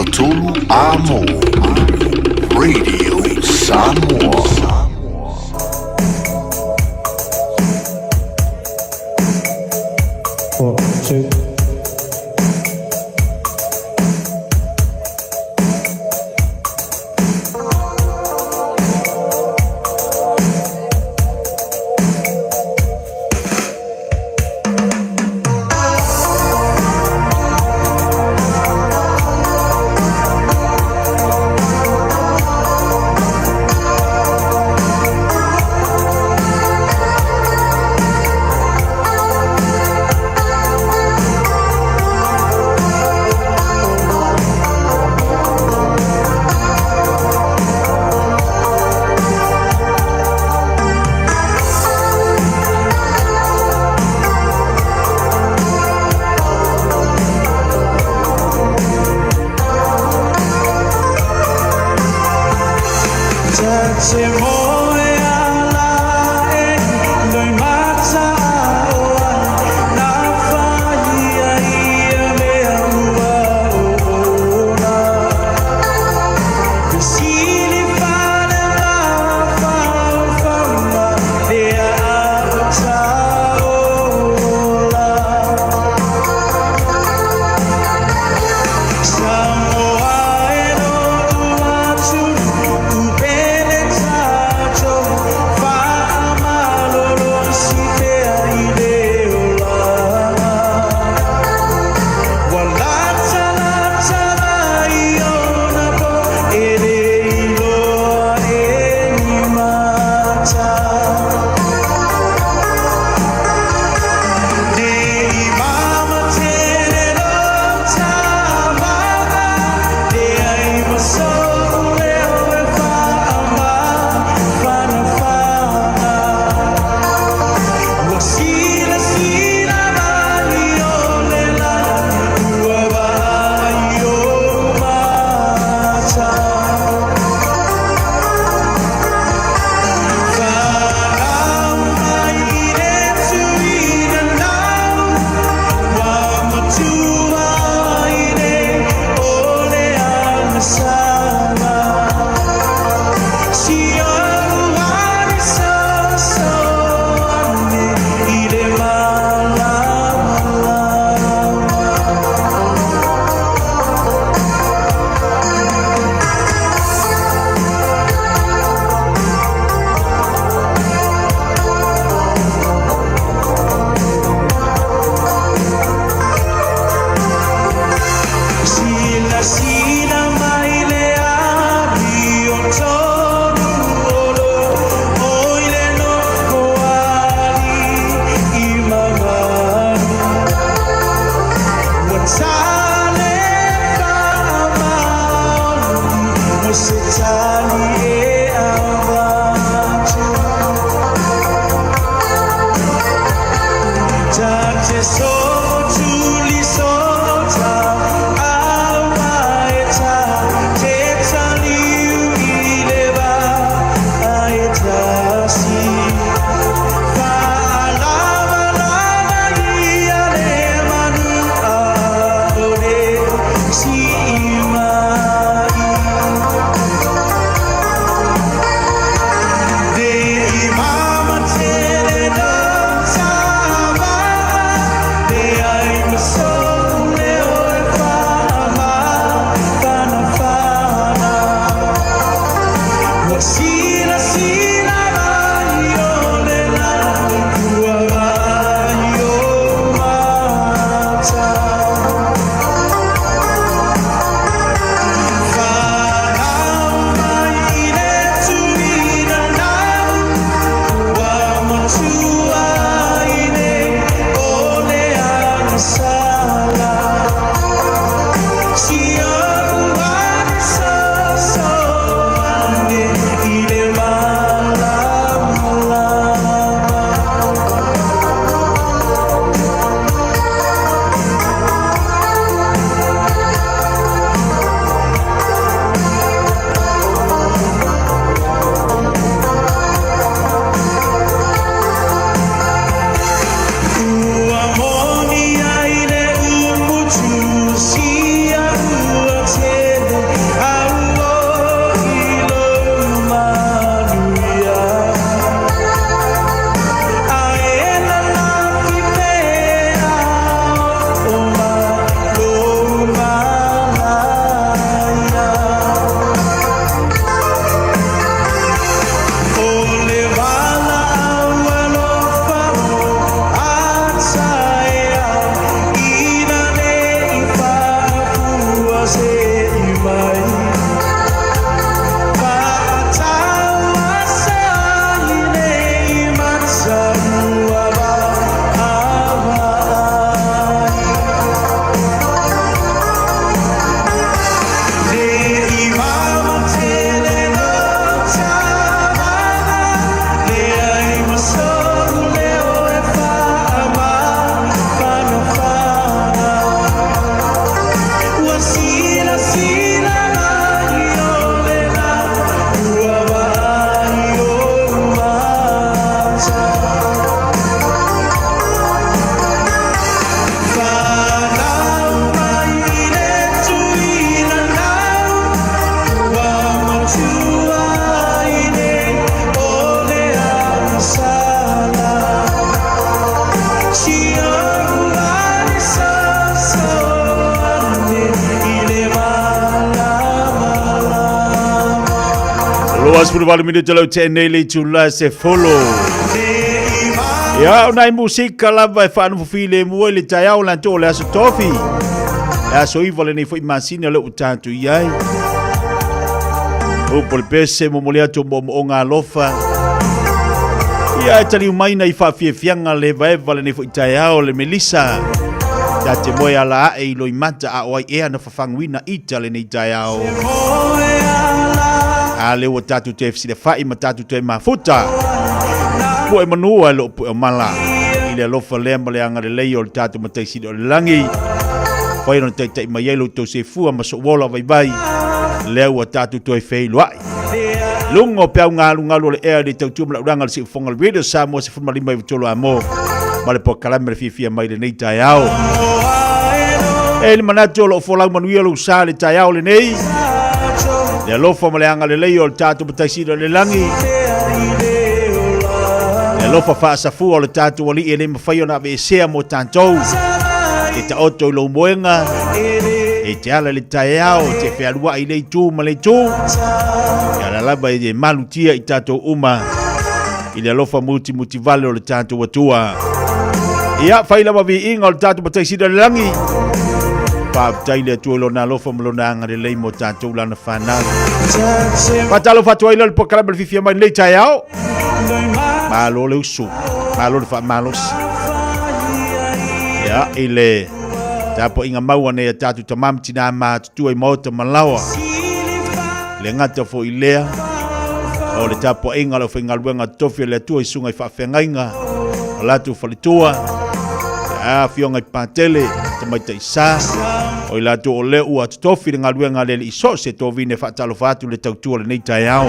Fatulu Amo Radio Samoa. 4, 2. So truly so Sepuluh minit jalau channel chula se follow. Ya unai musika lava e whaanu fufile mua le taiao lanto le aso tofi. E aso iwa le nei fo imasini le utatu iai. Upo le pese momolea to mo ngā lofa. Ia e tali umaina i whawhiawhianga le vaeva le nei fo taiao le melisa. Ta te moe ala e ilo i mata a oai ea na whawhanguina ita le nei taiao. A leo tatu te fsile fai ma tatu te mafuta. Po e manua lo po e mala. Ile lofa lemba le anga le leo le tatu matai sido le langi. Fai non te ma yelo to se fua ma so wola vai vai. Leo tatu to e fei loai. Lungo pe nga lunga le air de tau tumla uranga le si fonga le video Samoa se fuma lima vitolo amo. Ma le po kalame le Fiafia Mai le nei taiao. E le manato lo fola manuia lo sa le taiao le nei. Le lofa maleanga le leo le tatu mataisida le langi. Le lofa whaasafua le tatu wali e le mawhaio na ve sea mo tantou. E ta oto i lo moenga. E te ala le taiao, te whiarua i le tū ma le tū. E ala laba e malutia i tatu uma. I le lofa muti vale o le tatu watua. Ia whaila mavi inga o le tatu mataisida le langi. Tai le tuolo na lofa malona anga le lei mo tātou lana whanau. Patalo fatua ila le pokarama le Fiafia Mai le taiao. Malo le usu. Malo le wha malos. Ia, ile. Tapo inga maua ne tātou tamam tina ma tutua i maota malawa. Le ngata fo ilea. O le tapo inga le whainga luenga tofia le atua i sunga i whawhengainga. O latu whalitua. A fionga i pātele. Tamaita i sā. O i lato o leo ua tutofi ngā luenga le i so se tō vine whaatalo whātu le tautua le nei taiao.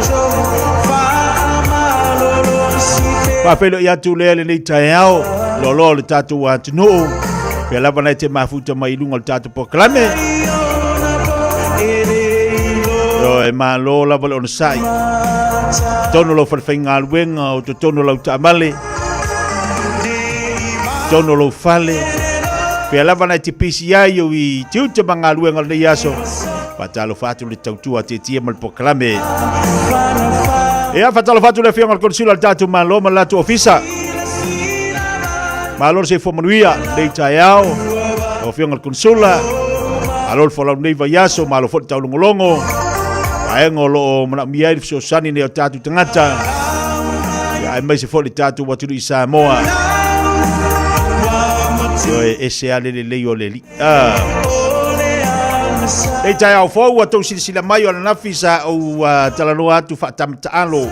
Whawhelo i atu lea le nei taiao, lolo le tātou wa tunuu, pia lava nei te mafuta mai lunga le tātou poklame. Yo e maa lo lava le onasai. Tono lo whawhai ngā luenga o to tono lau taamale. Tono lo whale. Pea lava nai te pisi ai o i tiuta mga luenga nei aso. Whatalo whatu le tautua te tia mal poklame. Ea whatalo whatu le whianga konsula le tatu malo ma latu ofisa. Malo se fomanuia nei taiao. O whianga konsula. Alol whalau nei vai aso malo whatu tau longolongo. Aengo lo mana miai fso sani nei o tatu tangata. Ia e mai se whole tatu waturu i Samoa. E se ale le leo le li. Nei tai au fau a tau sila mai o na nafisa o talanoa atu whaatamtaalo.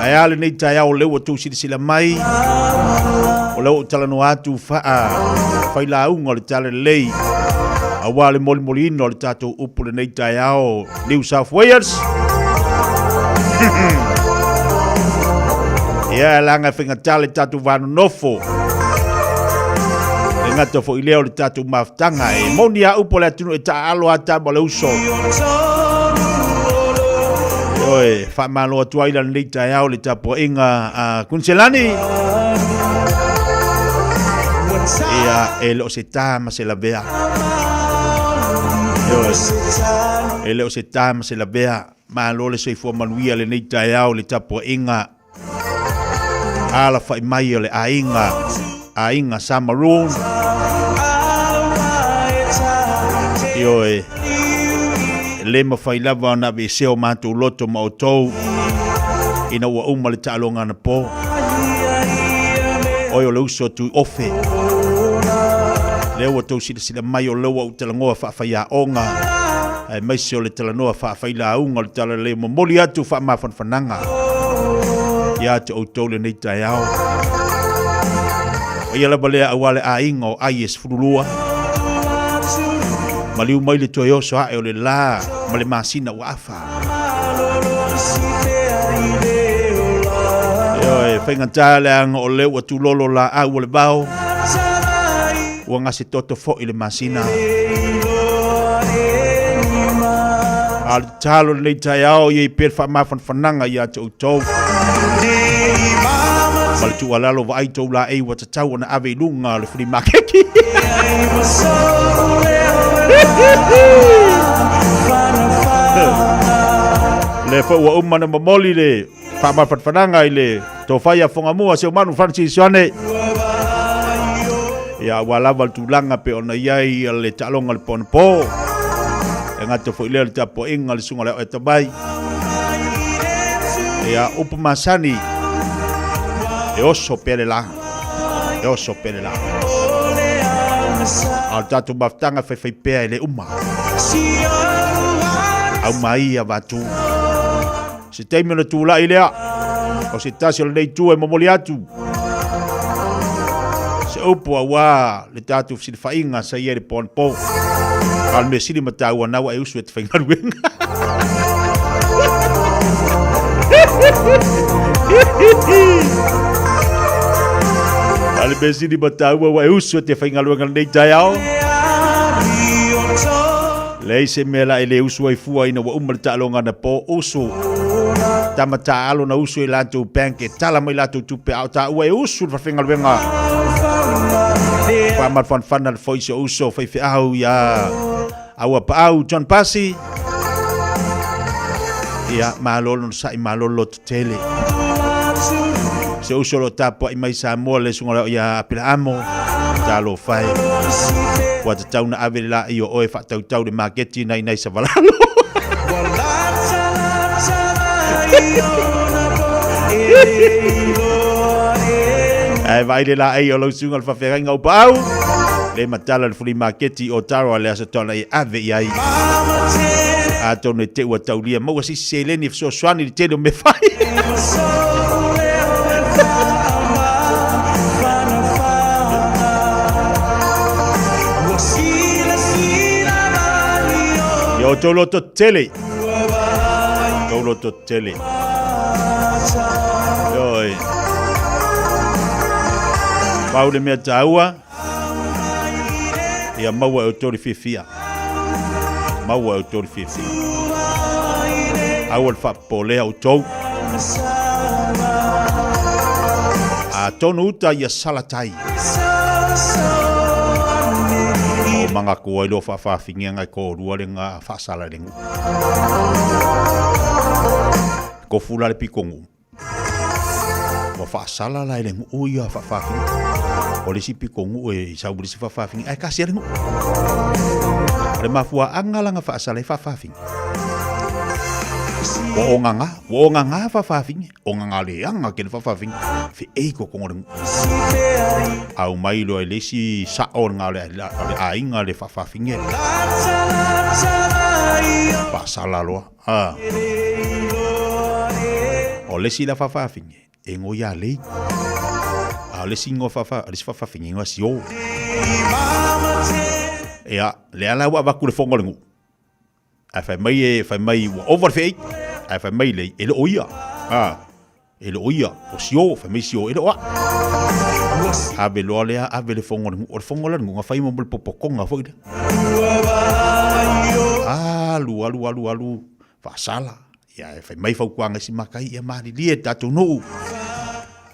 Ai ale nei tai au leo a tau sila mai. O leo talanoa atu whaila unga le tala lei. A wale moli ino le tatou upu le nei tai au New South Wales. Ia langa whingatale tatou wano nofo. Ngata fo ileo le tatu maftanga e moni a upo le atunu e ta alo ata mo le uso. Oe, fa malo atua ila nei taiao le tapo inga kunselani. Ia e lo se tama se la bea. E lo se tama se la bea. Malo le soifua manuia le nei taiao le tapo inga. Ala fa mai le ainga Samaroon. Ioe le mawhailava na be seo mātou loto ma o tou ina ua uma le taalonga na po oi o le uso tui ofe le ua tau sila mai o leua utalangoa whaafaya onga ai maisi o le talanoa whaafayla unga le tala le mamoli atu whaamafanfananga ia te o tau le nei tai au ia la balea awale a inga o aies furulua Maliu mai le toi oso hae o le la, ma le masina ua afa. Oi, whainga le anga o leo atu lolo la au o le bao. Ua ngase toto fo i le masina. Al talo le tai au i per fa mafan fananga ia te utou. Mal tu alalo va ai tau la e wa tatau na ave lunga le fri makeki. Le fa wa umana mamoli le fa mafan fananga ile to faya fonga mua se manu Francis Yone. Ya wala val tulanga pe ona yai le talonga le ponpo. Nga te fo ile te po inga le sunga le o tabai. Ya upamasani e oso pere la. E oso pere la. Al tatu baftanga fe pea ele uma. Au mai a batu. Se teime le tula ilea. O se tasi le nei tu e momoli atu. Se upo awa le tatu fisi fainga sa iere pon po. Al me sili matau anawa e usu e te whainga ruenga. Ale me sili matau e usu e te whainga ruenga nei tai ao. Lei se mela e le usu ai fua ina wa umar ta'alonga na po usu. Tama ta'alo na usu e lantu penke tala mai lantu tupe au ta'ua e usu fa whainga ruenga. Whamat whanwhana le foise uso whaife au ya. Awa pa au John Pasi. Ia malolo sa i malolo to tele. Se uso lo tapo i mai Samoa le sunga ia apila amo. Talo fai. Wa te tau na ave la i o oe fa tau tau de marketi nei sa valalo. Ai vai le la ai o lo sunga le fa feranga o pa au. Le matala le free market o taro le asa tona i ave i ai. A tone te ua taulia. Maua si seleni fso swani li tele o me fai. Yo tolo to tele. Tolo to tele. Yoi. Pau le mea taua. Ia maua e tori Fiafia. Maua e tori Fiafia. Awal fa polea o tou. A tonu uta ia salatai. O manga kua ilo fa fingia ngai ko rua le ngā fa sala lengu. Ko fula le pikongu. Wa fa sala la lengu o ia fa fingia. O le sipi kongu e sa uri si fafafingi ai kasi aringu le mafua angalanga fa asale fafafingi o nganga fafafingi o nganga le anga ke fafafingi fe e ko kongorengu au mai lo le si sa on ngale ainga le fafafingi fa sala lo o le si la fafafingi e ngo ya le le singo fafa le fafa finga sio ya le ala wa ba ku le fongo lengu fa mai over fake fa mai le ele oia ele oia o sio fa mai sio ele wa ave lo le fongo lengu o fongo lengu nga fa mo bol popokonga fo alu fa sala ya fa mai fa kwanga si makai ya mari lie tatu no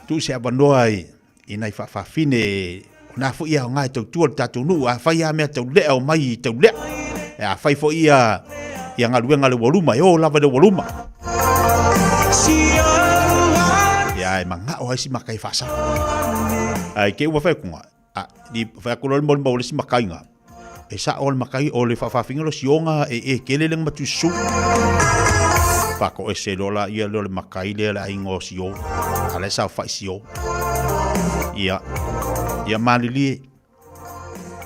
tu se abandoi inai fa fine na fo ia ngai tau tu tatu nu a fa ia me tau le o mai tau le a fa fo ia ngaluenga le voluma yo lava de voluma ya manga o si makai fa sa ai ke wa fa kunga a di fa ko lo mo le si makai nga e sa o makai o le fa finga lo sionga e ke le leng matu su fa ko e se lola ia lo le makai le la ingo sio ala sa fa sio ia malili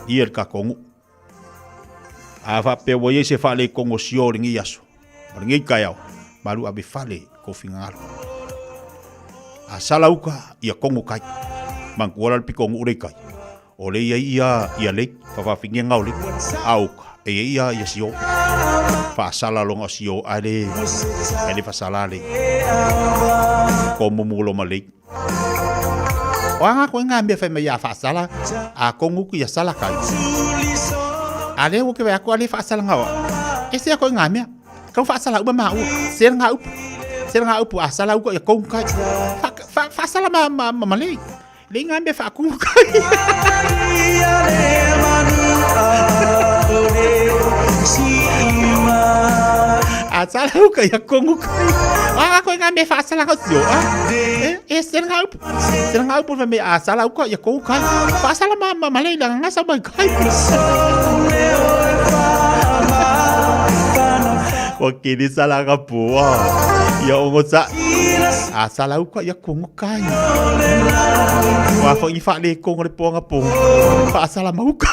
ia ka kongu a fa pe wo se fa le kongo sio ringi yaso ringi kayao malu abi fale ko fingalo a salauka ia kongo kai mangkuala pi kongo ure kai ole ia le fa fingi ngau le auka ia sio fasala longa sio ale fasala le ko mulo malik wanga ko ngambia fa ya fasala a ko nguku ya sala kai ale wo ke ko ale fasala ngawa ese ko ngamia ko fasala uba mau sen ngau pu asala ko ya ko kai fasala ma malik le ngambia fa ku kai asala ko ya ko kai ko ngambia fasala ko sio sen ngau pu fa me asala ko ya ko kai fasala ma malik lang ngasa ba kai wakili sala ka po ya ongo sa sala ko ya kung kai wa fo ifa le kung le po nga po pa sala mau ka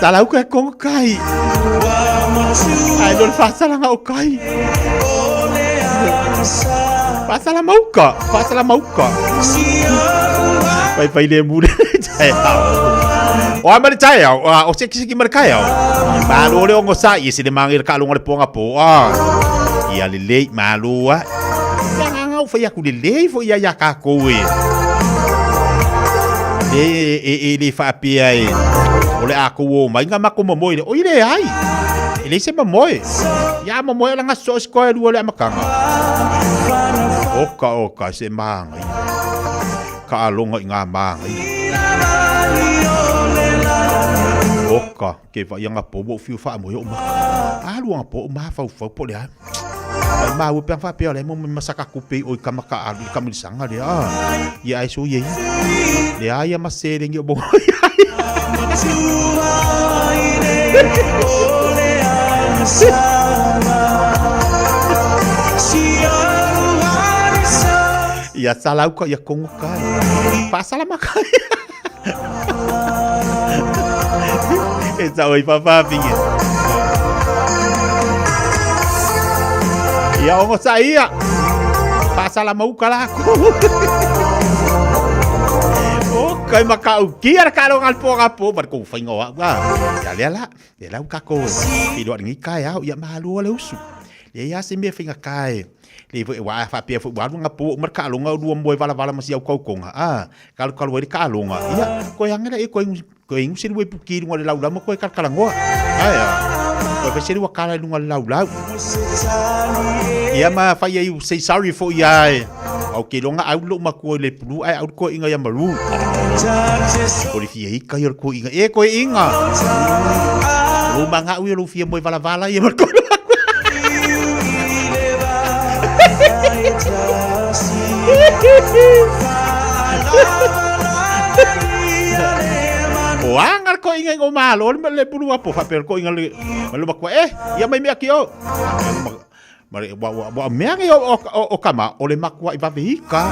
sala ko ya kung kai ay don fa sala nga kai pa sala mau ka pai le mure chai o amari chai o seki markai malu le ongo sa isi de mangir ka lunga le ponga po ia le malu nga fa ya ku le fo ya ka ko we le fa pia ole aku wo mai nga mako mo ile o ile ai ile se mo ya mo la nga so ko le makanga oka se mangai ka longa nga mangai oka ke va yanga po bo fiu fa mo yo ma alu nga po ma fa po le ai ma wo pe fa pe le mo masaka kupe o kamaka alu kamisanga le ya ai so ye le ai ma se le bo ya salau ko ya kung kai pa sala makai esa oi papa pinge ya ongo saia pa sala mau kala ko kai makau kiar kalong alpo kapo bar ko faingo wa ya la ka ko pido ngi kai ya malu le usu ya simbe finga kai le wa fa pia fu wa nga pu mar ka longa du mboi vala mas yau kau konga kalau we ka longa ya ko yang ele ko sir we puki ngol laula mo ko ka kalango ko pe sir wa kala ngol laula ya ma fa you say sorry for ya okay longa au lo ma ko le plu ai au ko inga ya maru ko le fia ka yor ko inga ko inga lu manga u lu fia mboi vala ya mar ko Wangar ko ingay umalo le pulu apo fa per ko ingal malu bakwa ya may miaki o wa miaki o kama ole makwa iba vehika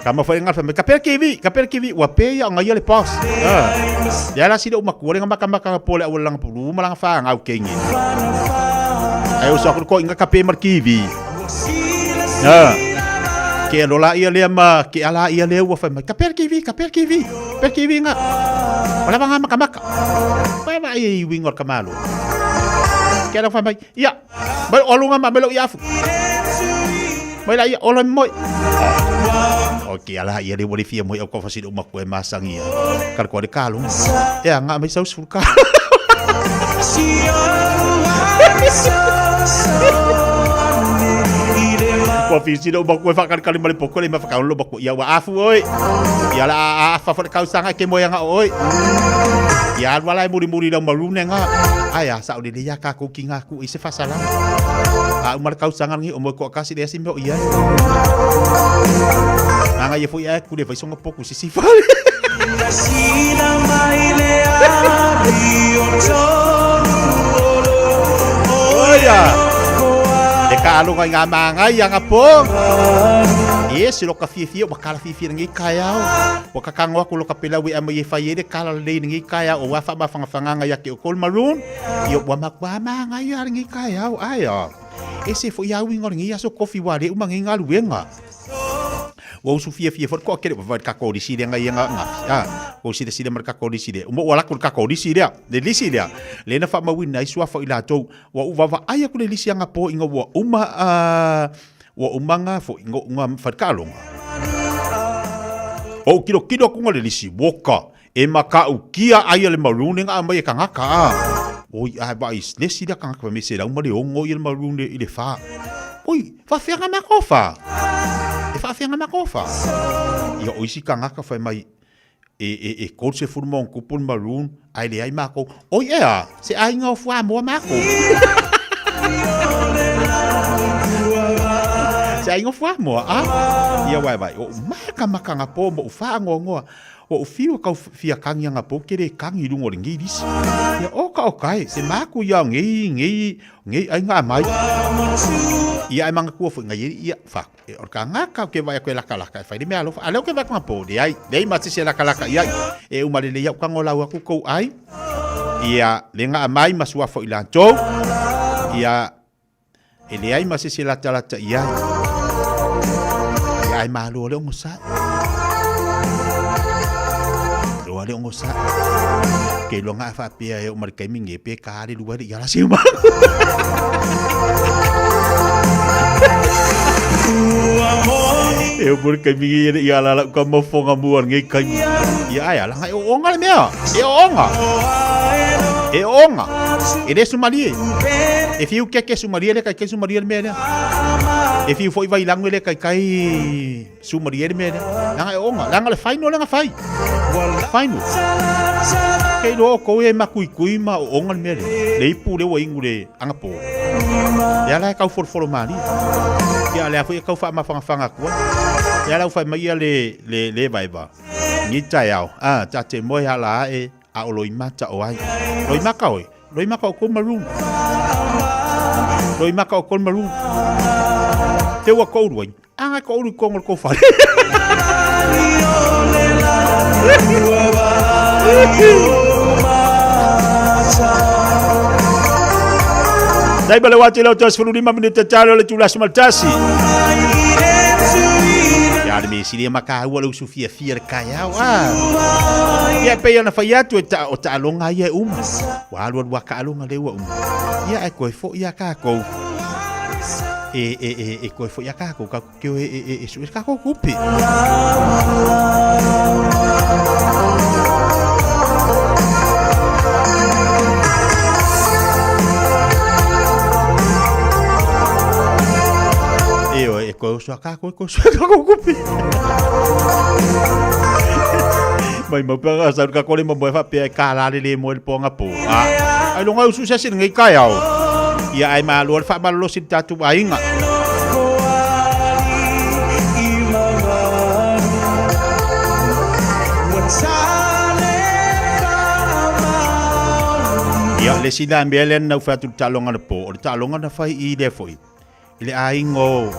kama fa ingal fa me kapel kivi wa pe ya ngai le pas ya la sida umakwa nga makama pole awalang pulu malang fa ngau kengi ayo sa ko inga kape markivi ke lola ia le ma ke ala ia le wa fa kapel kivi nga wala bang makamaka pa ba ai wingor kamalo ke la fa mai ya ba olunga ma melo yafu mai la ia olon moi okay ala ia le wali fia moi ko fa sido makwe masang ia kar ko de kalung ya nga mai saus fulka ko fisi do bako fa kan kali mali pokole ma fa kan lo bako ya wa afu oi ya la afa fa ka usanga ke moya nga oi ya wala muri da marune nga aya sa udi dia ka ko kinga ku ise fa sala umar ka usanga ngi omo ko kasi dia simbo iya nga ye fu ya ku de fa songa poku sisi fa sina maile oya de ka alunga nga manga yang apo yes lo ka fiafia bakala fiafia ngi kaya o ka kangwa ku lo ka pela wi am ye faye de kala le ngi kaya o wa fa ba fanga nga ya ki kol marun yo wa makwa manga ya ngi kaya aya ese fo ya wi ngor ngi ya so kofi wa de umangi ngalu wenga o su fia fo ko kere va ka ko disi de nga o si de si de mar ka ko disi de mo wala ko ka ko disi de lisi de le na fa ma wina i sua fo ila to wa u va ai ko le lisi nga po inga wa umanga fo inga fa ka longa o kilo ko le lisi boka e maka u kia ai le marune nga mai ka ngaka oi ai ba is lesi da ka ngaka me se da mo le ongo i le marune i le fa oi fa fenga makofa e fa fenga makofa ia o isi ka ngaka fa mai e ko se furmon ku pun marun ai le ai mako oi ea se ai nga fu mo mako se ai nga fu mo ia vai o maka nga po mo fa ngo o fiu ka fia kangi nga po kere kangi lungo ringi dis ya o kai se maku ya ngi ai nga mai ia ai manga ku fo ngai ia fa o ka nga ka ke vai ko la kala ka fa di me alo ke va ka po de ai mati se la kala ka ia e uma le ia ka ngola ku ko ai ia le nga mai masua fo ilanto ia ele ai masi se la tala ia ai malo le ngosa le ngosa ke longa fa pia e o mar kai minge pe ka ri luar ya la sima e o mar kai minge ya la ka mo fonga muan ngai kai ya ya la ngai o onga le mea e onga e de sumali e fiu ke sumali le kai sumali le mea e fiu foi vai langue le kai sumali le mea la ngai onga la ngai fai no la ngai fai fainu kei lo ko e makui ma o ongal mele le ipu le wa ingure angapo ya la ka for mali ya la foi ka fa ma fanga ko ya la fa mai le vai ba ni ta yao ta te mo ya la e a o loi mata o ai loi maka ko maroon te wa ko ruai anga ko ru ko ngol ko fa dai bale wati lo tos fulu 5 menit talo le tula smaltasi ya de mesi dia maka wa lo sufia fier kaya ya pe yana fayatu o ta longa ye wa lo wa ka longa le wa ya ko fo ya ka ko e ko fo ya ka ko ka ke e su ka ko kupi ko so ka ko kupi mai mo pa sa ka ko le mo fa pe ka la le mo el ponga po ai lo ngai su se sin ngai ka yao ia ai ma lo fa ma lo sin tatu ainga ia le sina mbelen na fa tu talonga po o talonga na fai i de foi ile aingo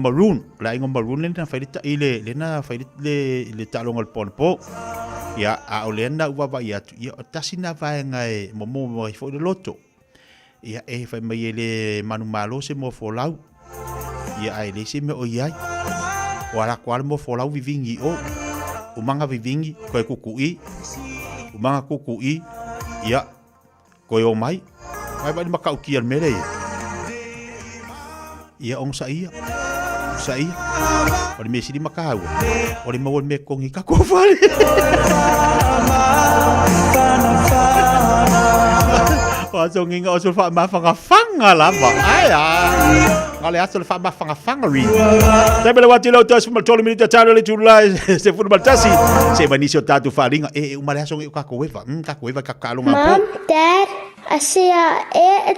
maroon le na faida ile na faida le talonga po ya a olenda uwa ba ya tasina va ngai mo fo de loto ya e fa mai le manu malo se mo fo lau ya ai le se me o ya wala kwal mo fo lau vivingi o umanga vivingi ko kukui umanga kukui ya ko yo mai ba makau kian mere ia ong sa ia ori me sidi makau ori mo me kongi ka ko fale wa zongi nga osul fa ma fanga lava aya ngale asul fa ma fanga ri tebele wati lo tos mo tolo minute talo le tula se football tasi se banisio tatu faringa umale asong ka ko weva ka kalunga po Mom, Dad, asia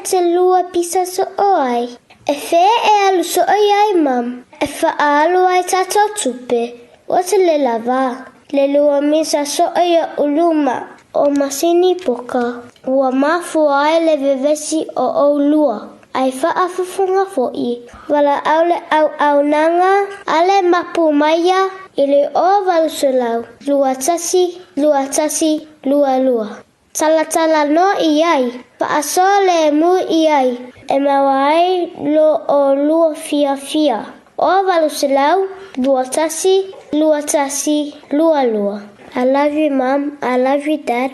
te lua pisa so oi. E fe alu so ai mam. E fa alu ai tato tupe. Wata le lava. Le lua misa so ai uluma. O masini poka. Ua mafu ai le vevesi o lua. Ai fa afufunga foi. Wala aule au nanga. Ale mapu maya. Ile o valu solau. Lua tasi. Tala no iai. Pa asole mu iai. E mawai lo o lua fiafia. O valuselau, luatasi, lua. I love you, Mum. I love you, Dad.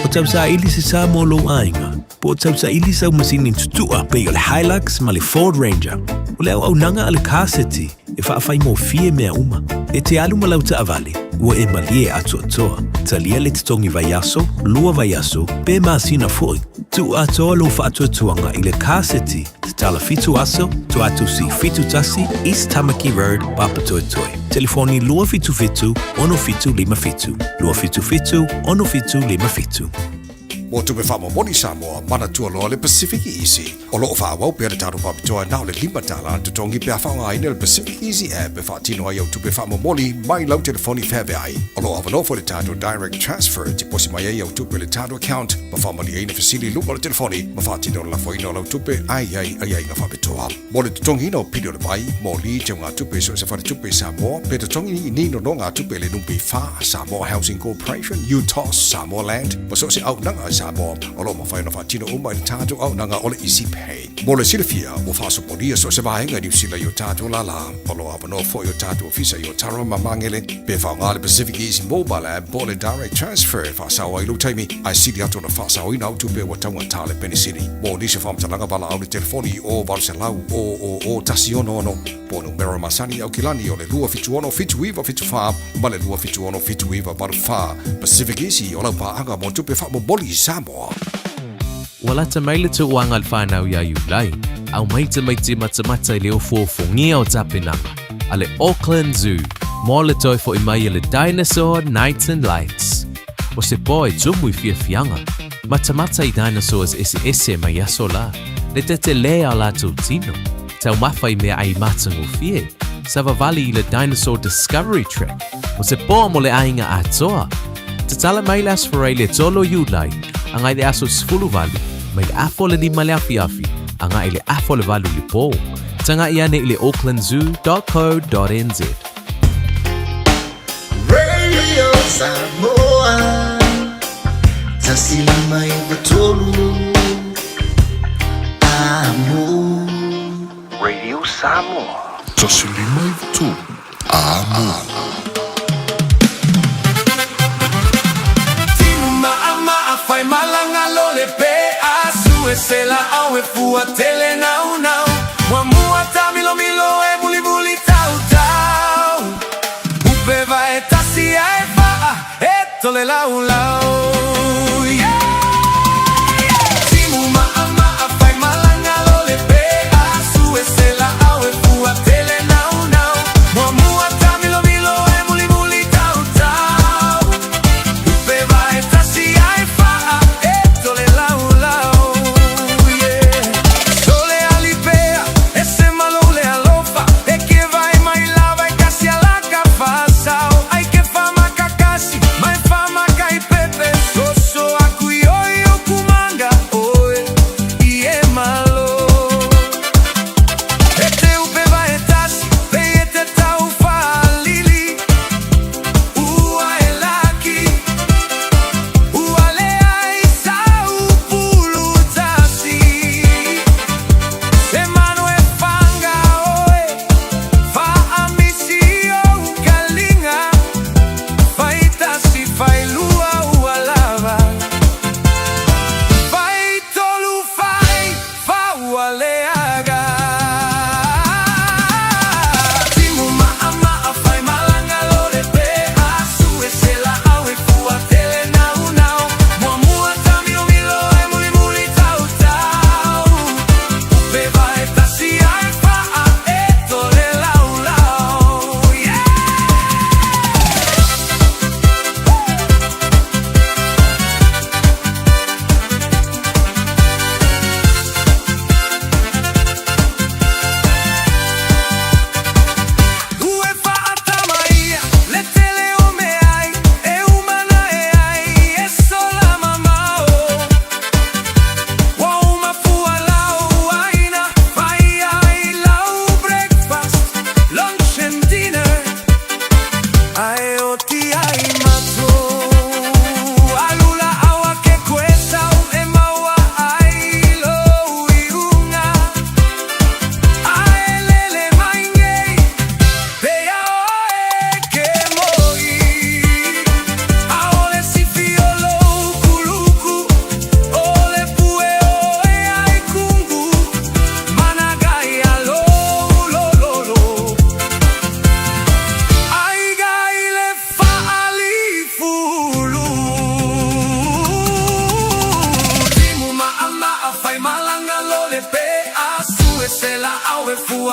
O tau sa ili se Samoa lo ainga. Po tau sa ili sa masini tutua pe o le Hilux ma le Ford Ranger. O le au nanga ale kaseti e whaafai mo fie mea uma. E te alu malau ta avale, ua e malie atu atoa. Talia le titongi vaiaso, lua vaiaso, pe maasina foi. Tu atoa lo whaatuatuanga i le kaseti te tala fitu aso, tu atu si fitu tasi, East Tamaki Road, Papatoetoe. Telefoni lua fitu fitu, ono fitu lima fitu. Lua fitu fitu, ono fitu lima fitu. Mo tupe whamo moni Samoa, mana tua loa le Pacific Easy. O loo whaawau pia le tāru papitoa nao le lima tala, tutongi pia whaonga aina le Pacific Easy app e whaatino ai au tupe whamo moni, mai lau telefoni Fiafia ai. O loo awanofo le tāru direct transfer, ti posi mai ai au tupe le tāru account, ma whamani aina fasili lupa le telefoni, ma whaatino la foino lau tupe ai na whapitoa. Mo le tutongi no pidio le vai, mo li te ngā tupe so se whare tupe Samoa, pe tutongi ni no ngā tupe le numpi wha, Samoa Housing Corporation, UTOS, Samoa Land, ma so se au nanga Samoa, o lo mawhaina whaatino uma i tātou au nanga o le Easy Pay. Mo le Fiafia, o whaasoponia so se vahenga ni usila i o tātou la la, o lo awano fo i o tātou ofisa i o tara mamangele, pe whaonga le Pacific Easy Mobile app, po le direct transfer, whaasawa i lo taimi, ai sili atu na whaasawa i nau tupe wa taunga tāle penisini. Mo nisi whamtalanga wala au le telefoni o Valselau o Tasiono ono, po numero masani au kilani o le lua fitu ono fitu iwa fitu wha, ma le lua fitu ono fitu iwa varu wha, Pacific Easy o lau paanga mo tupe wha mo boli Samoa. Wala ta maile te uanga le whanau ia iulai, au maite mata i leo fuofongia o tapinanga, a le Auckland Zoo, mo le toi fo i mai le Dinosaur Nights and Lights. O se po e tumu i Fiafianga, mata i dinosaurs ese mai aso la, le te lea la tau tino, tau mawhai mea ai matango fie, sa vavali i le Dinosaur Discovery Trek, o se po mo le ainga atoa, te tala mai le asfarai le tolo iulai, angai le aso sfulu valu, mai le afo le lima le afiafi, angai le afo le valu li po. Tanga iane i le aucklandzoo.co.nz. Radio Samoa, tasila mai batolu, amo. Radio Samoa. Tasilima i tu. Amo. Fai malanga lo le pe asu e se la au e fua tele nau Mua mua ta milo e buli tau Upe va e tasi a e faa e tole lau Timu maa fai malanga lo le pe asu e se la au e fua tele nau Mua mua ta milo e buli tau Upe va e tasi a e faa Ai que fama kakasi, mai fama kai pe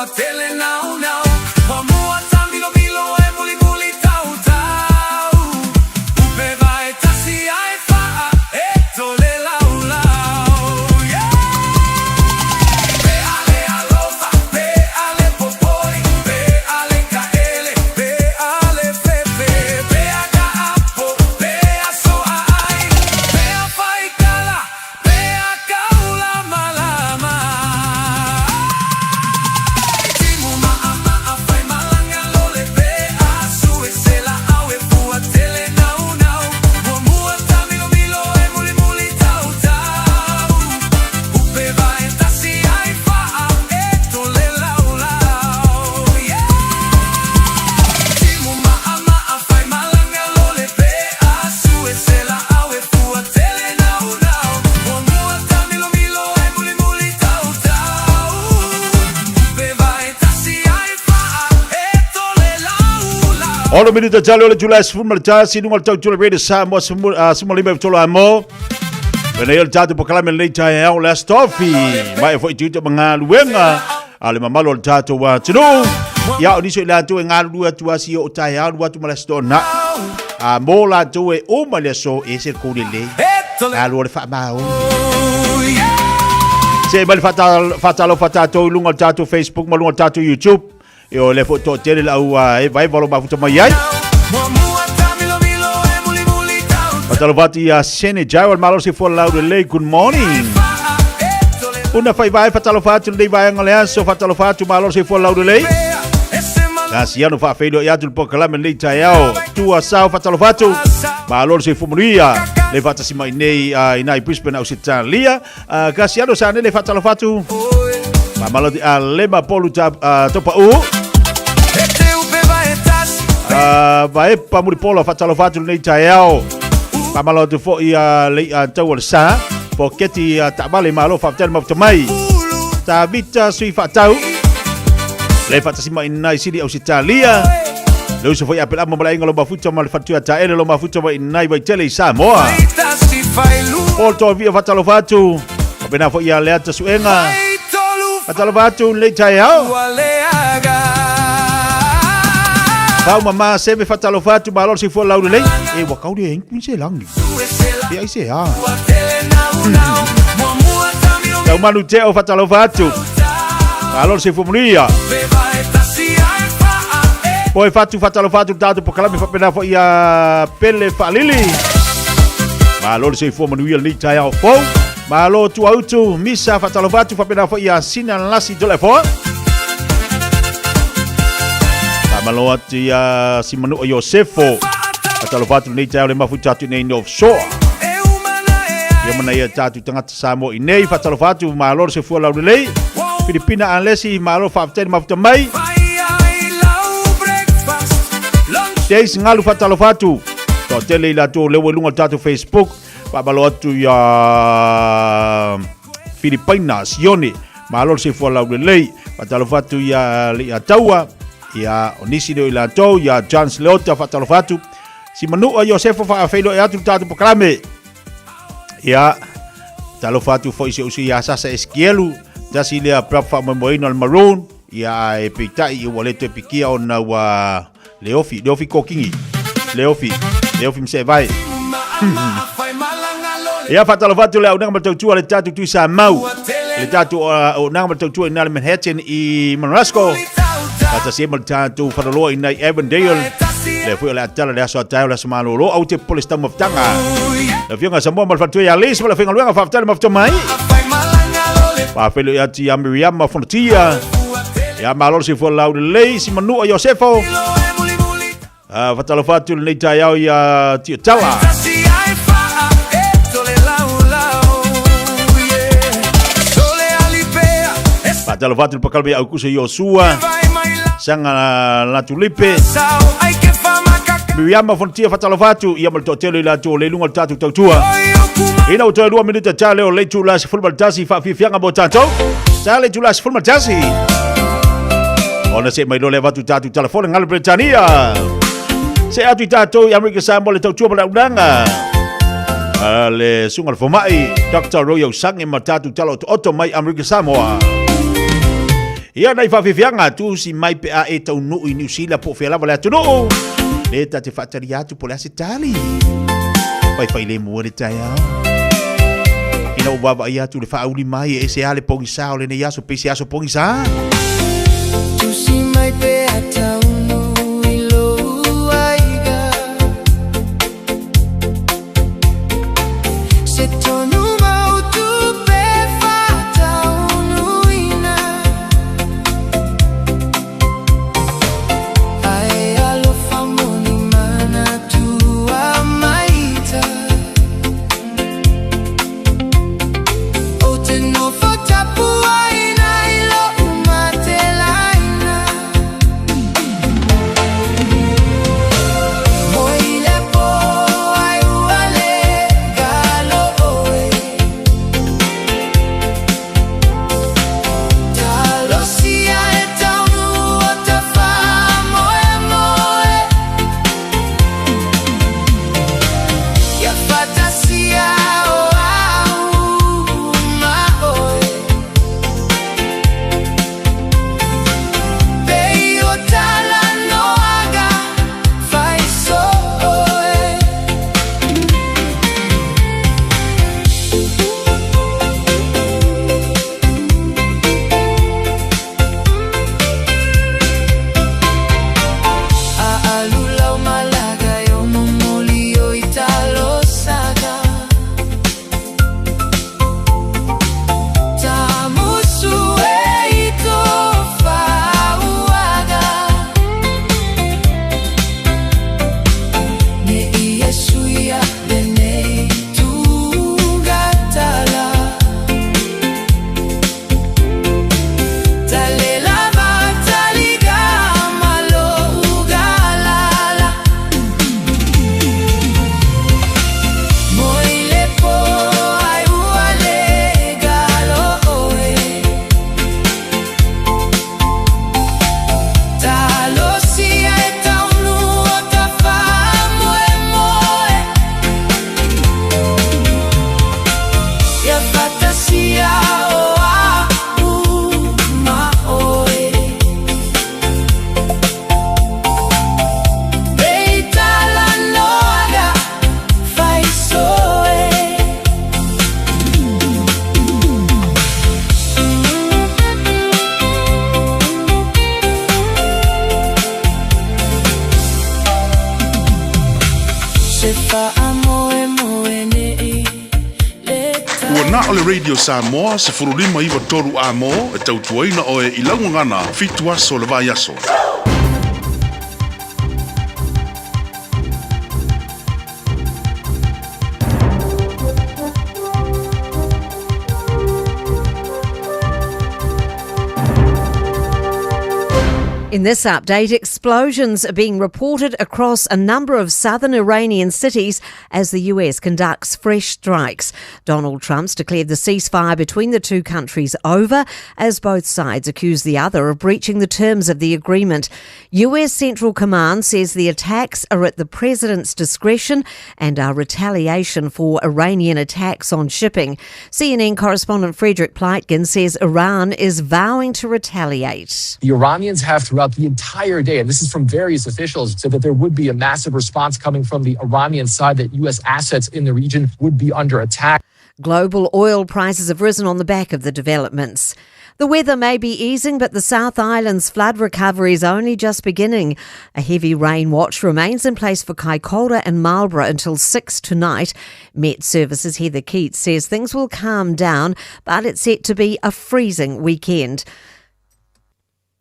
fua tele nau nau. Mamua tamilo milo e muli muli tau tau. Upe vai tasi ai faa e tole lau lau. Pe ale alofa, pe ale popoi, pe ale kaele, pe ale pepe, pe aga apo, pe aso ai, pe a fai kala, pe a kaula malama. Timu maama a fai malanga lole, pe asu e sela au e fua tele nau nau. Mua tamilo milo e muli muli tau tau. Upe vai tasi ai faa e tole lau lau. Timu maama a fai malanga lole, pe asu e sela au e fua tele nau nau. Mua tamilo milo e muli muli tau tau. Upe vai tasi ai faa e tole lau lau. Olo minuta jalo le July sfumar jasi nungal tau jula rede Samoa semua lima betul amo. Benayol jatuh pekalam yang leca yang oleh stofi. Mai foi itu mengalu wenga. Ale mamalo jatuh wa cenu. Ya oni so ila tu ngalu dua tua si o taya dua tu malas dona. Mola tu e o maleso esel kulile. Alu le fa mau. Se bal fatal to lungal jatuh Facebook malungal jatuh YouTube. Yo le foto tele la wa e vai valo ba futa mai ai. Fatalvati ya sene jawal malo si for laude le good morning. Una fai vai fatalvati le vai ngale so fatalvati malo si for laude le. Nasiano fa fedo ya tul pokala le tayao. Tua sao fatalvati malo si fumuria le fata si mai nei inai Brisbane au Italia. Kasiano sana le fatalvati. Malo di lema polu topa u. Vai pamuri polo fatalvati le tayao. Pamalo tu fo ia le tawal sa poketi tak bale malo fatal ma tamai tabita sui fatau le fatasima inai sidi au Italia le so foi apel amo bala ngalo ba futa mal fatua ta ele lo ma futa ba inai ba tele Samoa porto via fatalo fatu bena fo ia le ata suenga fatalo fatu le tayao Kau mama sebe fatalo fatu balor si fo laude le e wa kau dia en se lang dia ise ha Kau manu teo fatalo fatu balor si fo muria Poi fatu fatalo fatu tatu pokalami fa pena fo ia pele falili balor si fo muria li tayao fo malo tu auto misa fatalo fatu fa pena fo ia sinan lasi dole fo Malawat ya si manu Yosefo atau fatu ni tau le mafu tatu nei offshore ya mana ya tatu tengah Samoa ini fatal fatu malor se fu lalu lei Filipina anlesi malor faften mafu mai dei ngalu fatal fatu to tele la to le welunga tatu Facebook pa malawat ya Filipinas yoni malor se fu lalu lei fatal fatu ya li atawa ya onisi do ilato ya Johns Leota fatalo fatu si manu Yosefo fa felo ya tu tatu proclame ya talo fatu fo isi usi ya sasa eskielu dasi le prafa moino al maroon ya epita i waleto epikia ona wa Leofi Leofi mse vai ya fatalo fatu le unang matau le tatu tu sa mau le tatu unang matau na Manhattan i Monrasco Kata siya magtanto faralo inay Avondale. Le fui ala atala le aso atayo la samalolo au te polis tam of tanga. Le fui nga Samoa malfatu ya lis wala fui nga luenga faftal maftamai. Pa felo ya ti Miriam mafontia. Ya malolo si fo laude lei si manu Yosefo. Fatalo fatu le tayao ya ti tala. Fatalo fatu pakalbe au kuso Yosua. Sanga la tulipe Miriam fontia fatalo fatu ia mal totelo la to le lunga tatu tautua ina uto 2 minuta tale o le tulas full baltasi fa fianga botato tale tulas full baltasi ona se mai lo le vatu tatu telefone ngal Britania se atu tatu ya Amerika Samoa le tautua bala udanga le sungal fomai Dr. Royo sang e matatu talo to mai Amerika Samoa Ia nei whawhiwhianga tu si mai pe a e tau nuu i New Zealand po whialawa lea tunu. Le ta te whatari atu po lea se tali. Whai le mua le tai au. Ina o wawa i atu le whaauli mai e se ale pongi sa o le ne yaso pesi aso pongi sa. Tu si mai pe a tau nui lo aiga. Se tonu mau tu pe fa tau nuina. Ai alo famoni mana tua maita. O te no fatapu aina ilo umatelaina. Moile po ai uale galo oe. Talo sia e taunu o ta fa moe moe. Ia fantasia o au ma oe. Pei o tala no aga fai so oe. A alula o malaga e o momoli o italo saga. Tamusu e ito fauaga. Ne iesuia bene tungatala. Tale lava taliga malo ugalala. Moile po ai uale galo oe. Talo sia e taunu o ta fa moe moe. Ia fantasia o au ma oe. Pei tala no aga fai soe. Se fa amoe moe nei le Ua na o le Radio Samoa se furulima iwa toru a mo e tautuaina o e ilangu ngana fitu aso le vai aso. In this update, explosions are being reported across a number of southern Iranian cities as the US conducts fresh strikes. Donald Trump's declared the ceasefire between the two countries over as both sides accuse the other of breaching the terms of the agreement. US Central Command says the attacks are at the president's discretion and are retaliation for Iranian attacks on shipping. CNN correspondent Frederick Pleitgen says Iran is vowing to retaliate. The Iranians have throughout the entire day, and this is from various officials, said that there would be a massive response coming from the Iranian side, that U.S. assets in the region would be under attack. Global oil prices have risen on the back of the developments. The weather may be easing, but the South Island's flood recovery is only just beginning. A heavy rain watch remains in place for Kaikoura and Marlborough until 6 tonight. Met Services Heather Keats says things will calm down, but it's set to be a freezing weekend.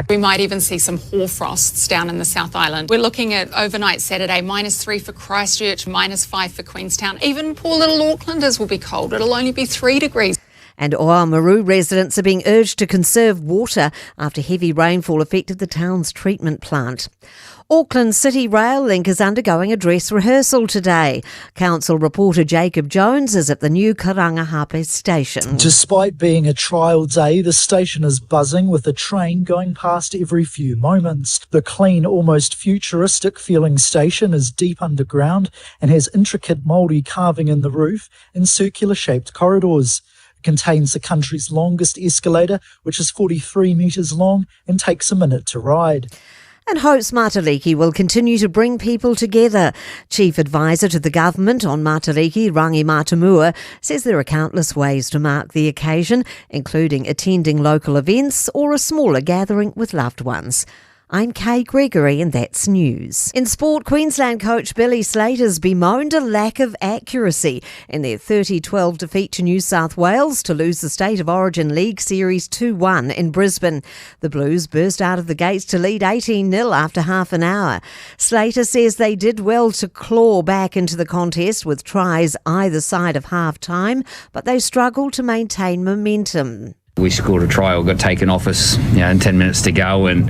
We might even see some hoarfrosts down in the South Island. We're looking at overnight Saturday, -3 for Christchurch, -5 for Queenstown. Even poor little Aucklanders will be cold. It'll only be 3 degrees. And Oamaru residents are being urged to conserve water after heavy rainfall affected the town's treatment plant. Auckland City Rail Link is undergoing a dress rehearsal today. Council reporter Jacob Jones is at the new Karangahape station. Despite being a trial day, the station is buzzing with a train going past every few moments. The clean, almost futuristic feeling station is deep underground and has intricate Māori carving in the roof and circular shaped corridors. contains the country's longest escalator, which is 43 metres long and takes a minute to ride. And hopes Matariki will continue to bring people together. Chief Advisor to the Government on Matariki, Rangi Matamua, says there are countless ways to mark the occasion, including attending local events or a smaller gathering with loved ones. I'm Kay Gregory and that's news. In sport, Queensland coach Billy Slater's bemoaned a lack of accuracy in their 30-12 defeat to New South Wales to lose the State of Origin League Series 2-1 in Brisbane. The Blues burst out of the gates to lead 18-0 after half an hour. Slater says they did well to claw back into the contest with tries either side of half-time, but they struggled to maintain momentum. We scored a try or got taken off us, in 10 minutes to go, and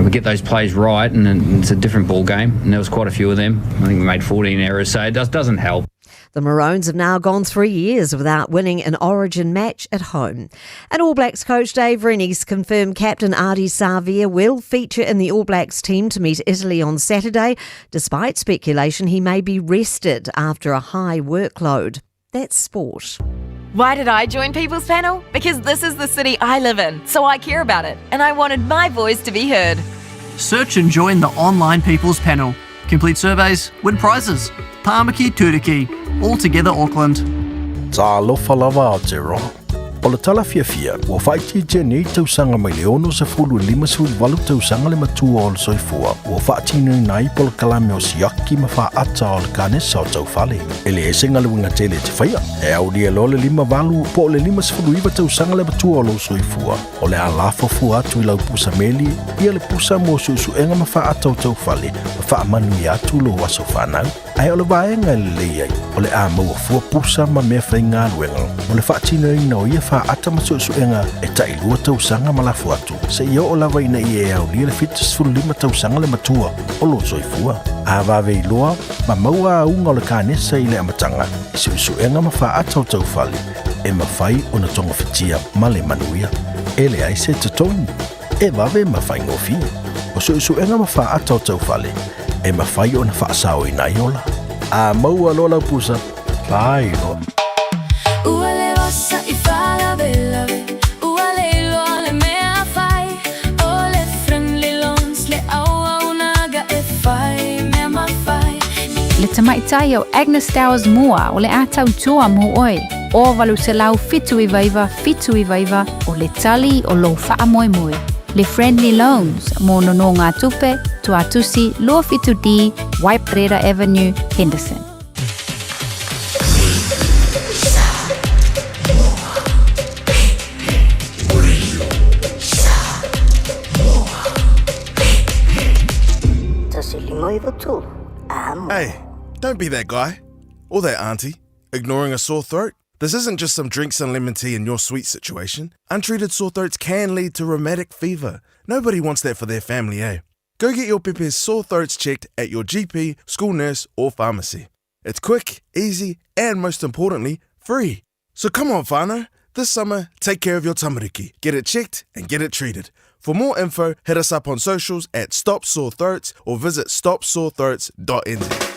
we get those plays right, and it's a different ball game. And there was quite a few of them. I think we made 14 errors, so it doesn't help. The Maroons have now gone 3 years without winning an Origin match at home. And All Blacks coach Dave Rennie's confirmed captain Ardie Savea will feature in the All Blacks team to meet Italy on Saturday, despite speculation he may be rested after a high workload. That's sport. Why did I join People's Panel? Because this is the city I live in, so I care about it, and I wanted my voice to be heard. Search and join the online People's Panel. Complete surveys, win prizes. Tāmaki Turiki, all together Auckland. Tā lofa lava Aotearoa. O le tala Fiafia, ua whaiti jenei tausanga mai leono sa fulu 5 tausanga le matua o le soifua. Ua whaatino nai po le kalame o siaki ma whaata o le kanesa o taufale. E le esenga le winga tele te whaia. E au lia lo le 5 po le 5 tausanga le matua o le soifua. O le alafo fua atu I lau pusa meli, ia le pusa mo suenga ma whaata o taufale. Ma whaamanu I atu lo waso whanau. Ai o le vaenga le leiai. O le a maua fua pusa ma mea whainga luenga. O le whaatino ina o ia ata masuenga e tai lua tausanga malafu atu. Se ia o lava ina I au lia le fitas fulu 5 tausanga le matua o lo soifua. A vave iloa, ma maua unga o le kanesa I le amatanga. I suenga ma whaata o taufale. E mawhai o na tonga whitia ma le manuia. E le aise te toni. E vave ma whaingofia. O suenga ma whaata o taufale. E mawhai o na whaasao I naiola. A maua lola pusa. Lai loa. Le tamaitai o Agnes Towers Moa o le atau toa mo oi. O walu te lau fitu I vaiva o le tali o lo faa moi moi. Le Friendly Loans mo nono ngā tupe, tuatusi, loa fitu di, Waiparera Avenue, Henderson. Hey, don't be that guy or that auntie ignoring a sore throat. This isn't just some drinks and lemon tea in your sweet situation. Untreated sore throats can lead to rheumatic fever. Nobody wants that for their family, eh? Go get your Pepe's sore throats checked at your GP, school nurse or pharmacy. It's quick, easy and most importantly, free. So come on, whānau. This summer, take care of your tamariki. Get it checked and get it treated. For more info, hit us up on socials at Stop Sore Throats or visit stopsorethroats.nz.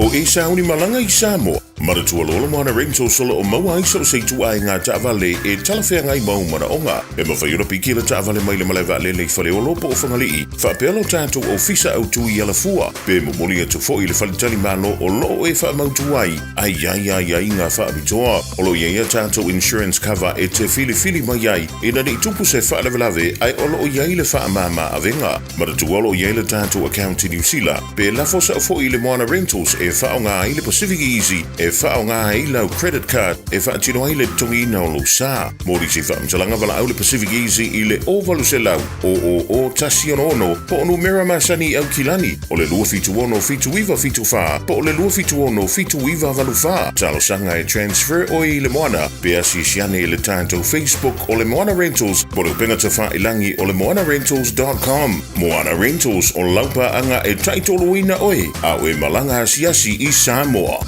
O e sauni malanga I Samoa. Maratua lola moana rinto solo o maua I so se tu ai ngā taavale e talawhea ngai mau mana onga. E mawhaiura piki la taavale mai le malaiva le le whale o lopo o whangalii. Whaapelo tātou o fisa au tui ala fua. Pe momoli atu fo I le whalitali malo o loo e wha mautu ai. Ai ngā whaabitoa. O lo ia tātou insurance cover e te fili mai ai. E nani tupu se whaalawelave ai o loo iai le wha mama avenga. Maratua lo iai le tātou account I New Zealand. Pe lafo sa fo I le moana rentals e whaonga ai le Pacific Easy, e whaonga ai lau credit card, e whaatino ai le tongi na o lo sa. Mori si whaamtalanga wala au le Pacific Easy I le ovalu se lau, o tasi ono, po onu mera masani au kilani, o le lua fitu ono fitu iwa fitu wha, po o le lua fitu ono fitu iwa valu wha. Talo sanga e transfer o I le moana, pe asi siane le tātou Facebook o le Moana Rentals, po le penga te wha ilangi o le moanarentals.com. Moana Rentals o laupa anga e taitolo ina oi, au e malanga siasi I Samoa.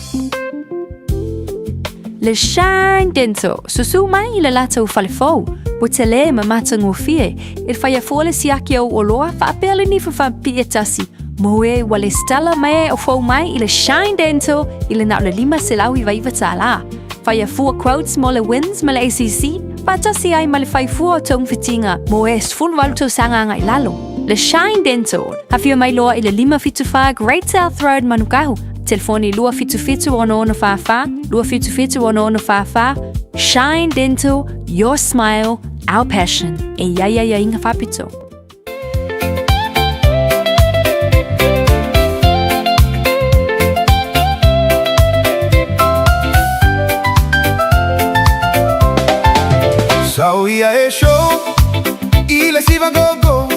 Le Shine Dental, susu mai le latou falefou. O te le ma matango fie, e whaia fōle siaki au o loa, whaapele ni whawhampi e tasi. Moe wale stala mai o fau mai I le Shine Dental, I le nau le 5 se lau I vaiva tā la. Fiafia quotes mo le wins ma le ACC, fatasi ai ma le faifua tong fitinga mo full valuto sanga ngai lalo. Le Shine Dental, hafia mai loa i le 575 Great South Road Manukahu. Telefoni lua fitu ono fafa, lua fitu ono fafa. Shine Dental, your smile, our passion. E ya inga fapito. Sauia e show, ile siva go-go.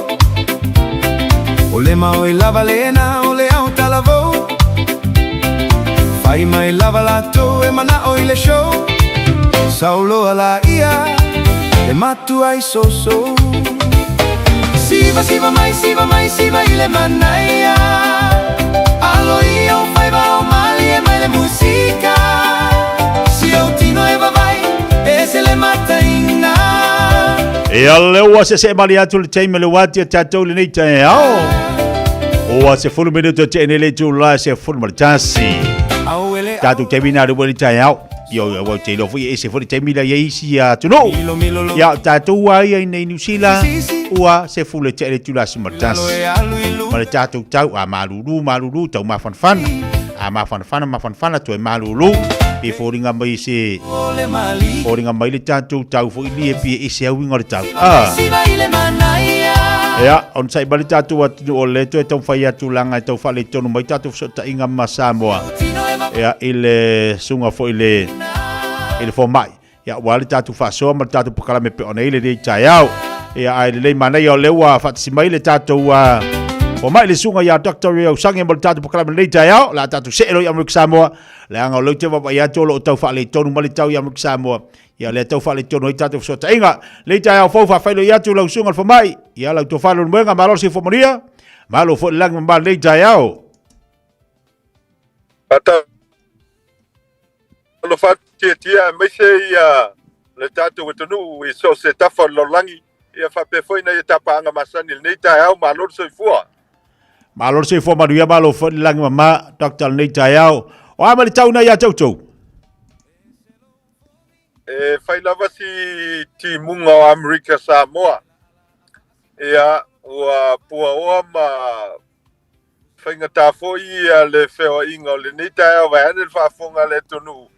Ole mau i lava lena, ole au talavo. Fai mai lava lato e mana o ile show. Saulo ala ia, e matu ai so. Siva mai ile manaia. Alo ia o fai va o mali e mai le musica. Si o tino e va vai, e se le mata inga. E alewa se mali atu le teime le wati a tatou le nei tae ao. Oa se fulu minuto te ene le tu la se fulu martasi. Tatou teime na le wali tae ao. Yo wa te lo fu e se fulu teime la yeisi a tu no. Ya tatou ai nei New Zealand. Oa se fulu te ene tu la se martasi. Ma le tatou tau a malulu tau mafanfana. A mafanfana tu e malulu. E fōringa mai se fōringa mai le tātou tau fo ili e pia e se au inga le tau ea on sai bali tātou atu o le to e tau whai atu langa e tau whale tonu mai tātou ta inga ma Samoa ea ile sunga fo ile fo mai ea wale tātou whasoa ma tātou pakala me pe ona ile rei tai au ea ai le manai o lewa whatasi mai le tātou o mai le sunga ya Dr. Rio sange mo tatu pakala le tai au la tatu se ro ya mo Samoa le anga lo te wa ya tolo tau fa le tonu mo le tau ya mo Samoa ya le tau fa le tonu i tatu so tainga le tai au fo fa fa ya tu lo sunga fo mai ya la to fa lo mwenga malo si fo moria malo fo lang ma le tai au ata lo fa tia me se ya le tatu tonu i so se ta fa lo langi ya fa pe foi na ya tapa anga masani le tai au malo so fua Malor se fo maria malo fo lang mama Dr. Nei Taiao. O ama le tauna ya tautou. E fai lava si ti munga o Amerika Samoa. Ia ua pua oa ma whainga tā fo ia le whewa inga o le Nei Taiao vai ane wha fonga le tonu.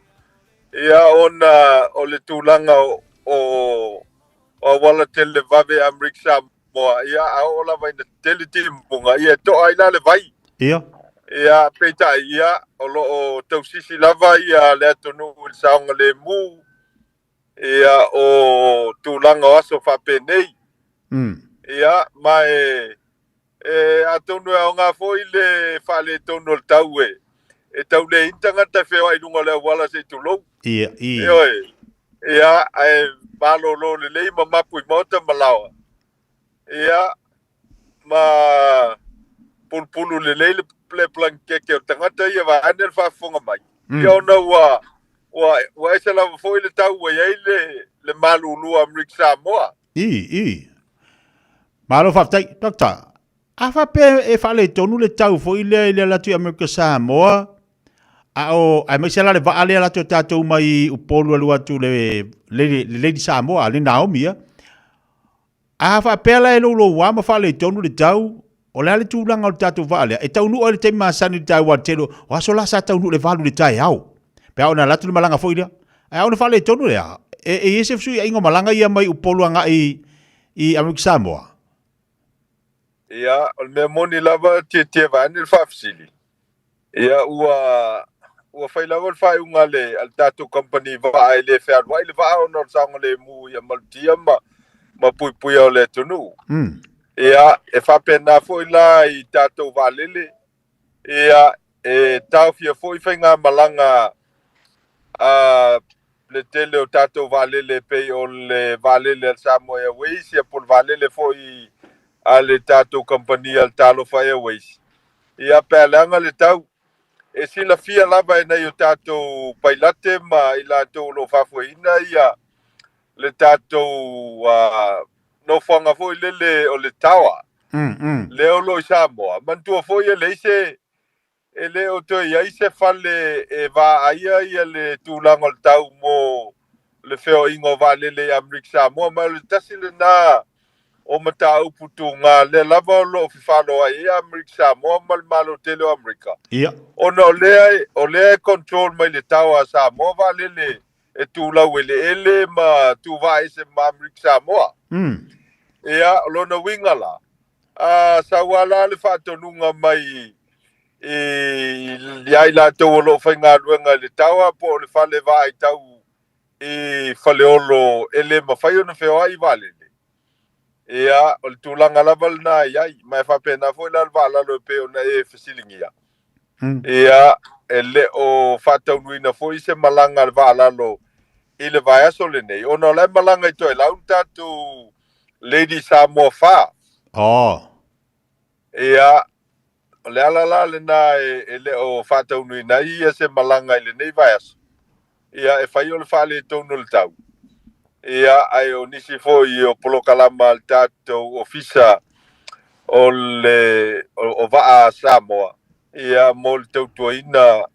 Ia ona o le tūlanga o wala tele vave Amerika Samoa. Ia aola vai na tele timpunga ia to ai la le vai ia peta ia o tausisi lava ia le tonu saunga le mu ia o tulanga aso fa penei ia mai atonu e nga foi le fa le tonu taue e tau le intanga ta feo ai lunga le wala se tulo ia ai malo lo le mama pui mota malawa ia ma pulpulu le plan ke o tangata ia va ane fa fonga mai ia ona wa esa la foi le tau wa le malulu Amerika Samoa malo fa tai doctor afa pe e fa le tonu le tau foi le la tu Amerika Samoa o ai mai sala le va ale la tu tatu mai upolu alu atu le Samoa le Naomi a fa pela e lo wa ma fa le tonu le tau o le tu langa o tatu vale e tau nu o le te masani tau wa telo wa so la sa tau nu le valu le tai au pe ona la tu malanga foi dia ai ona fa le tonu le e ese fu ingo malanga ia mai upolu anga i Amerika Samoa ia o me moni lava te va ni fa fsili ia ua fai lava fa unga le al tatu company va le fa wa le va ona sanga le mu ia maltia ma pui o le tonu. Ia, e whapena foi la i tātou valele. Ia, e tau fia foi whainga malanga le tele o tātou valele pei o le valele al Samoa Airways. Ia, pol valele foi a le tātou company al Talofa Airways. Ia, pēlanga le tau. E sila fia lava e nei o tātou pailate ma i lātou lo whafuina ia. Le tātou no whanga foi lele o le tawa. Le o lo i Samoa. Mantua foi e le se ele o toi ai se fale e va aia ia le tūlanga le tau mo le feo ingo vale le Amerika Samoa ma le tasi le na o mata uputu ngā le lava o lo fifalo ai Amerika Samoa ma le malo tele o Amerika. Ia. Ona o lea control mai le tau a Samoa vale le e tūlau ele ma tūva ese ma Amerika Samoa. Ia lona winga la. Sa wala le whātonunga mai iai la tau o lo whainga ruenga le taua po le whale vai tau whale olo ele ma whai ona wheo ai vale le. Ia o le tūlanga laval na iai mai whapena fo ila wala lo pe ona e whasilingia. Ia ele o whātau nuina fo i se malanga le wala lo i le vai aso le nei. Ona le malanga i toi lau tatu Lady Samoa wha. Ia le alala le na le o whātau nui na ia se malanga i le nei vai aso. Ia e whai o le whale tonu le tau. Ia ai o nisi fo i o polokalama le tātou ofisa o le o vaa Samoa. Ia mo le tautua ina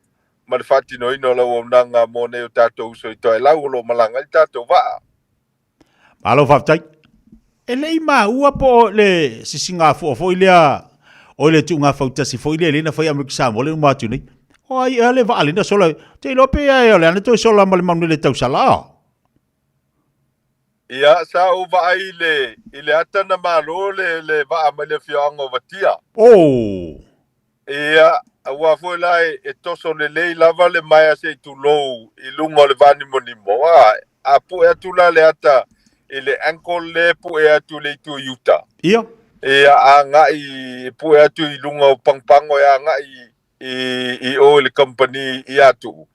ma le whatino ina o lau o nanga mo ne o tātou uso i toi lau o lo malanga i tātou vaa. Alo whaftai. E lei ma ua po le sisinga fo ilea o le tu ngā whautasi fo ilea lena whai Amerika Samoa le umatu nei. O ai le vaa lena sola. Te lope ai o le ane toi sola ma le maunu le tau sala. Ia sa o va ai le ata na malo le va ma le fianga vatia. Ia wa foi lai e toso le lava le mai se tu lo i lungo le vani monimo a pu e tu la le ata ile ankle le pu e tu le tu yuta. Ia. Ia anga i pu e tu i lungo pangpango ia anga i o le company ia tu.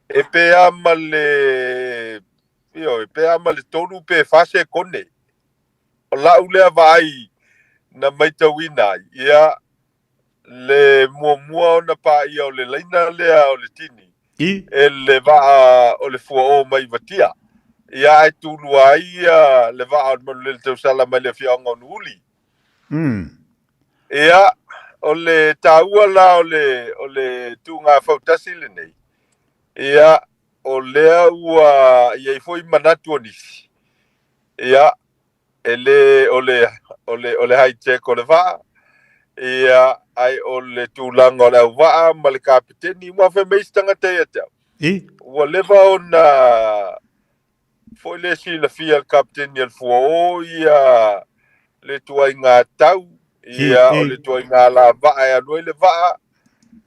E pe ama le io pe ama le tonu pe fase kone o la ule vai na mai tawina ia le mua na pa ia o le laina le o le tini e le va o le fua o mai vatia ia e tulu ai le va o le tau sala mai le fianga nuli ia o le taua la o le tunga fautasi le nei ia o lea ua iai foi manatu o nisi. Ia, o le high-tech o le vaa. Ia, ai o le tūlanga o le au vaa, ma le kapiteni, mua whai meisi tangata ia tau. Ua lewa o na foi le si la fia le kapiteni al fua o, ia le tuai ngā tau, ia o le tuai ngā la vaa e anuai le vaa,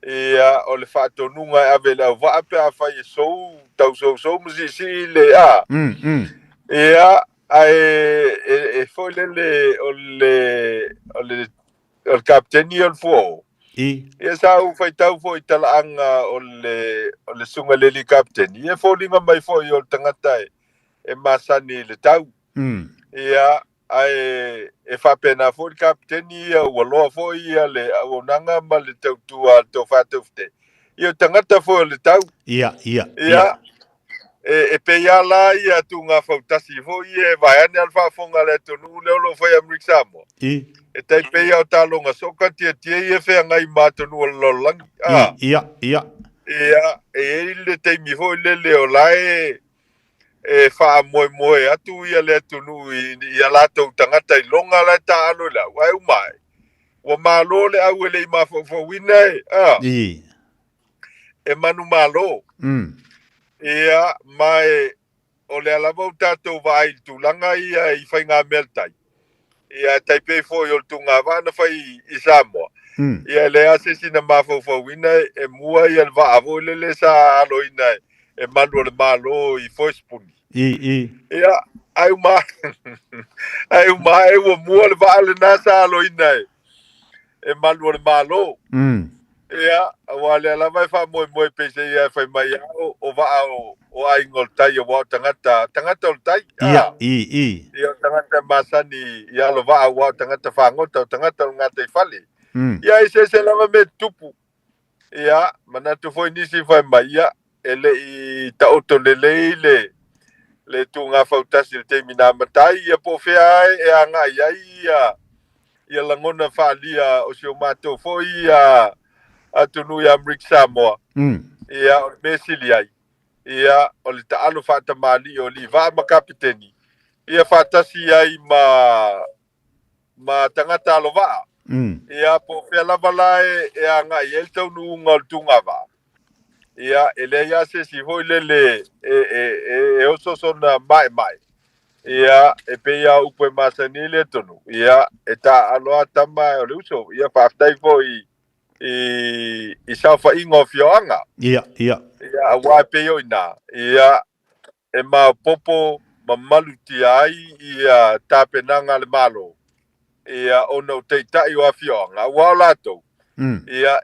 ia o le whātonunga e ave lau vaa pe a whai e sou, tau sou mzisi le a. Ia e foi o le kapiteni o le fuo. Ia sa u whai tau foi talaanga o le sunga leli kapiteni. Ia fōlinga mai foi o le tangata e masani le tau. Ia e whapena foi kapiteni ia ua loa foi ia le awonanga ma le tautua tau whātaufte. Ia tangata foi o le tau. Ia. E pe ia la ia tu ngā whautasi foi e vai ane al whafonga le tonu leo lo whai Amerika Samoa. E tai pe ia o tālonga soka tia ia whea ngai mātonu o lolangi. Ia. Ia e le teimi foi le leo lai e wha moe atu ia le tonu ia lātou tangata i longa lai tā alo la. Wai umai. Wa malo le au ele i mawhawina e. E manu malo. Ia mai o le alava o tātou vai tūlanga ia i whai ngā meltai. Ia taipei foi o tunga vana whai i Samoa. Ia le ase sina mawhawhawina e mua ia le vaavo le sa aloina e manu o le malo i foispuni. Ia ai umai e ua mua le vaale na sa aloina e manu o le malo. Ia, wa le alava e wha moe pese ia whai mai au o vaa o aingo tai o wao tangata o tai. Ia tangata masani ia lo vaa wao tangata whangota o tangata o ngata i whale. Ia i se lava me tupu. Ia, manatu foi nisi whai mai ia ele i taoto le tu ngā whautasi le te mina matai ia po whea e anga ia langona whaalia o si o mātou foi ia atunu ia Amerika Samoa. Ia o le mesili ai. Ia o le taalo whaatamali o li vaa makapiteni. Ia whaatasi ai ma tangata alo vaa. Ia po whea lava lae e a ngai el tau nuunga o tunga vaa. Ia ele ia se si hoi lele e oso na mai. Ia e pe ia upe masani le tonu. Ia e ta aloa tama o le uso. Ia whaftai fo i saufa ingo fioanga. Ia. Ia awa pe yo ina. Ia e ma popo mamaluti ai ia tapenanga le malo. Ia ono teitai o afioanga. Wa lato. Ia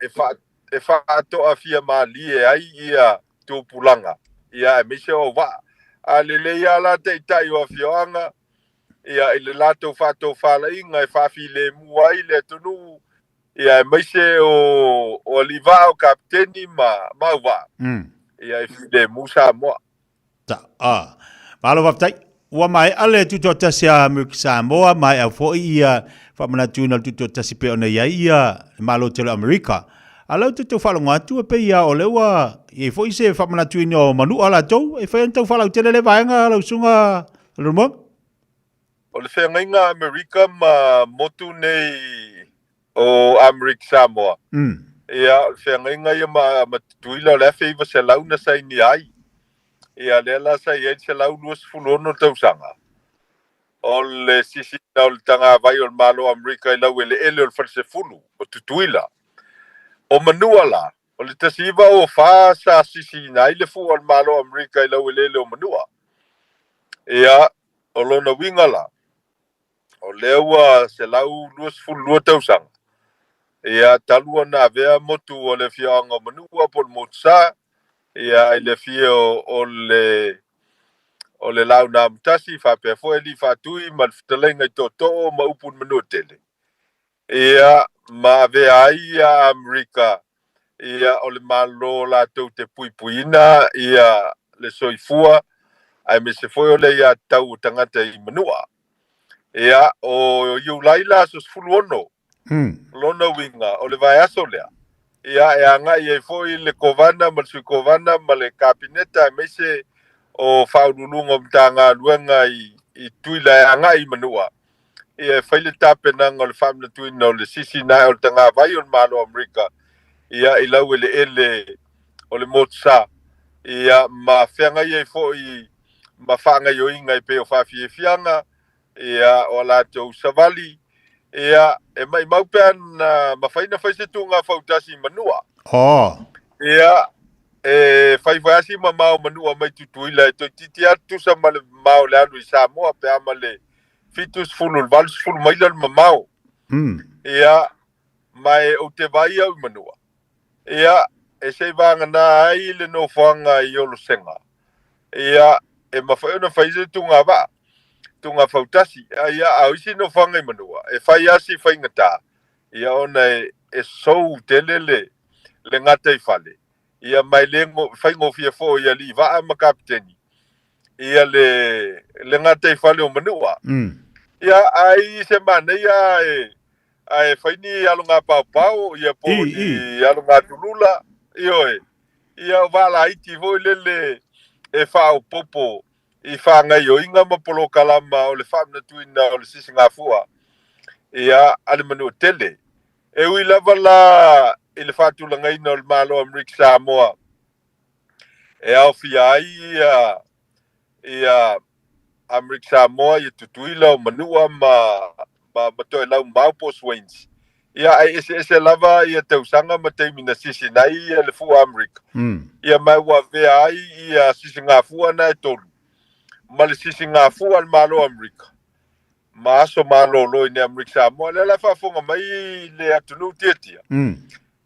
e whaato a fia mali ai ia tūpulanga. Ia e mise o wa. A lele ia la teitai o afioanga. Ia i le lato whato whala inga e whawhi le mua i le tunu. Ia e mise o liva o kapteni ma wa. Ia e while musa moa. Malo waftai. Ua mai ale tuto tasi a Amerika Samoa mai au foi ia whamana tūna tuto tasi pe ona ia malo telo Amerika. Alau tuto whalonga atu pe ia o lewa i foi se whamana tūna o manu ala tau e whaen tau whalau tele le vaenga lau sunga lumang. O le whengainga Amerika ma motu nei o Amerika Samoa. Ia o le whengainga ia ma tuila o le wheiva se launa sai ni ai. Ia lela sa ia se lau luas fulono tausanga. O le sisi na o le tanga vai o le malo Amerika i lau ele o le farse fulu o tutuila. O manua la, o le tasiva o wha sa sisi na i le fu o le malo Amerika i lau ele o manua. Ia o lona winga la. O lewa se lau luas fulu tausanga. Ia talua na vea motu o le fianga manua pol motsa. Ia i le fia o le lau na mtasi whapea fo li whatui ma fitalenga i toto ma upun manutele. Ia ma vea ai a Amerika ia o le malo la tau te puipuina ia le soifua ai me se foi o le ia tau tangata i manua. Ia o iu laila sus fuluono lona winga o le vai aso lea. Ia e anga i e foi le kovana ma sui kovana ma le kabineta me se o whaurulunga mtanga luenga i tuila e anga i manua. Ia e whaile tapenanga o le whamna tuina o le sisi na o le tanga vai o le malo Amerika. Ia i lau ele o le motsa. Ia ma whenga i e foi ma whanga i o inga i pe o whawhiewhianga. Ia o la tau savali. Ia e mai maupean ma whaina whaise tunga whautasi manua. Ia e whaiwhaiasi ma mao manua mai tutuila e toi titi atu sa ma le mao le anu i Samoa pe ama le fitus fulul valus ful mailal ma mao. Ia mai o te vai au manua. Ia e se vanga na ai le no whanga i olo senga. Ia e ma whaina whaise tunga wa. Tunga fautasi ia au isi no whanga i manua. E whaiasi whaingata. Ia ona e sou telele le ngata i whale. Ia mai whaingo fia fo ia li waa ma kapiteni. Ia le ngata i whale o manua. Ia ai se mana ia e whaini alo ngā pau ia po i alo ngā tulula. Ia wala iti vo lele e whao popo i whangai o inga mapolo kalama o le whamna tuina o le sisi ngā fua. Ia ale manu tele. E ui lava la i le whatulanga ina o le malo Amerika Samoa. E au fia ai ia Amerika Samoa i tutuila o manua ma toi lau maupo swains. Ia ai ese lava ia tausanga ma teimina sisi nai ia le fua Amerika. Ia mai wa vea ai ia sisi ngā fua na e tolu. Ma le sisi ngā fua le malo Amerika. Ma aso malo lo i ne Amerika Samoa. Le la whafonga mai le atunu tietia.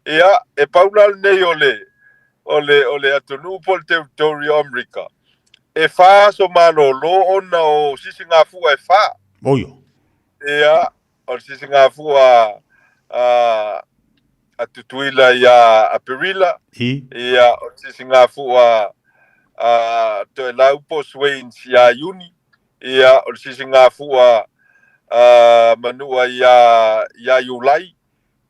Ia e paula nei o le atunu pol territorio Amerika. E wha aso malo lo ona o sisi ngā fua e wha. Ia o sisi ngā fua a tutuila ia a perila. Ia o sisi ngā fua to e lau po swains ia uni. Ia o sisi ngā fua manua ia iulai.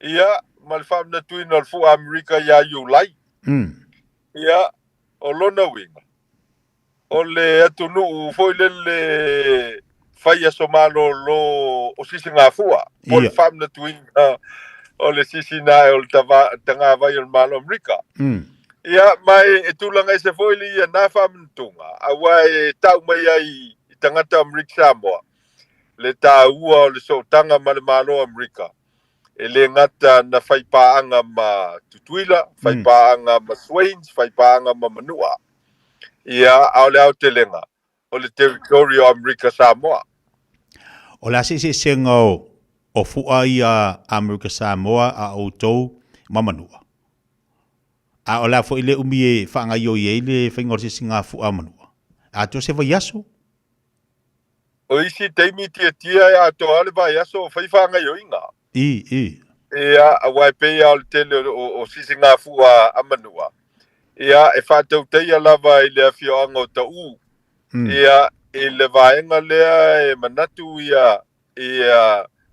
Ia ma le wha na tuina le fu Amerika ia iulai. Ia, o lona winga. O le atunu foi le whai aso malo lo o sisi ngā fua. Po le wha na tuina o le sisi na o le tanga vai o le malo Amerika. Ia, mai e tūlanga se foi li ia nā whamantunga. Awa e tau mai ai i tangata Amerika Samoa. Le tā ua o le sotanga ma le malo Amerika. E le ngata na whaipaanga ma Tutuila, whaipaanga ma Swains, whaipaanga ma Manua. Ia, au le au te lenga. O le territory o Amerika Samoa. O la se senga o fua i a Amerika Samoa a outou ma Manua. A o la fo ile umi e whaanga i o i eile whaingor se singa fua Manua. A to se vai aso? O isi teimi tia a to ale vai aso whaiwhanga i o inga. Ia, a waipe au le tele o sisi ngā fua a Manua. Ia, e whātau teia lava i le awhioanga o ta u. Ia, e le vaenga lea e manatu ia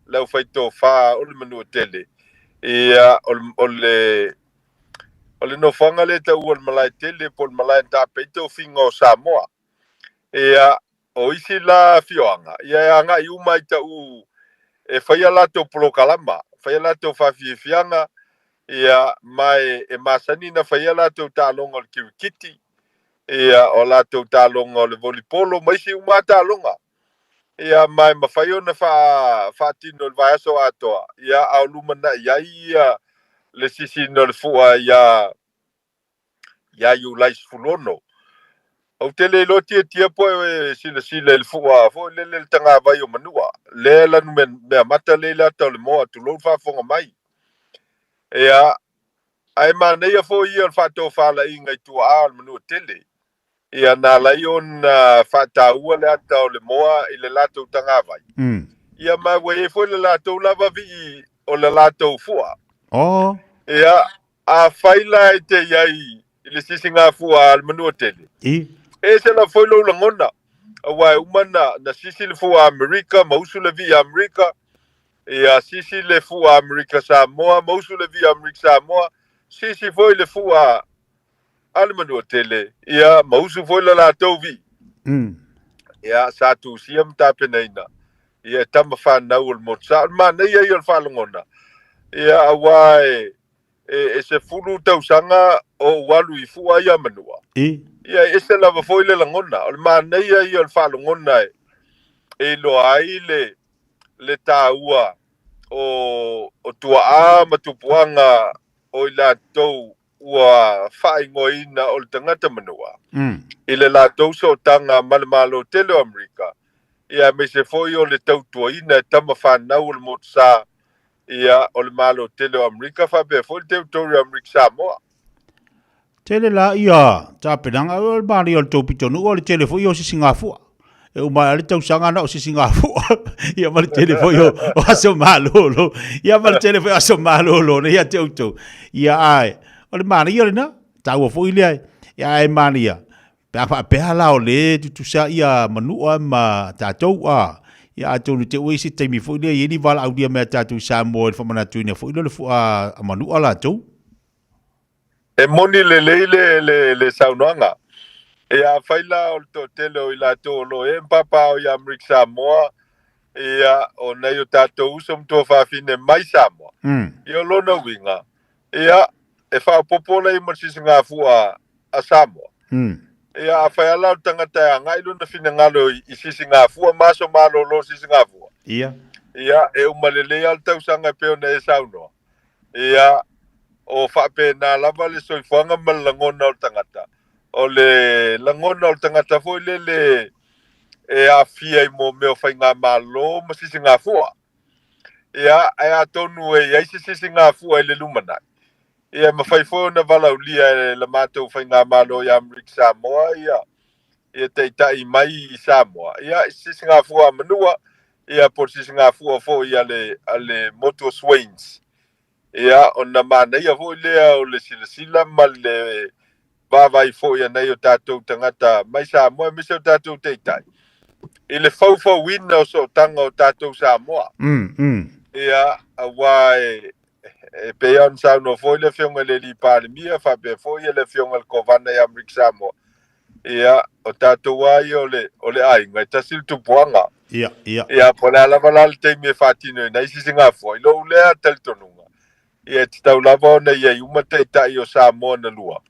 lau whaito wha o le Manua tele. Ia, o le no whanga le ta u o le malai tele po le malai ta peito whinga o Samoa. Ia, o isi la whioanga. Ia, e anga i umai ta u e whaia lato polokalama. Whaia lato whawhiwhianga. Ia, mai e masani na whaia lato tālonga o le kiwikiti. Ia, o lato tālonga o le volipolo. Maisi uma tālonga. Ia, mai mawhaio na whaatino le vaiaso atoa. Ia, au lumana iai ia le sisi no le fua ia iulais fulono. Au tele lo tia po e sila le fua. Fo le tanga vai o Manua. Le lanu mea mata le lata le moa tu lo whafonga mai. Ia, ai maneia fo ia le whato whala i ngai tua a Manua tele. Ia nā lai on whataua le ata o le moa i le lato tanga vai. Ia mai e fo le lato lava vi o le lato fua. Ia, a whaila e te iai i le sisi ngā fua al Manua tele. E se la foi lo langona. Awai umana na sisi le fua Amerika, mausu le vi Amerika. Ia sisi le fua Amerika Samoa, mausu le vi Amerika Samoa. Sisi foi le fua al Manua tele. Ia mausu foi la latou vi. Ia sa tu siam tapenaina. Ia tama whanau al motsa. Mana ia al whalangona. Ia awai e se fulu tausanga o walu i fua ia Manua. Ia ese lava foi le langona. O mana ia al whalangona e lo ai le tāua o tua a matupuanga o i lātou ua whaingoina o le tangata Manua. I le lātou so tanga malamalo tele o Amerika. Ia me se foi o le tautuaina e tama whanau o le motsa ia o le malo tele o Amerika whape foi le territory o Amerika Samoa. Tele la ia, ta penanga o le mari o le tōpitonu o le tele foi o sisi ngā fua. E umai ale tau sanga na o sisi ngā fua. Ia ma le tele foi o aso malolo. Ia ma le tele foi aso malolo. Ia te autou. Ia ai. O le mari o le na. Tau o foi le ai. Ia ai mari ia. Pea la o le tutusa ia manua ma tātou a. Ia atou te ui si teimi foi le. Ia ni wala au dia mea tātou Samoa. Whamanatu ina foi le fua a manua la tou. E moni le saunoanga. E a whaila o to tele o i lato lo e mpapa o i Amerika Samoa. Ia o nei o tātou usom tō whawhine mai Samoa. Ia lona winga. Ia e whapopola i marsisi ngā fua a Samoa. Ia a whaiala o tangata a ngai luna whina ngalo i sisi ngā fua maso malo lo sisi ngā fua. Ia e umalele al tausanga peo na e saunoa. Ia o whape nā lava le soifuanga ma langona o tangata. O le langona o tangata foi le e a fia i mo meo whai ngā malo ma sisi ngā fua. Ia e a tonu e aise sisi ngā fua i le lumanai. Ia ma whai fo na walau lia e la mātou whai ngā malo i Amerika Samoa. Ia te itai mai i Samoa. Ia sisi ngā fua manua. Ia por sisi ngā fua fo i ale moto Swains. Ia o na mana ia fo lea o le sila ma le vavai fo ia nei o tātou tangata mai Samoa me se o tātou te itai. I le fau wina o so tanga o tātou Samoa. Ia a wai e pe on sa no foi le fionga le li pa mia fa pe foi le fionga le kovana ya Amerika Samoa ia o tatou ai o le ai ngai tasil tu puanga Ia. ia po la lava te me fatino nei si singa foi lo le tel tonunga ia te tau lava na ia uma te tai o Samoa na lua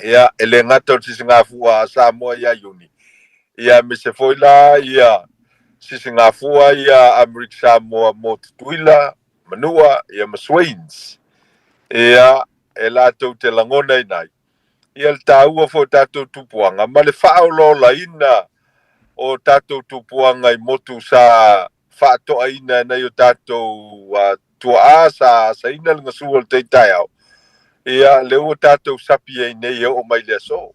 ia ele ngata si singa fua Samoa ia yuni ia me se foi la ia si singa fua ia Amerika Samoa mo tuila manua ia maswains ia e la tau te langona nai ia le tāua fo tātou tupuanga ma le whaololaina o tātou tupuanga i motu sa whaatoaina nei o tātou tua sa ina le ngasua le teitai au ia le o tātou sapi ei nei o mai le so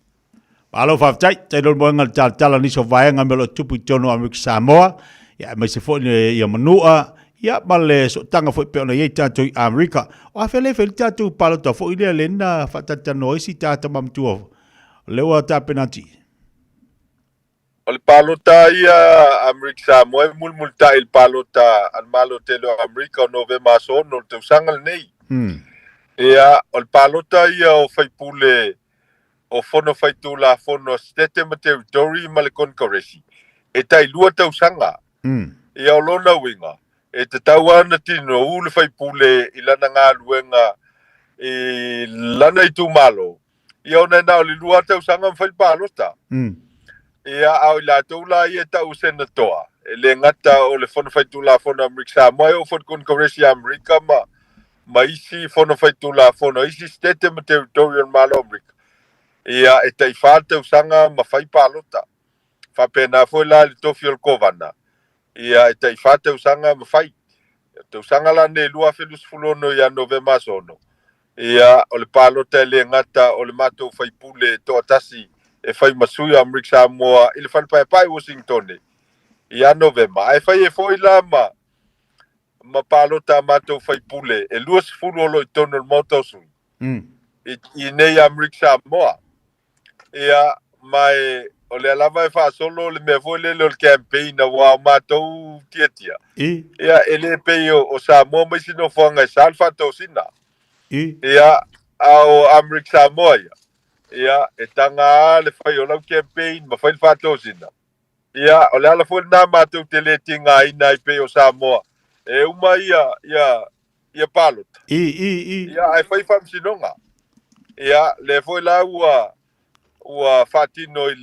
Alo whaftai, te lor moenga tala niso vaenga me lo tupu tono Amerika Samoa, ia mai se fo ni ia manua, ia ma le so tanga fo pe ona ye tātou i Amerika. O a fele tātou palota fo ile le na whatatano isi tātou mamtua. Lewa tā penati. O le palota ia Amerika Samoa mulmulta il palota al malo telo Amerika o nove maso no te usanga nei. Ia o le palota ia o faipule o fono faitu la fono stete ma territory ma le konkaresi. E tai lua tau sanga. Ia o lona winga. E te tau ana tino u le faipule i lana ngā luenga i lana i tu malo. Ia o nai nao le lua tau sanga ma fai palota. Ia au i la tau la ia tau senatoa. E le ngata o le fono faitu la fono Amerika Samoa o fono konkaresi Amerika ma isi fono faitu la fono isi stete ma territory malo Amerika. Ia e tai whātau sanga ma whai palota. Whapena foi la li tofi o kovana. Ia e tai whātau sanga ma whai. Tau sanga la ne lua whelus fulono ia novema sono. Ia o le palota le ngata o le matou whai pule to atasi e whai masui Amerika Samoa i le whanpai Washington. Ia novema. E whai e foi la ma palota matou whai pule. E luas fulolo i tono le motosui. I nei Amerika Samoa. Ia mai o le alava e whaasolo le mea foi lele o le campaign na wā mātou tia. Ia ele pei o Samoa mai sino whanga e sal whatou sina. Ia au Amerika Samoa ia. Ia e tanga le whai o lau campaign ma whai whatou sina. Ia o le ala foi nā mātou te le tinga ina i pei o Samoa. E uma ia palota. Ia ai whai whamsinonga. Ia le foi la ua fatino i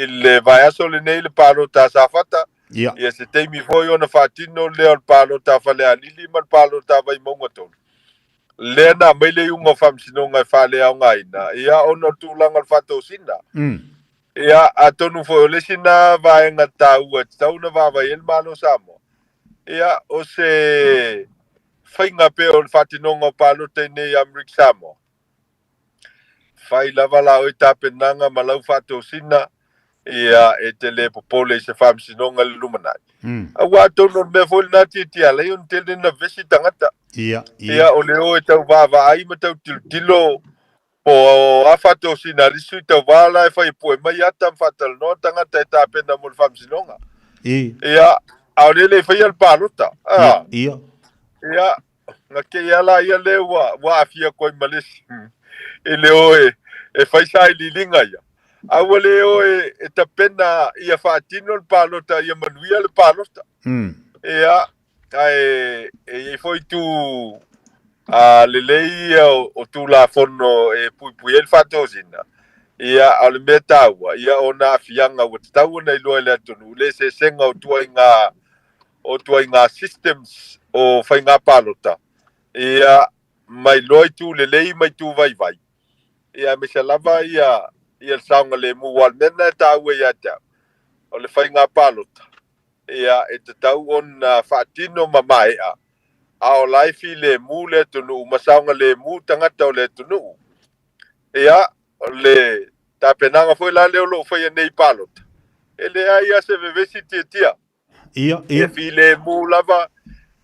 le vaiaso le nei le palota sa fata. Ia se teimi foi ona fatino le o palota fale alili ma palota vai maunga tonu. Le na mai le unga whamsinonga e fale au ngaina. Ia ona tūlanga le fatou sina. Ia a tonu foi o le sina vaenga taua tau na vava el malo Samoa. Ia o se whainga pe o le fatinonga o palota nei Amerika Samoa. Fai lava la o tapenanga ma lau fatou sina ia e te le popole se whamsinonga le lumanai. A wātou no me foi na titi ala i on tele na vesi tangata. Ia o leo e tau vava ai ma tau tilo po a fatou sina risu i tau vala e fai poe mai ata mfatal no tangata e tapena mo le whamsinonga. Ia au lele fai al palota. Ia nga ke ala ia le wa afia koi malesi. E leo e whaisai li linga ia. Awa leo e tapena ia whaatino le palota ia manuia le palota. Ia e foi tu le lei o tu la fono e pui el fatosina. Ia au le mea taua. Ia o na afianga o te taua nei loa le atonu. Le se senga o tua inga systems o whainga palota. Ia mai loi tu le lei mai tu vai. Ia me se lava ia le saunga le muwal mena tau ia tau. O le whainga palota. Ia e te tau on whaatino mamaea. A o laifi le mu le tunu, ma saunga le mu tangata o le tunu. Ia le tapenanga foi la leo lo whaia nei palota. E le aia se vevesi tia. Ia fi le mu lava,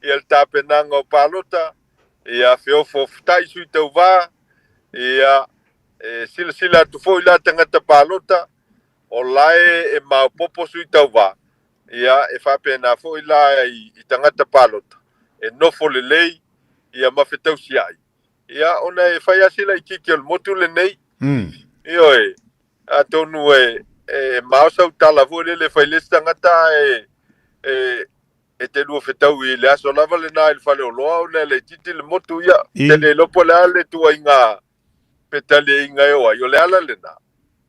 ia le tapenanga o palota. Ia feofo ftai sui tau vā. Ia sila tu foi la tangata palota o lae e maupopo sui tau wā. Ia e whapena foi la i tangata palota. E nofo le lei, ia mafetau siai ia ona e fai asila I kiki o le motu le nei io a tonu e maosau tala fu le fai le tangata e te lua fetau I le aso lava le nā I le fale o loa ona le titi le motu ia te le lopo le ale tua inga petale inga eo ai o le ala le nā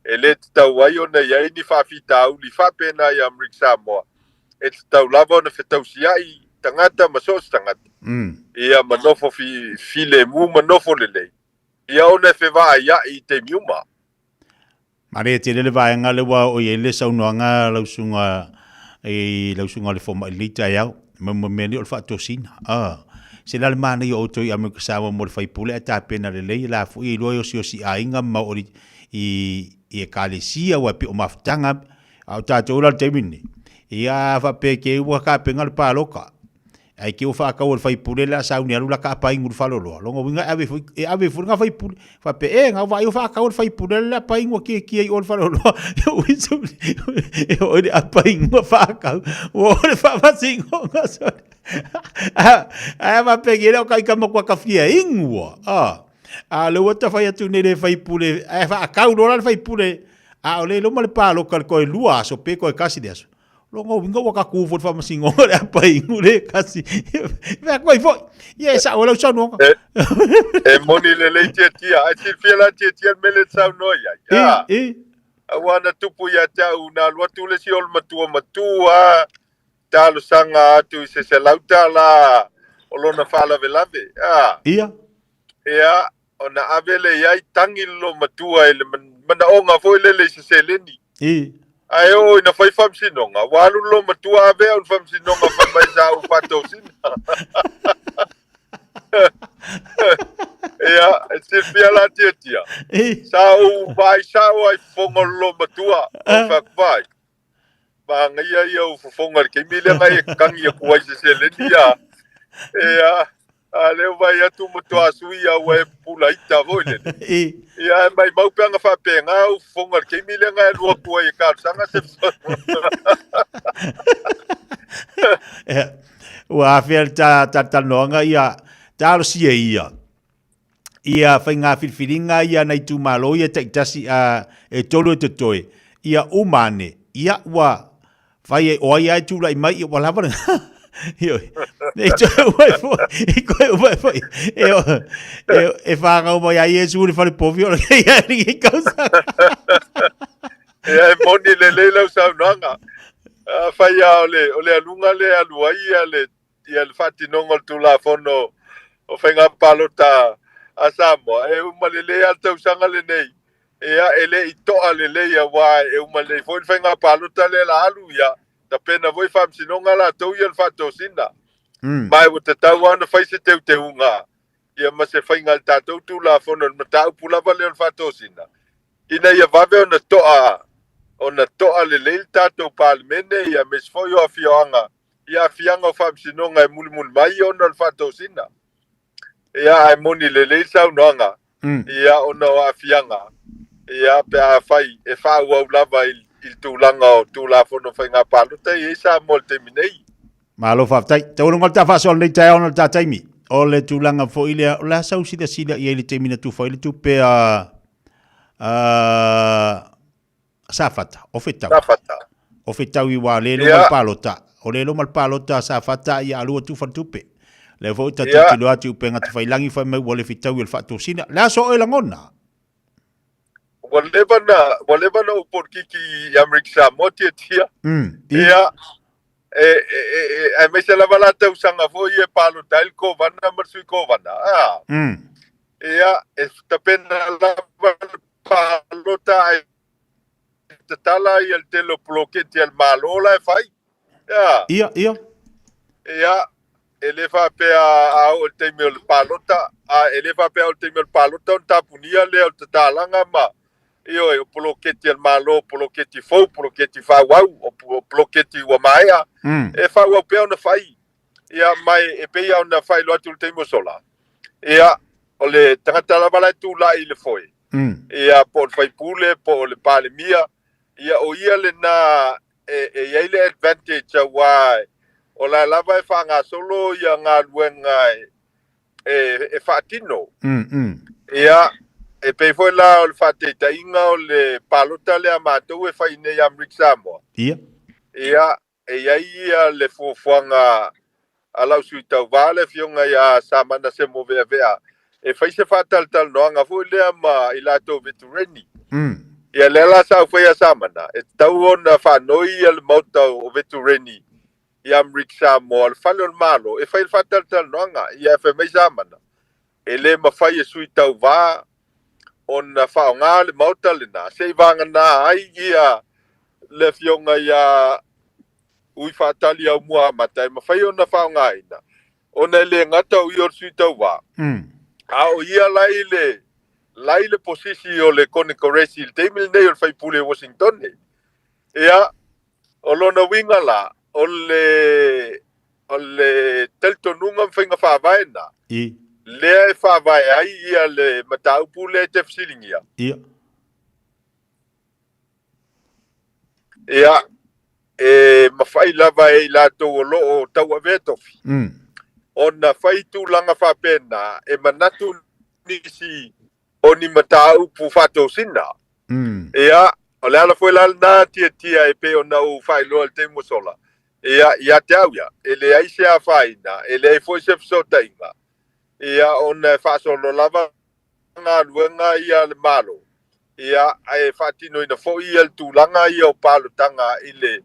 e le te tau ai ona iai ni whawhita au li whapena I Amrik Samoa e te tau lava ona fetau siai tangata masos tangata ia manofo file mu manofo lele ia ona fewa ia I te miuma Mare te lele vaenga le wa o ye le saunoanga lausunga le forma lita ia me o fa tosina se la mana I o to I Amerika Samoa mo fai pule ta pena le la fu I lo si ainga ma o I kalesia wa pe o maftanga au tatou la te mini ia fa pe ke wa ka penga le paloka ai ke o fa ka o fai pule la sa uni la ka pa ingu fa lo longo winga ave fu nga fai pule fa pe nga va yo fa ka o fai pule la pa ingu ke o fa lo o iso o de pa ingu fa ka o le fa singo nga so va pe ke o ka mo ka fia ingu le wata fai atu ne le fai pule fa ka o la fai pule o le lo mal pa lo ka ko lua so pe ko kasi de so longo winga waka ku fo fa masingo le apa ingule kasi va ko fo ye sa o lo so no e moni le le tia a si fiela tia mele sa no ya awana tupu ya ta una lo tu le si ol matua talo sanga tu se lauta la o lo na fala velave ia ona avele ya tangi lo matua ele mana onga fo le se leni ai o ina fai fam sinonga walu lo matua ave on fam sinonga fam mai sa o pato sina ia se fiala tia sa o vai sa o ai fongo lo matua o fak vai ba ngia o fongo ke mile ngai kangi ko ai se lenia ia ale vai atu matua suia o e pula ita voile ia mai mau penga fa penga o fonga ke mile ngai lo ko e ka sanga se wa fel ta longa ia ta si ia fa nga filinga ia nai tu malo ia te tasi e tolo te toe ia umane ia wa fai o ia tu lai mai wa lava io e to fo e fa nga mo ia Yesu le fa le povio ia ni causa e moni le lo sa nanga fa ia ole alunga le aluai ia le fati nongol tu la fono o fenga palota a Samoa e umalele al tau sanga le nei ia ele ito alele ia wa e umalele fo fenga palota le la alu ia ta pena voi fam sinonga la tau ia le fato sina mai o te tau ana fai se te unga ia ma se fenga al tatou tu la fono ma tau pula vale le fato sina ina ia vave ona toa le leil tatou palmene ia mes foi o afioanga ia fianga fam sinonga e mulmul mai ona le fato sina ia ai moni le leil sau noanga ia ona o afianga ia pe a fai e fa ua lava il tulanga o tula fono fai nga paluta i sa molte minei malo fa tai te ngol ta fa sol nei tai ona ta taimi o le tulanga fo ile la sau sida i le temina tu fo ile tu pe safata o fetau i wa le lo palota o le lo mal palota safata ia alu tu fa tupe le vo ta tu lo atu penga tu fai langi fa me wole fetau il fa tu sina la so e langona Walebana upor kiki Amrik Samoa tia ia e me se lava la tau sanga fo i e palo tail ko vana marsui ko vana ia e ta pena lava palo tai te tala i el telo ploketi al malola e fai ia ele fa pe a o te mel palota ele fa pe o te mel palota on tapunia le o te talanga ma io e ploketi al malo ploketi fo ploketi fa wau o ploketi wa maia e fa wa pe ona fai ia mai e pe ia ona fai lo atu te mo sola ia o le tangata la bala tu la ile foi ia por fai pule po le pale mia ia o ia le na e ia le advantage wa o la lava e fa nga solo ia nga luenga e whaatino. Ia. E pei foi la o le whaatetainga o le palota le amatou e whaine i Amrik Samoa. Ia. Ia, e ia le fuafuanga a lau sui tau vale fionga ia samana se mo vea. E whai se whaataltal noanga fu lea ma i lato vetureni. Ia lela sa whai a samana. E tau ona whanoi al mautau o vetureni. I Amrik Samoa, le whale o malo. E whai le whaataltal noanga. Ia e whai samana. E le ma whai e sui tau vaa. Ona whaonga le mauta le na. Se vanga na ai ia le fionga ia ui whaatali au mua matai. Ma whai ona whaonga ina. Ona le ngata ui or sui tau vaa. A o ia lai le posisi o le kone koresi il teimil nei o le whaipule Washington ne. Ia, o lona winga la, o le teltonunga mwhainga whaavaena. Lea e whaavae ai ia le mataupu le te fsilingia. Ia. Ia, e mawhai lava e lato o lo o tau avetofi. Ona whai tūlanga whapena e manatu nisi o ni matau pu whato sina. Ia, o le ala fwe lal nā tia e pe o nau whai loa te musola. Ia te au ia, e le aise a whaina, e le fwe se fsota inga. Ia, ona whasolo lava ngā luenga ia le malo. Ia, e whatino ina fo ia le tūlanga ia o palo tanga i le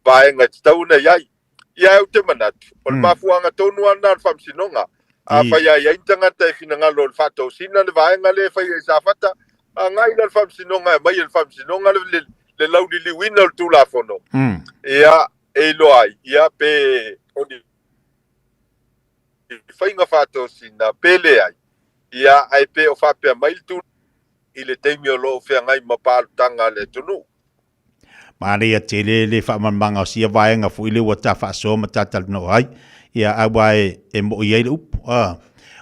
vaenga titauna iai. Ia au te manatu. O le mafuanga tonu ana le whamsinonga. A whai ai aintangata e whina ngalo le whato sina le vaenga le whai e sa whata. A ngai le whamsinonga e mai le whamsinonga le launi liwina le tūlafono. Ia, e loai. Ia pe oni whainga whato sina pele ai. Ia ai pe o whapea mai le tū i le teimi o loo whea ngai mapalu tanga le tunu. Maria tele le whaamamanga o sia vaenga fu ile wata whaaso matatal no ai. Ia awae e mo iei le upu.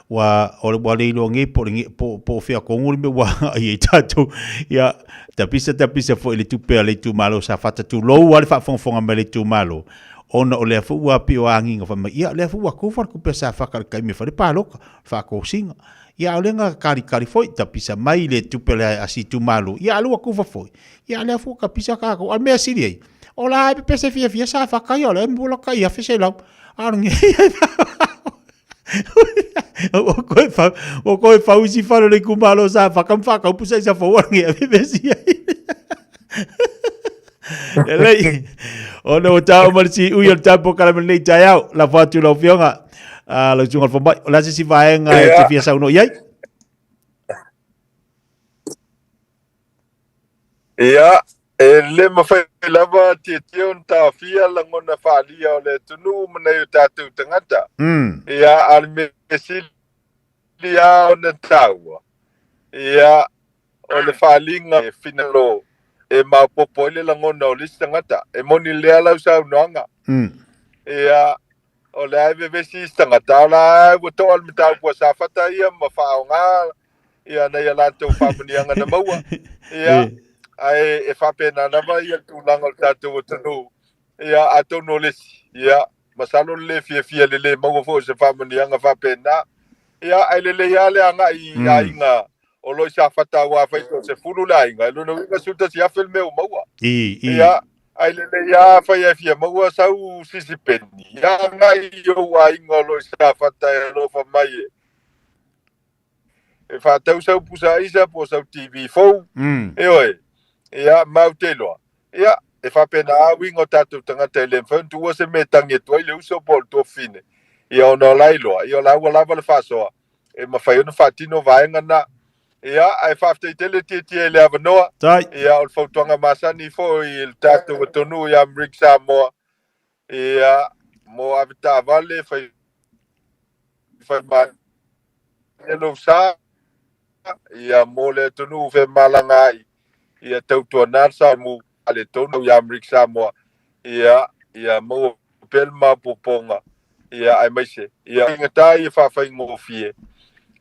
Wa ole wale ilo nge po whea konguri me wa ai tatu. Ia tapisa fu ile tupea le tu malo sa whata tu lou wale whaafonga me le tu malo. Ona o le fu wa pi o angi nga whama. Ia le fu wa kufar kupea sa whakarikai me whare pāloka. Whako singa. Ia ole nga kari foi tapisa mai le tupele asi tu malo. Ia alua kufa foi. Ia le fu ka pisa ka ko al mea siri ai. Ola ai pese fia sa fa kai ole mbula kai a fese lau. Arngi. O koe fa usi falo le kumalo sa fa kam fa ka pusa sa fo wangi a pese ai. Elei. Ona o tau marisi ui o tapo kala nei tai au la fatu la fionga. La jungal fo mai la si vaenga te fia sa uno iai. Ia, e le mawhai lava te on ta fia langona whaalia o le tunu mana i tātou tangata. Ia, al me silia o na taua. Ia, o le whaalinga e finalo e maupopo ile langona o lisi tangata. E moni lea lau sa unoanga. Ia, o le aive vesi tangata o la ai wato al mitau pua sa whata ia ma whaonga. Ia, na ia lantou whamanianga na maua. Ia, ai e whapena nama ia tūlanga o tātou o tanu. Ia atono lesi. Ia masalo le fia le maua fo se whamanianga whapena. Ia ai le ia le anga i ainga o loi sa whata wa whaito se furu le ainga. Luna winga suta si awhel meu maua. Ia ai le ia whaia maua sau sisipeni. Ia ngai o ainga o loi sa whata e lofa mai e. E whatau sau pusa isa po sau TV fou. E oe. Ia mau te loa. Ia, e whapena awingo tātou tangata e lemwhaun, tua se me tangi tuai le uso pol tō fine. Ia ono lai loa, ia laua lava le whasoa. E mawhai ona whatino vaenga na. Ia, ai whaftei tele tia le avanoa. Ia, o le whautuanga masani fo i le tātou o tonu i Amrik Samoa. Ia, mo avita vale, whai mai. Elo sa. Ia, mo le tonu whai malangai. Ia tautua nasa mu ale tonu i Amrik Samoa. Ia mo pelma poponga. Ia ai maise. Ia ingata i whawhai ngofie.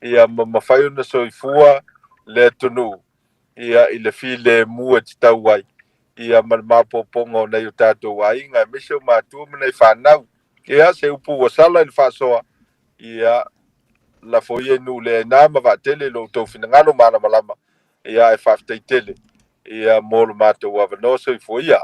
Ia mawhai ona soifua le tonu. Ia i le fi le mua titau ai. Ia ma poponga o nei o tātou ai. Ngai maise o mātua mana i whanau. Ia se upu wasala i le whasoa. Ia la foie nu le na ma va tele lo to finangalo mana malama ia e fa tele ia mo lo mate wa no so foia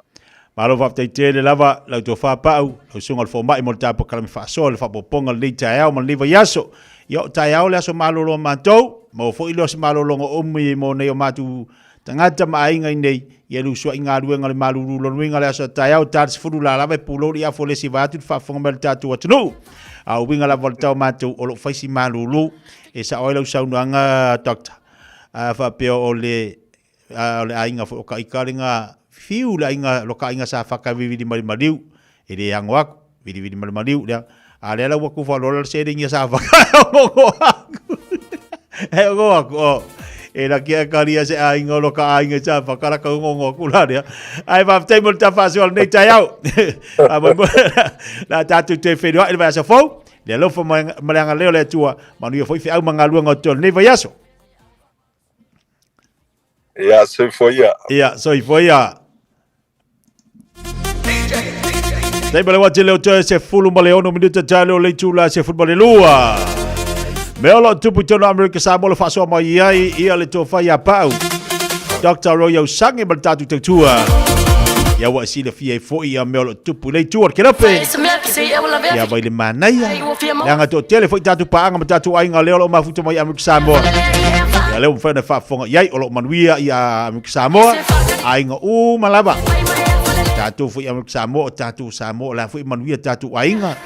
Malo fa te tele lava la to fa pau o sunga fo mai mo tapo kala mi fa so le fa poponga le tae mo le va yaso yo tae au le so malo lo matou mo fo ilo se malo lo o mi mo ne o matu tangata mai ngai nei ye lu so inga ruenga le malu lo ruenga le so tae au tats furu la lava pulo ia fo le si va tu fa fonga mel tatu atu au winga la volta matu o lo fa si malu lu e sa oilo sa unanga doctor fa pe o le ainga fo ka ikaringa fiu la inga loka inga sa faka vividi maliu ele yang wak vividi maliu dia ale la waku fa lol setting ya sa faka go ako e la kia karia se ainga loka inga sa faka ka ngongo kula dia ai va table ta fa so nei tai au la tatu te fe do ele sa fo le lo fo malanga leo le tua manu foi fi au mangalu ngotol nei va yaso ia so foia Dai bale wate leo toe se fulu male ono minuta talo le tula se futbol lua. Me olo tupu tono Amerika Samoa le faso mai ai ia le tofa ya pau. Dr. Royo sangi bal tatu te tua. Ya wa si le fie fo ia me olo tupu le tua ke lape. Ya vai le manai. Ya nga to tele fo tatu pa anga tatu ai nga leo lo mafuto mai Amerika Samoa. Ya leo mfana fa fonga yai olo manuia ia Amerika Samoa. Ai nga malaba. Tatu fu ia Samoa tatu Samoa la fu manuia tatu ainga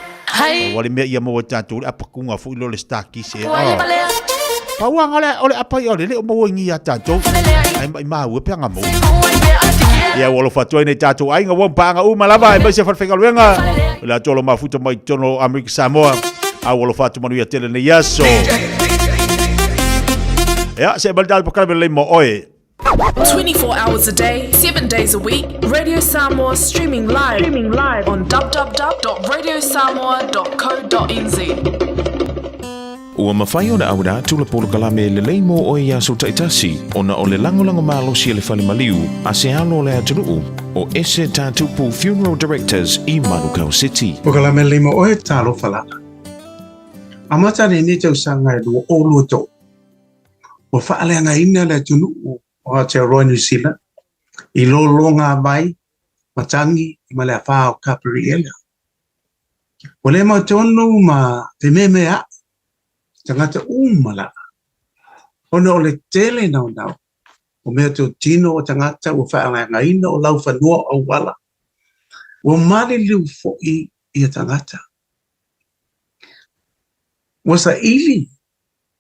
wale me ia mo tatu apa kunga fu lo le staki se pawanga ole apa ole le mo ngi ya tatu ai ma u pe nga mo ia wolo fatu ine tatu ainga wo panga malava e se fa fenga luenga la tolo mafuta mai tono Amerika Samoa a wolo fatu manuia tele ne yaso ya se baldal pakal le mo oe 24 hours a day, 7 days a week. Radio Samoa streaming live on www.radiosamoa.co.nz. Ua mawhai o na aura tula polo kalame le leimo o ia so taitasi o na o le langolango malo si le fali maliu a se alo le atunuu o ese tatupu Funeral Directors i Manukau City. O kalame leimo o e talo falaka. Amata ni tau sanga e lua o luto. O whaaleanga ina le atunuu o Aotearoa New Zealand i longa mai matangi i male a o kapiri ele. O le mautonu ma te meme a tangata umala. Ona o le tele nau o mea teo tino o tangata o whaanga ina o lau whanua o wala. O mali liu fo'i i a tangata. O sa ili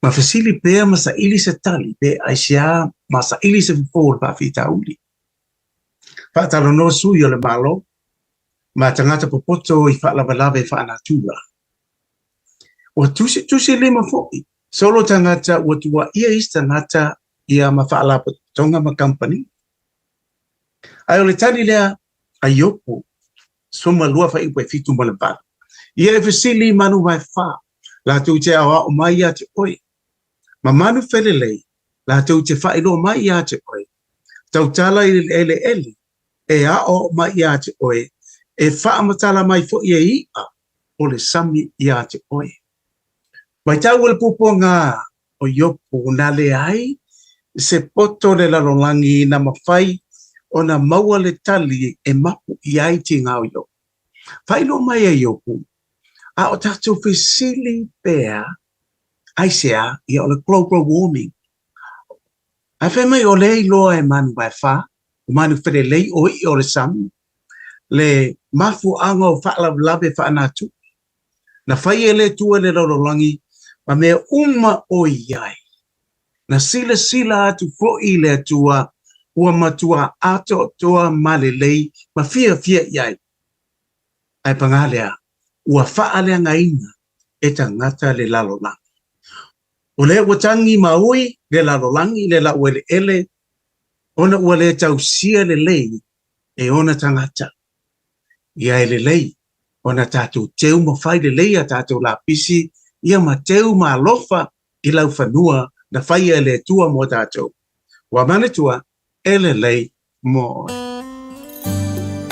ma fasili pea ma sa ili se tali pe aisia ma sa ili se fol pa fita uli. Pa talo no su yo le malo ma tangata popoto i fa lava e fa natura. O tusi le ma foi. Solo tangata o tua ia is tangata ia ma fa la tonga ma company. Ai o le tani lea ayopo soma lua fa i pe fitu ma le ba. Ia e fasili manu mai fa la tu te awa o mai ya te oi. Ma manu felelei, la tau te whaelo mai ia te oe. Tau tala i ele e a o mai ia te oe. E whaamatala mai fo ia ia o le sami ia te oe. Mai tau le pupo ngā o yopo na le ai, se poto le larolangi na mawhai o na maua le tali e mapu i ai ti ngau yo. Whaelo mai e yopo, a o tatou fesili pea, aisea ia o le global warming. Ai whai mai o le loa e manu vai wha, o manu where lei o i o le samu, le mafu anga o whaalawe whaanatu. Na whai e le tua le rorolangi, ma mea o iai. Na sila atu fo i le tua, ua matua ato toa male lei, ma fia iai. Ai pangalea, ua whaalea ngaina e tangata le lalolangi. O le watangi maui, le larolangi, le la uele ele, ona ua le tausia le lei, e ona tangata. Ia ele lei, ona tātou teu mawhai le lei a tātou la pisi, ia ma teu ma alofa i lau whanua na whai ele tua mo tātou. Wa mane tua, ele lei mo.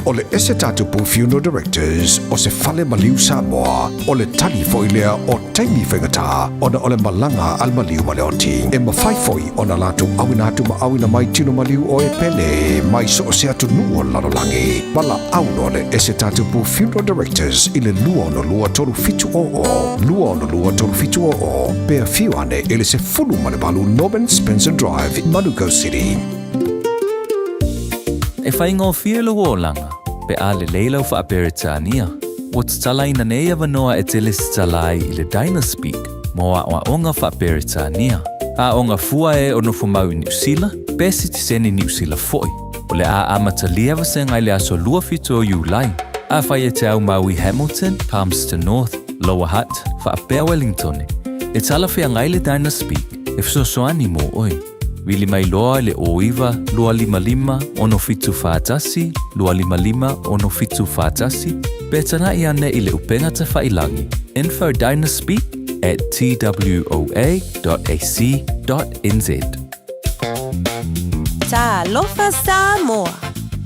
O o le ese tatu pu funeral directors o se fale maliu Samoa o le tali fo ilea o taimi whaingata o na o le malanga al maliu maleoti. E mawhai foi o na latu awina atu ma awina mai tino maliu o e pele mai so o se atu nuo lalolangi. Mala auno le ese tatu pu funeral directors i le lua no lua tolu fitu o. Lua no lua tolu fitu o. Pea fiu ane ele se fulu male balu Norman Spencer Drive in Manuka City. E whaingo whielo o langa, pe a le leilau wha Beritania. O talai na nei avanoa e teles talai i le Dynaspeak, moa o onga wha Beritania. A onga fua e ono fumau i New Zealand, pesi ti seni New Zealand foi. O le a amatalia vase ngai le aso lua fito o Julai. A whai e te au Maui Hamilton, Palmerston North, Lower Hutt, wha Bear Wellington. E tala whea ngai le Dynaspeak, e fsosoani mo oi. Wili mai loa le oiva, lua lima lima, ono fitu whaatasi, lua lima lima, ono fitu whaatasi. Betana i ane i le upenga te whailangi. Info Dynaspeak at twoa.ac.nz. Ta lofa Samoa.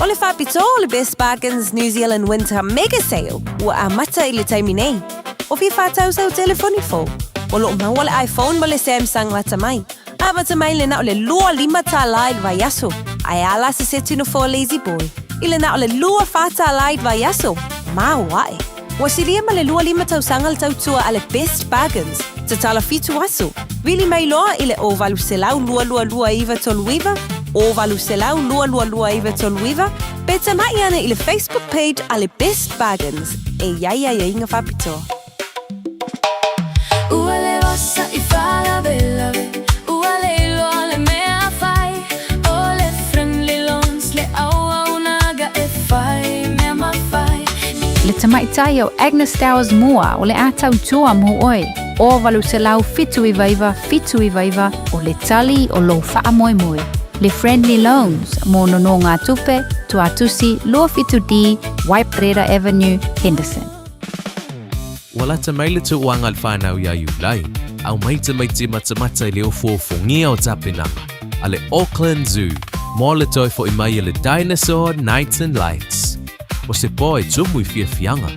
O le whapito o le Best Bargains New Zealand Winter Mega Sale ua a mata i le taimi nei. O fi whātau sau telefonifo. O lo maua le iPhone mo le Samsung mata mai. A mata mai le na o le lua lima ta laid vai aso. Ai ala se se tino for lazy boy. I le na o le lua whata laid vai aso. Ma wae. Wa siria ma le lua lima tau sangal tau tua a le Best Bargains. Te tala fitu aso. Wili mai loa i le o valu selau lua lua lua iwa toluiva. O valu selau lua lua lua iwa toluiva. Beta mai ana i le Facebook page a le Best Bargains. E ia inga whapito. Ua le osa I whala bela ve. Ua le loa le mea whai. O le friendly loans le au naga e whai mea ma whai. Le tamaitai o Agnes Towers mua o le atau tua mo oi. O valu se lau fitu I vaiva o le tali o lo faa moi moi. Le Friendly Loans mo nono ngā tupe, tuatusi, lua fitu di, Waiprera Avenue, Henderson. Wala ta mai le tu wanga al whanau ia Julai, au maita matamata I leo fuafongia o tapinanga, a le Auckland Zoo, mo le toi fo I mai le Dinosaur Nights and Lights. O se poe tumu I Fiafianga,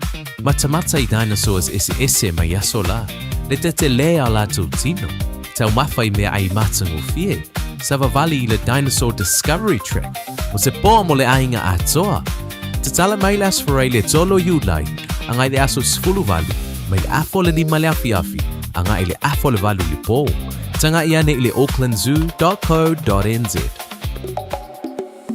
matamata I dinosaurs ese mai aso la, le tete lea la tu tino, tau mawhai mea ai matango fie, Savavali I le Dinosaur Discovery Trek, o se poa mo le ainga atoa. Te tala mai le asfarai le tolo Julai, angai le aso sfulu vali, mai le afo le lima le afiafi, angai le afo le valu le po. Tanga iane I le aucklandzoo.co.nz.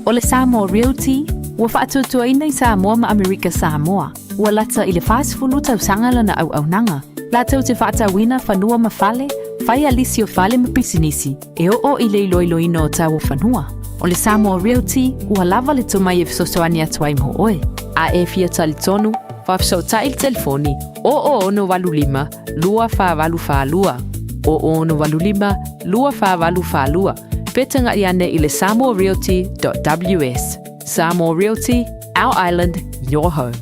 O le Samoa Realty, ua whaatutuaina I Samoa ma Amerika Samoa. Ua lata I le whaasfulu tau sangala na au nanga. Latau te whaatawina whanua ma fale, whai alisi o whale ma pisinisi, e o I le iloiloina o tau o whanua. O le Samoa Realty, ua lava le tumai e fisosoani atuai mo oe. A e fia tali tonu, whafso tai le telefoni, o ono walu lima, lua wha walu wha lua. O ono walu lima, lua wha walu wha lua. Petanga iane I le samoarealty.ws. Samoa Realty, our island, your home.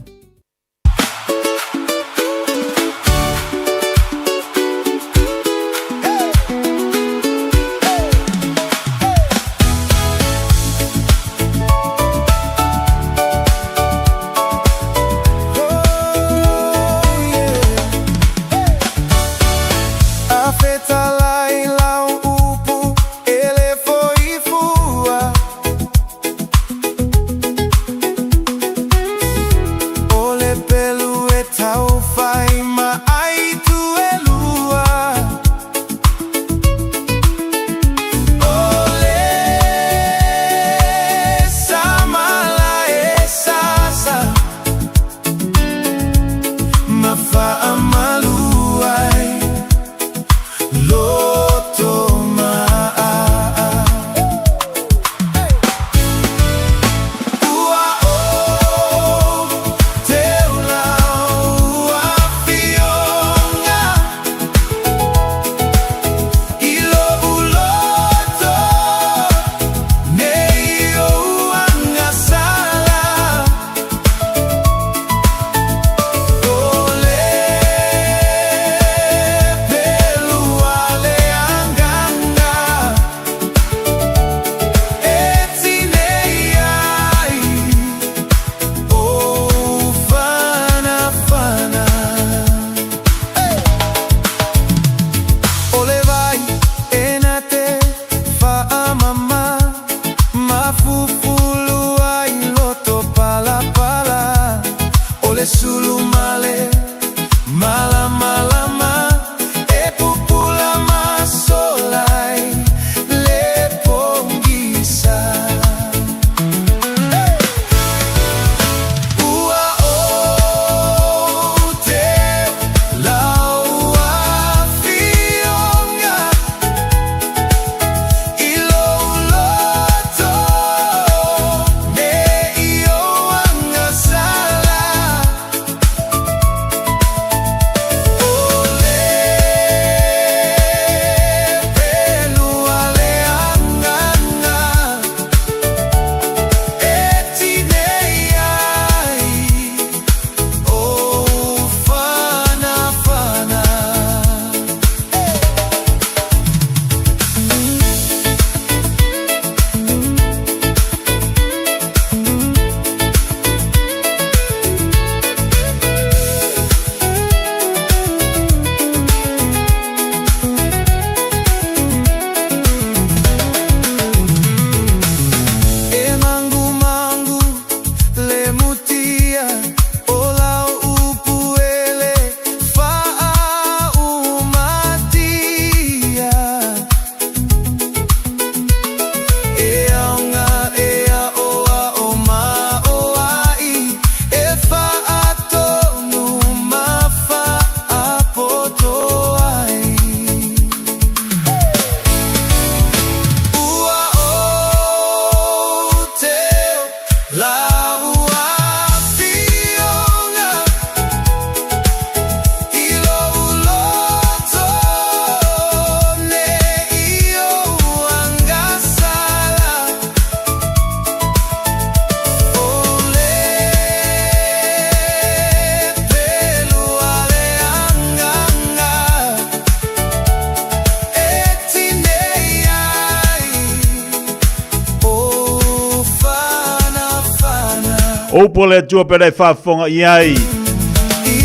O pole tua pera whaafonga iai.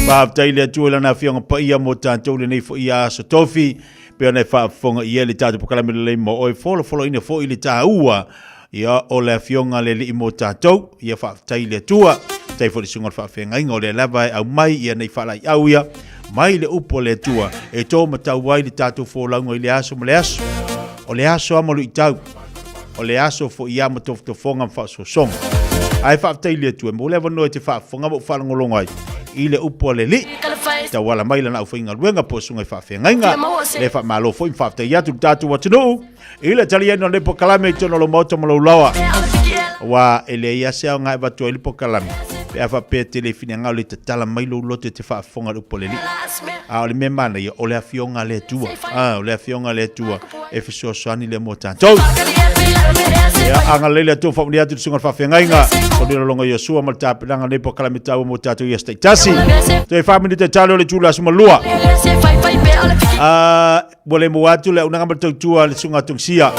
Whaaftai le tua lana whionga pa ia mo tātou le nei fo ia so tofi. Pea nei whaafonga ia le tātou pakalami le mo oi folo ina fo i le tā ua. Ia o le whionga le li mo tātou. Ia whaaftai le tua. Tai fo le sunga whaafenga inga o le lava au mai ia nei whalai au ia. Mai le upo le tua. E tō matau wai le tātou fo launga i le aso mo le aso. O le aso amalu i tau. O le aso fo ia ma tofonga mfa so song. Ai whaaftai le tua. Mo le wanoe te whaafonga mo whalangolonga ai. I le upo le li. Ta wala mai lana au whainga luenga po sunga i whaafenga inga. Le wha malo fo i whaaftai atu tātou watinu. I le tali eno le po kalame i tono lo mauta mo laua. Wa ele ia seo ngai watu i le po kalame. Pe afa pe telefini ngau le tatala mai lo lote te whaafonga upo le li. A o le me mana ia o le afionga le tua. O le afionga le tua. E fiso soani le mo tātou. Anga leile tu fa unia tu sunga fa fengainga o le longa Yesua mal tap langa ne po kala mitau mo tatu ia staitasi te fa minute talo le tula suma lua bole mo atu le una ngamber tu le sunga tungsia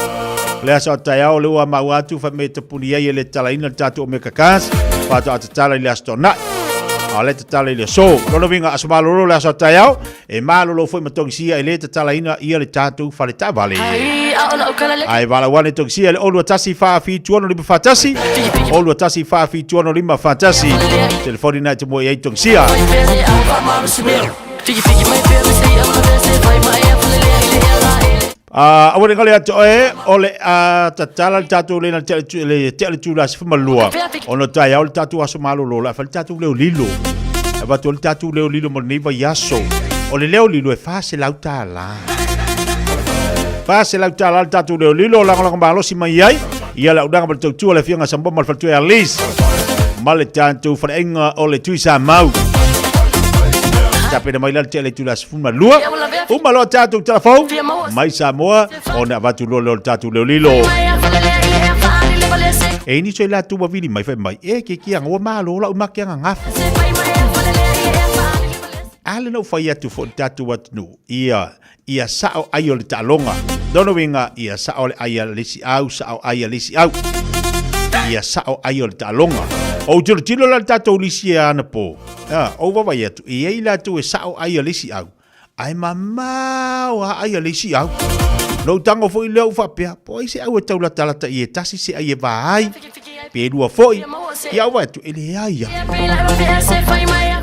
le asa taya o le wa ma atu fa me te punia le talaina tatu o me kakas fa ta tala le astona ale te tala le so lo vinga asma lo le asa taya e malo lo foi matongsia ele te talaina ia le tatu fa le tavale ai wala wane toksia le olu atasi fa fi tuono lima fatasi olu atasi fa fi tuono lima fatasi telefoni na tumo ye toksia awale ngale ato ole tatala tatu le na tele tula sifuma lua ono taya ole tatu aso malo lola fa tatu le lilo va to tatu le lilo mo niva yaso ole le lilo e fa se lauta la Pase la tala tatu le lilo la ngala ngalo si mai ai ia la udanga ber tu le fianga sambo mal fatu alis mal tantu fa enga o le tuisa mau tape mai la tele tu las fuma lua o malo tatu telefon mai Samoa ona vatu lo tatu le lilo e ni so la tu ba vili mai fa mai e ke ki ngo malo la ma ke nga ale no fa ya tu fo tatu wat nu ia sao ayo le talonga dono winga ia sao ayo lisi au sao ayo lisi au ia sao ayo le talonga o tilo la tato lisi ana po o va vai tu ia ila tu sao ayo lisi au ai mama wa ayo lisi au no tango fo ile fa pe po ise au tau la tala ta ia tasi se ai vai pe lua foi ia wa tu ele ia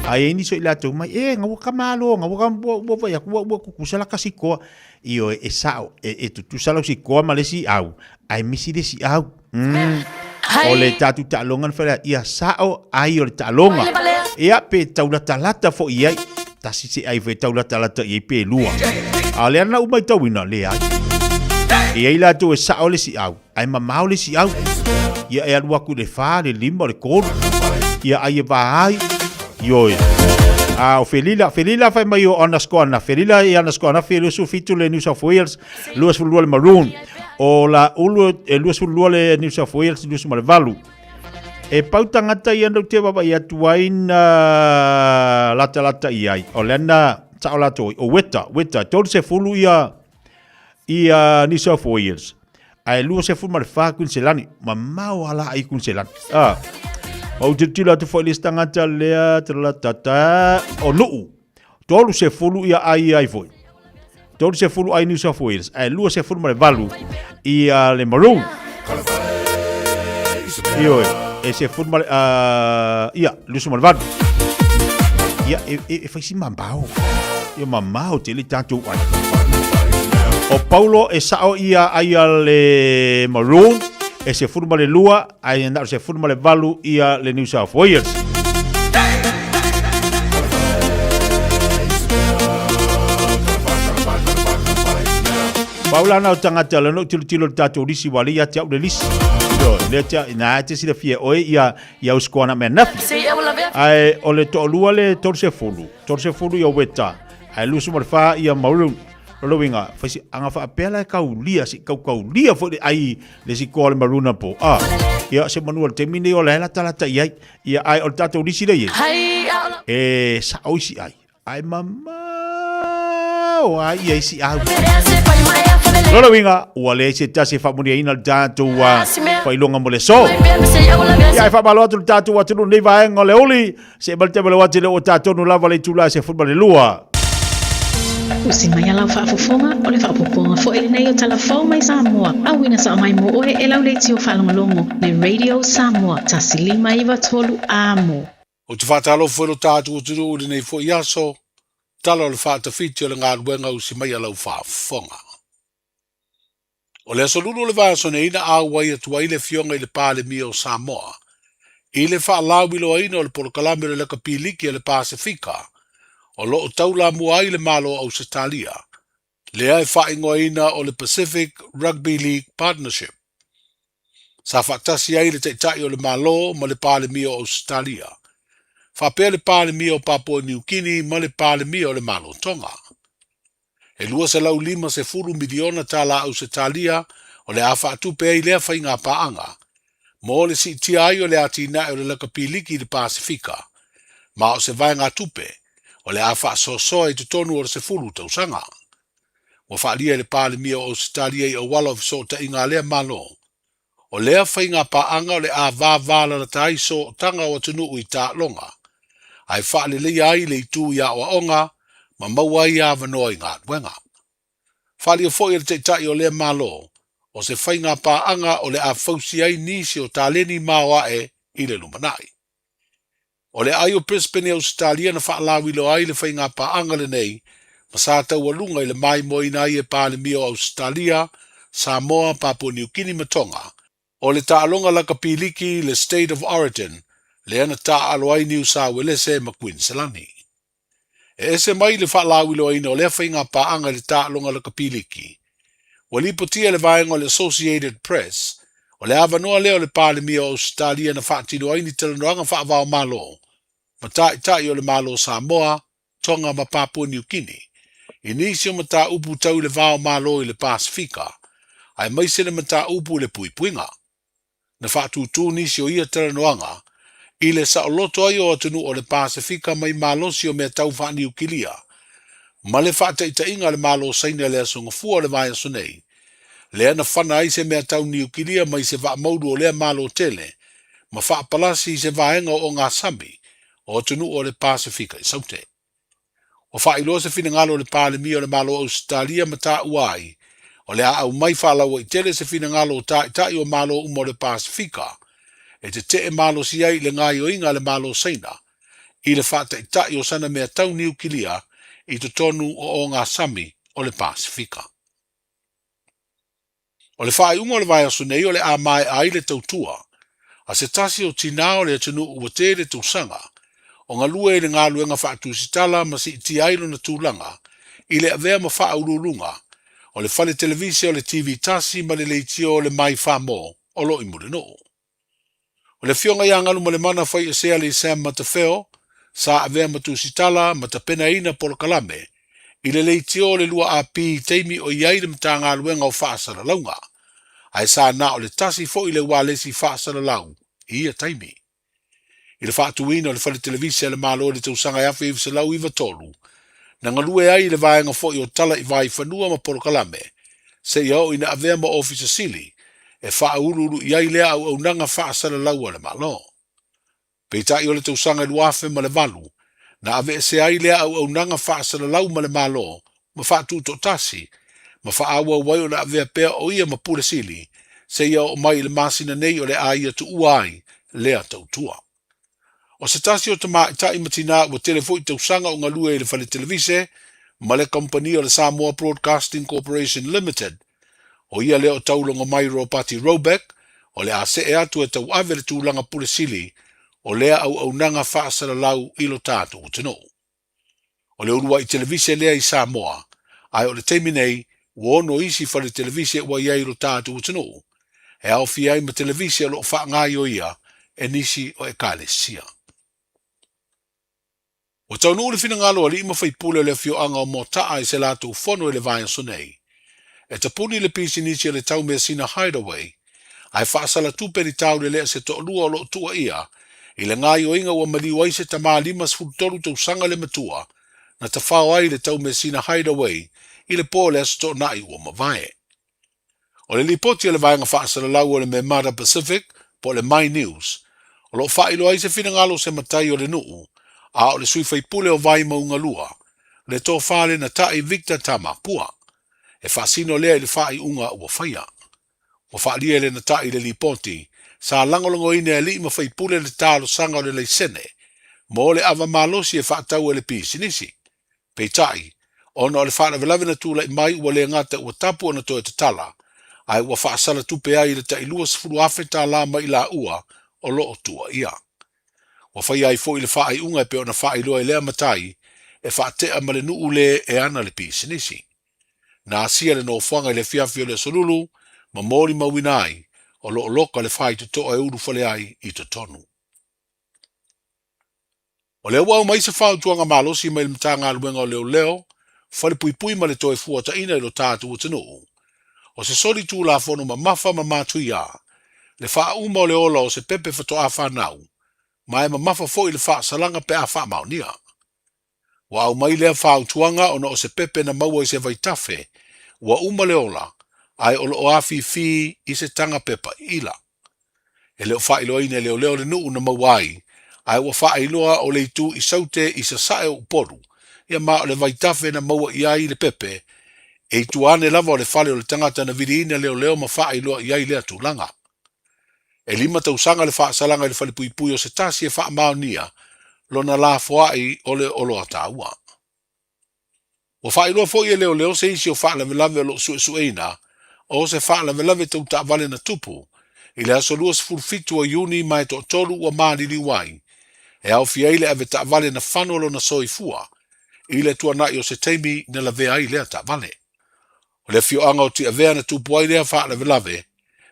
ai ni so ila tu mai ngau kamalo ngau kam bo ya bo kusala kasiko io e sao e tu sala si ko malesi au ai misi de si au ole tatu talongan fa ia sao ai ole talonga ia pe taula talata fo ia tasi si ai ve taula talata ia pe lua ale ana umai tawina le ai ia ila tu e sao le si au ai mama le si au ia e alua ku le fa le limo le ko ia ai vai Yoi. O Felila fai mai o Anascona. Felila e Anascona felu su fitu le New South Wales. Luas fulua le Maroon. O la ulu e luas fulua le New South Wales luas ma le Valu. E pautangata i ando te baba i atuaina lata iai. O lena tau lato o weta. Tolu se fulu ia New South Wales. Ai luas se fulu ma le wha Queensland. Ma mau ala ai Queensland. O te tila te whaile stangata lea te la tata o nuu. Tolu se fulu ia ai foi. Tolu se fulu ai New South Wales. Ai lua se fulu ma le Valu ia le Maroon. Io e se fulu ma le ia lusu ma le Valu. Ia e faisi mambao. Ia mamao te li tatu ai. O Paulo e sao ia ai le Maroon. E se furma le lua, ai andar se furma le Valu ia le New South Wales. Paula na tangata le no tilo tato lisi wali ya tia le lisi. Do le tia na te si le fie oi ia uskona menaf. Ai o le to lua le torse fulu ia weta. Ai lusu marfa ia Maroon. Lowinga fasi anga fa pela kaulia si kaulia fo ai le si ko le Maruna po ia se manual termine o la tala ia ai o tato lisi le e sa o si ai mama o ai si au Lolo winga, ua le se tasi whamunia ina le tātou whailonga mo le so. Ia e whamalo atu le tātou atunu nei vaenga le oli, se malte le wate le o tātou no lava le tula se futbol le lua. Usi mai alau whaafofonga o le whaapoponga fo ele nei o talafau mai Samoa. Awina sa mai mo oe e lau le tio whalongolongo le Radio Samoa tasi 5 amo. O te whātalo whero tātou o turu uri nei fo iaso, talo le whātawhiti o le ngā ruenga usi mai alau whaafonga. O le asolulu le vāso ne ina awai atua i le fionga i le pāle mia o Samoa. I le whaalau ilo aina o le polokalame le laka piliki le Pasifika, o lo o taula mua i le malo o Australia. Le ai whaingo aina o le Pacific Rugby League Partnership. Sa whaktasi ai le teitai o le malo ma le pāle mia o Australia. Whapea le pāle mia o Papua New Guinea ma le pāle mia o le malo Tonga. E lua se lau 5 miliona tala Australia o le awha atupe ai lea whainga paanga. Mo le si tia ai o le atina o le laka piliki le Pasifika. Ma o se vaenga atupe o le awha sosoa i tutonu o le se fulu tausanga. Mo whaalia le pāle mia o Australia i o wala o fisota inga lea malo. O lea whainga paanga o le a vāvala na tai so tanga o tunu i tā longa. Ai whaale le ai le itu ia o onga, ma maua i awanoa i ngā ruenga. Whaali o fwoi le teitai o lea malo, o se whainga paanga o le a fausi ai nisi o tāleni maua e i le lumanai. O le ai o Brisbane Australia na whaalawi lo ai le whainga paanga le nei, ma sa tau alunga i le mai moina i e pāle mio Australia, Samoa, Papua New Guinea ma Tonga. O le tālonga laka piliki le State of Origin, le ana tā aloai New South Wales ma Queensland. E ese mai le whaalawi lo aina o le whainga paanga le tālonga laka piliki. Wa li potia le vaenga o le Associated Press, o le avanoa leo le pāle mio Australia na whaatino aini talanoanga whaavao malo, ma tai o le malo Samoa, Tonga ma Papua New Guinea. Inisio ma tā upu tau le vao malo i le Pasifika, ai maise le ma tā upu le puipuinga. Na whaatutu nisi o ia talanoanga, i le sa o loto ai o atunu o le Pasifika mai malosi o mea tau whaani ukilia. Ma le whaataita inga le malo saina le asunga fua le vai asunei. Le ana whana ai se mea tau ni ukilia mai se wha maudu o lea malo tele, ma wha palasi se vaenga o ngā sambi, o atunu o le Pasifika i saute. O wha iloa se fina ngalo le pāle mi o le malo Australia ma tā uai, o le au mai whalawa i tele se fina ngalo tai o malo umo le Pasifika, e te malo si ai le ngai o inga le malo saina, i le whata i tai o sana mea tau ni ukilia i te tonu o ngā sami o le Pasifika. O le whaai unga le vai asu nei o le a mai ai le tautua, a se tasi o tina o le atunu ua te le tausanga, o ngā lue le ngā luenga whaatu sitala ma si iti ailo na tūlanga, i le avea ma wha urulunga, o le whale televisi o le TV tasi ma le leitio o le mai whamo o lo i mure no. O le fionga ia ngalu ma le mana whai esea le Sam Matafeo, sa avea ma tu sitala ma ta pena ina polo kalame, i le leitio le lua api teimi o iai le mta ngā luenga o whaasara launga, ai sa na o le tasi fo i le walesi whaasara lau, i ia taimi. I le whaatuina o le whale televisi le malo le tausanga e awhi se lau iwa tolu, na ngalue ai le vaenga fo i o tala i vai whanua ma polo kalame, se iau ina avea ma ofisa sili, e wha ururu i ai lea au nanga whaasara lau le malo. Peitai o le tausanga i luafe ma le valu, na ave se ai lea au nanga whaasara lau ma le malo, ma whaatu to tasi, ma wha awa wai o na avea pea o ia ma pule sili, se iau o mai le masina nei o le aia tu uai, lea tautua. O se tasi o tama i tai matina o telefo i tausanga o ngalue i le whale televise, ma le company o le Samoa Broadcasting Corporation Limited, o ia leo taulonga mai ro pati Robeck, o le a se e atu e tau ave le tūlanga pule sili, o lea au nanga whaasara lau ilo tātu o tino. O le urua i televise lea i Samoa, ai o le teiminei, uono isi whale televise wa ia ilo tātu o tino, e au fi ai ma televise lo wha ngai o ia, e nisi o e kale sia. O tau nuu le fina ngalo ali ima whai pule le fio anga o mo taa i se lātu whono e le vaia sonei. E ta puni le pisi nisi le tau mea sina hideaway, ai whaasala tuperi tau le lea se to lua o lo tua ia, i le ngai o inga ua maliwa i se ta maa 5 tau sanga le matua, na ta whao ai le tau mea sina hideaway, i le pō le aso to nai ua mavae. O le lipoti le vaenga whaasalalau o le me Mara Pacific po le My News. O lo whailo ai se whina se matai o le nuu, a o le sui whaipule o vai maunga lua, le tō whale na tai Victor Tama pua. E whaasino lea le whai unga ua whaia. O whaalia le na tai le lipoti, sa langolongo ine e li ma whaipule le tālo sanga o le leisene, mo le awa malosi e whaatau e le pisinisi. Pei tai, ono o le whaana velave na tūla i mai ua le ngata ua tapu ana to e te tala, ai ua whaasala tupe ai le ta ilua sifuru afe tā la mai la ua o loo tua ia. Ua whai ai fo i le whaai unga e pe ona whaai loa i lea matai e whaatea ma le nuu le e ana le pisinisi. Na asia le no whanga i le Fiafia le solulu, ma mori mawinai o loo loka le whai te toa e uru whale ai i te tonu. O leo wau mai se whau tuanga malosi mai le mtanga aluenga o leo, whale pui pui ma le toe fuata ina i lo tātu o tanu. O se sori tū la fono ma mafa ma mātui a, le wha uma o le ola o se pepe whato a whanau, ma e ma mafa fo i le wha salanga pe a wha maunia. Wa au mai lea whau tuanga o na o se pepe na maua i se vaitafe, wa uma le ola, ai o lo o afi fi i se tanga pepa ila. E leo wha ilo ine leo le nuu na mauai, ai wa wha iloa o le tu i saute i sa sae o poru, ia ma o le vaitafe na maua i ai le pepe, e tuane lava o le fale o le tangata na vidi ina leo ma wha iloa i ai lea tūlanga. E lima tausanga le wha salanga i le fale pui pui o se tasi e wha maonia, lo na la foai o le olo ataua. O wha iloa fo i leo se isi o wha lave o lo sueina, o se wha lave tau ta vale na tupu, i le aso lua sifurfitu o Iuni mai to tolu ua maadili wai, e au fiaile ave ta vale na whanolo na soifua, i le tuanai o se teimi na lave ai lea ta vale. O le fioanga o ti avea na tupu ai lea wha lave,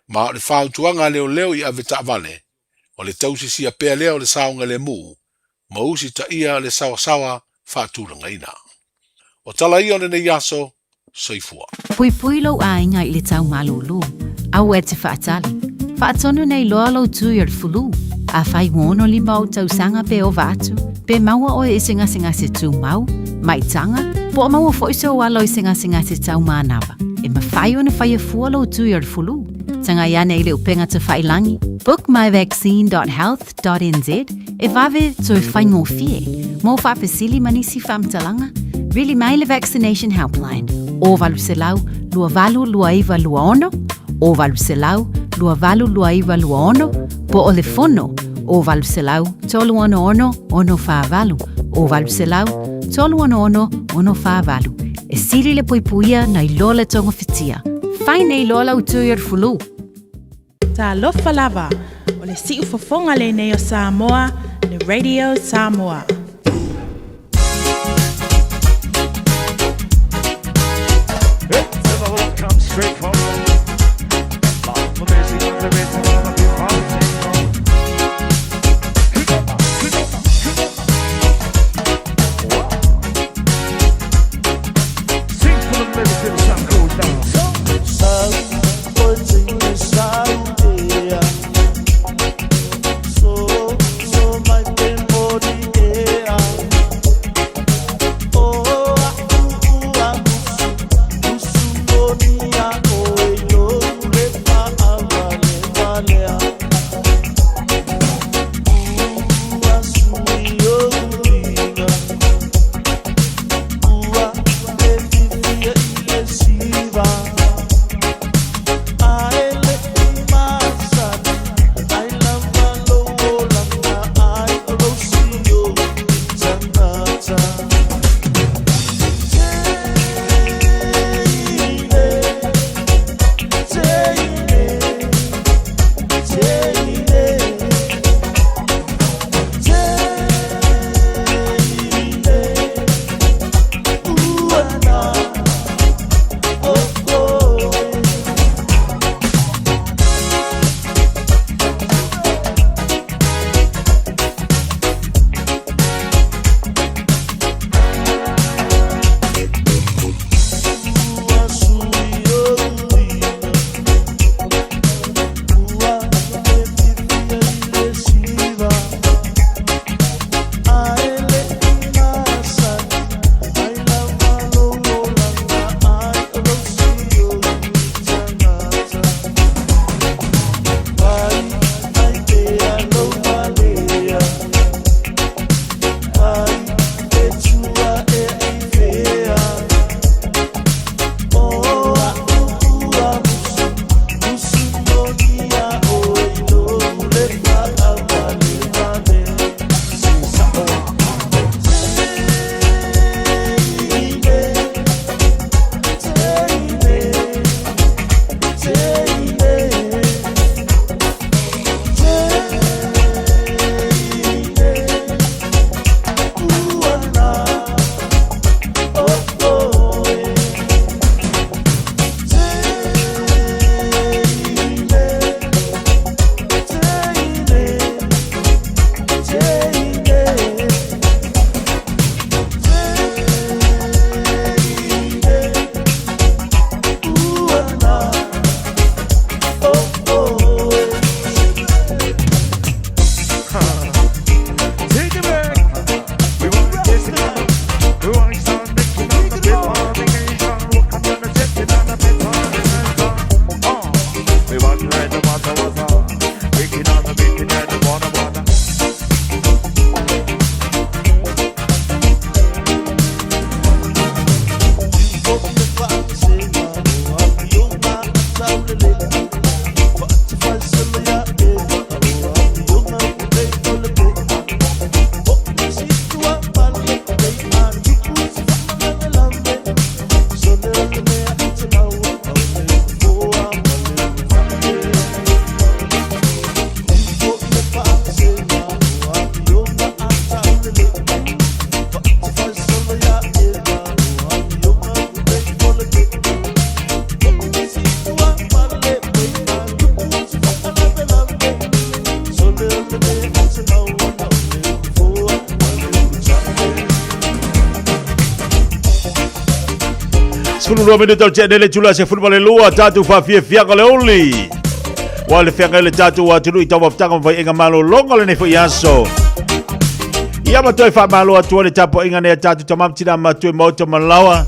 ma o le whau tuanga leo i ave ta vale, o le tausi si a pea lea o le saunga le mu, ma usi ta ia le sawa wha tūranga ina. O tala ia le nei aso, soifua. Pui pui lau a inga i le tau malulu, au e te whaatali. Whaatonu nei loa lau tui ar fulu, a whai ngono li mau tau sanga pe o vatu, pe maua o e singa se tū mau, mai tanga, po maua foiso o alo i singa se tau manawa, e ma whai o na whai a fua lau tui ar fulu. Tanga iane i le upenga te whailangi, book myvaccine.health.nz, e vave tui whai ngō fie, mō whapesili manisi whamtalanga, Really Maile Vaccination Helpline, o valu se lau, lua valu lua iwa lua ono, o valu se lau, lua valu lua iwa lua ono, po o le fono, o valu se lau, tolu ono ono wha valu, o valu se lau, tolu ono wha valu. E siri le puipuia na i lola tonga fitia. Whai nei lola utui ar fulu. Ta lofa lava, o le si ufofonga le nei o Samoa, le Radio Samoa. Straight from long for busy on the rhythm of the politics. Sing for the melody till the sun goes down. So my memory one red, no matter what's on. Wicked on the beating and the wanna. Sepuluh minit terjadi jula se football lua tatu Fiafia Mai oli. Wale fengele tatu wa tulu itawa ftanga vai inga malo longa le nefo yaso. Ia matoi fa malo atu le tapo inga ne tatu tamam tira matoi moto malawa.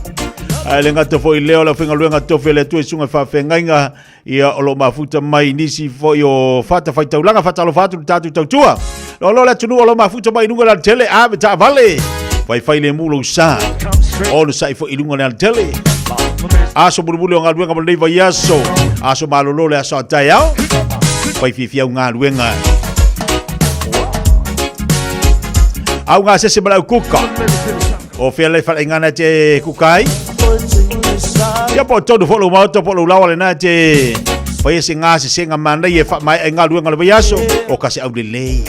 Ale ngato fo ileo la fenga luenga tofe le tu sunga fa fenga ia olo mafuta mai nisi fo yo fata faita ulanga fata lo fatu tatu tautua. Lo la tunu olo mafuta mai nunga la tele a ta vale. Vai le mulo sa. Ono sai fo ilunga le tele. Aso bulu-bulu ngā luenga malei vai aso. Aso malolo le aso atai au. Pai fifiau ngā luenga. Au ngā sese malau kuka. O fia le whale ngana te kukai. Ia po tonu folo mauta folo lawa le nā te. Pai ese ngā sese ngā manei e mai e ngā luenga le vai aso. O kase au le lei.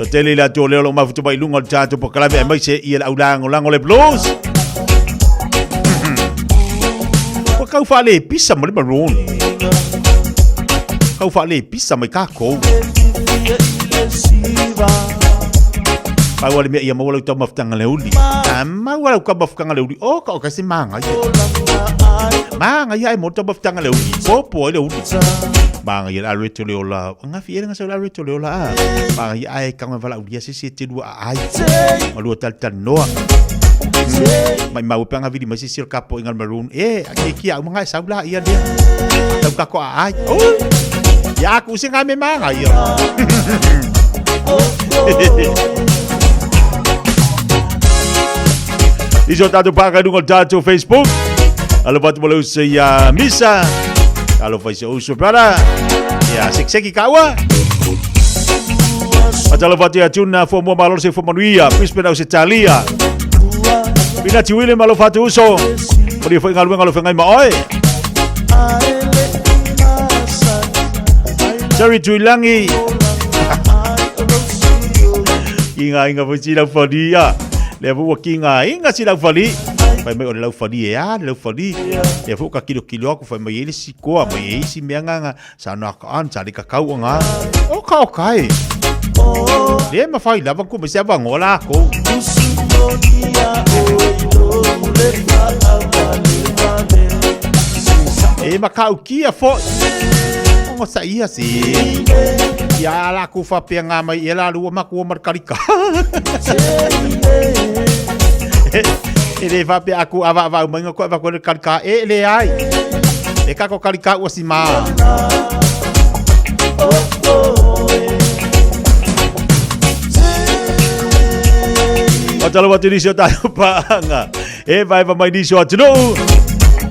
Tele la to leo mafuta mai lunga tato po kalave mai se ia au lango le blues. Ko kau fale pisa mai maroon. Kau fale pisa mai kako. Pai wale me ia mawala to mafutanga le uli. Ama wala ka mafutanga le uli. O ka kasi manga. Manga ia mo to mafutanga le uli. Popo le uli. Bang ia alwe to leola nga fiera nga sa alwe to leola bang ia ai kang vala udia sisi te dua ai malu tal noa mai mau panga vidi masi sil kapo ingal maroon aki au mga sabla ia dia tau ka ko ai ya aku sing ame manga ia iso tatu pakai dungol tatu Facebook alo batu bolu se ya misa. Kalau fai se uso para ya sekseki kawa atalo fati atuna fo mo malo se fo manuia pispena se talia bina tiwile malo fati uso podi foi ngalu ngalo fengai mai Jerry tuilangi inga fo sila fadia levo wakinga inga sila fali fai mai o lau fali lau fali e fu ka kilo aku fai mai ele sikoa mai isi meanga sa na ka an sa ka kau nga o ka kai le ma fai lava ku me se va ngola ko e ma ka ukia fo ngo sa ia si ya la ku fa pe nga mai ela lu ma ku mar karika ele va pe aku ava mengo ko va ko karika ele ai e ka ko karika o si ma Atalo watu nisio tayo panga e vai mai nisio atino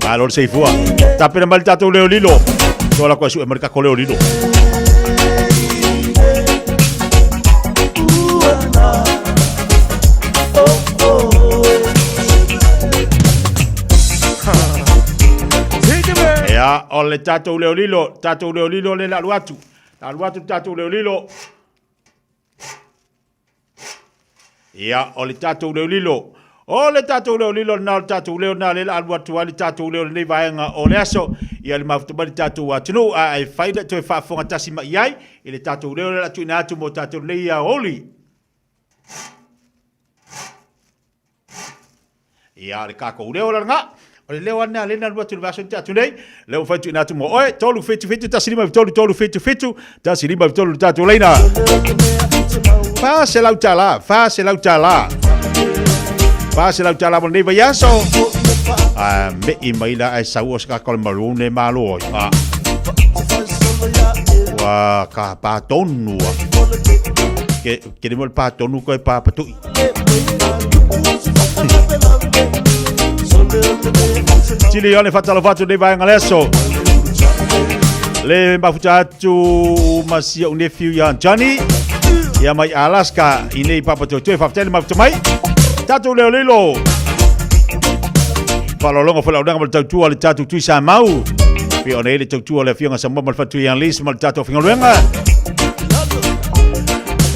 valor sei fua tapi na malta to leo lilo tola ko su e marka ko leo lilo ya ole tato leo lilo le la luatu tato leo lilo ya ole tato leo lilo ole tato leo lilo na tato leo na le la luatu ali tato leo le vaenga ole aso ya le mafuta bali tato atino ai faida to fa fonga tasima yai ile tato leo la tu na tu mo tato le ya oli ya le kako leo la nga ole leo ana le na luatu vaso tato nei leo fa tu na tu mo oi tolu fitu tasima tolu fitu tasima tolu tato leina Fase lau tala mo nei vai aso Me I mai la ai sau o ska kol maroon le malo. Wa ka pa tonu. Ke de mol pa tonu ko pa patu. Chile yone fatalo fatu de vai ngaleso. Le mafuta tu masia un nephew ya Johnny. Ya mai Alaska ini papa tu fa tele mafuta mai. Tatu lelo. Palolongo fa laudanga mal tatu ale tatu tu sa mau. Pe ona ele tatu ale fianga sa mal fatu yang lis mal tatu finga luenga.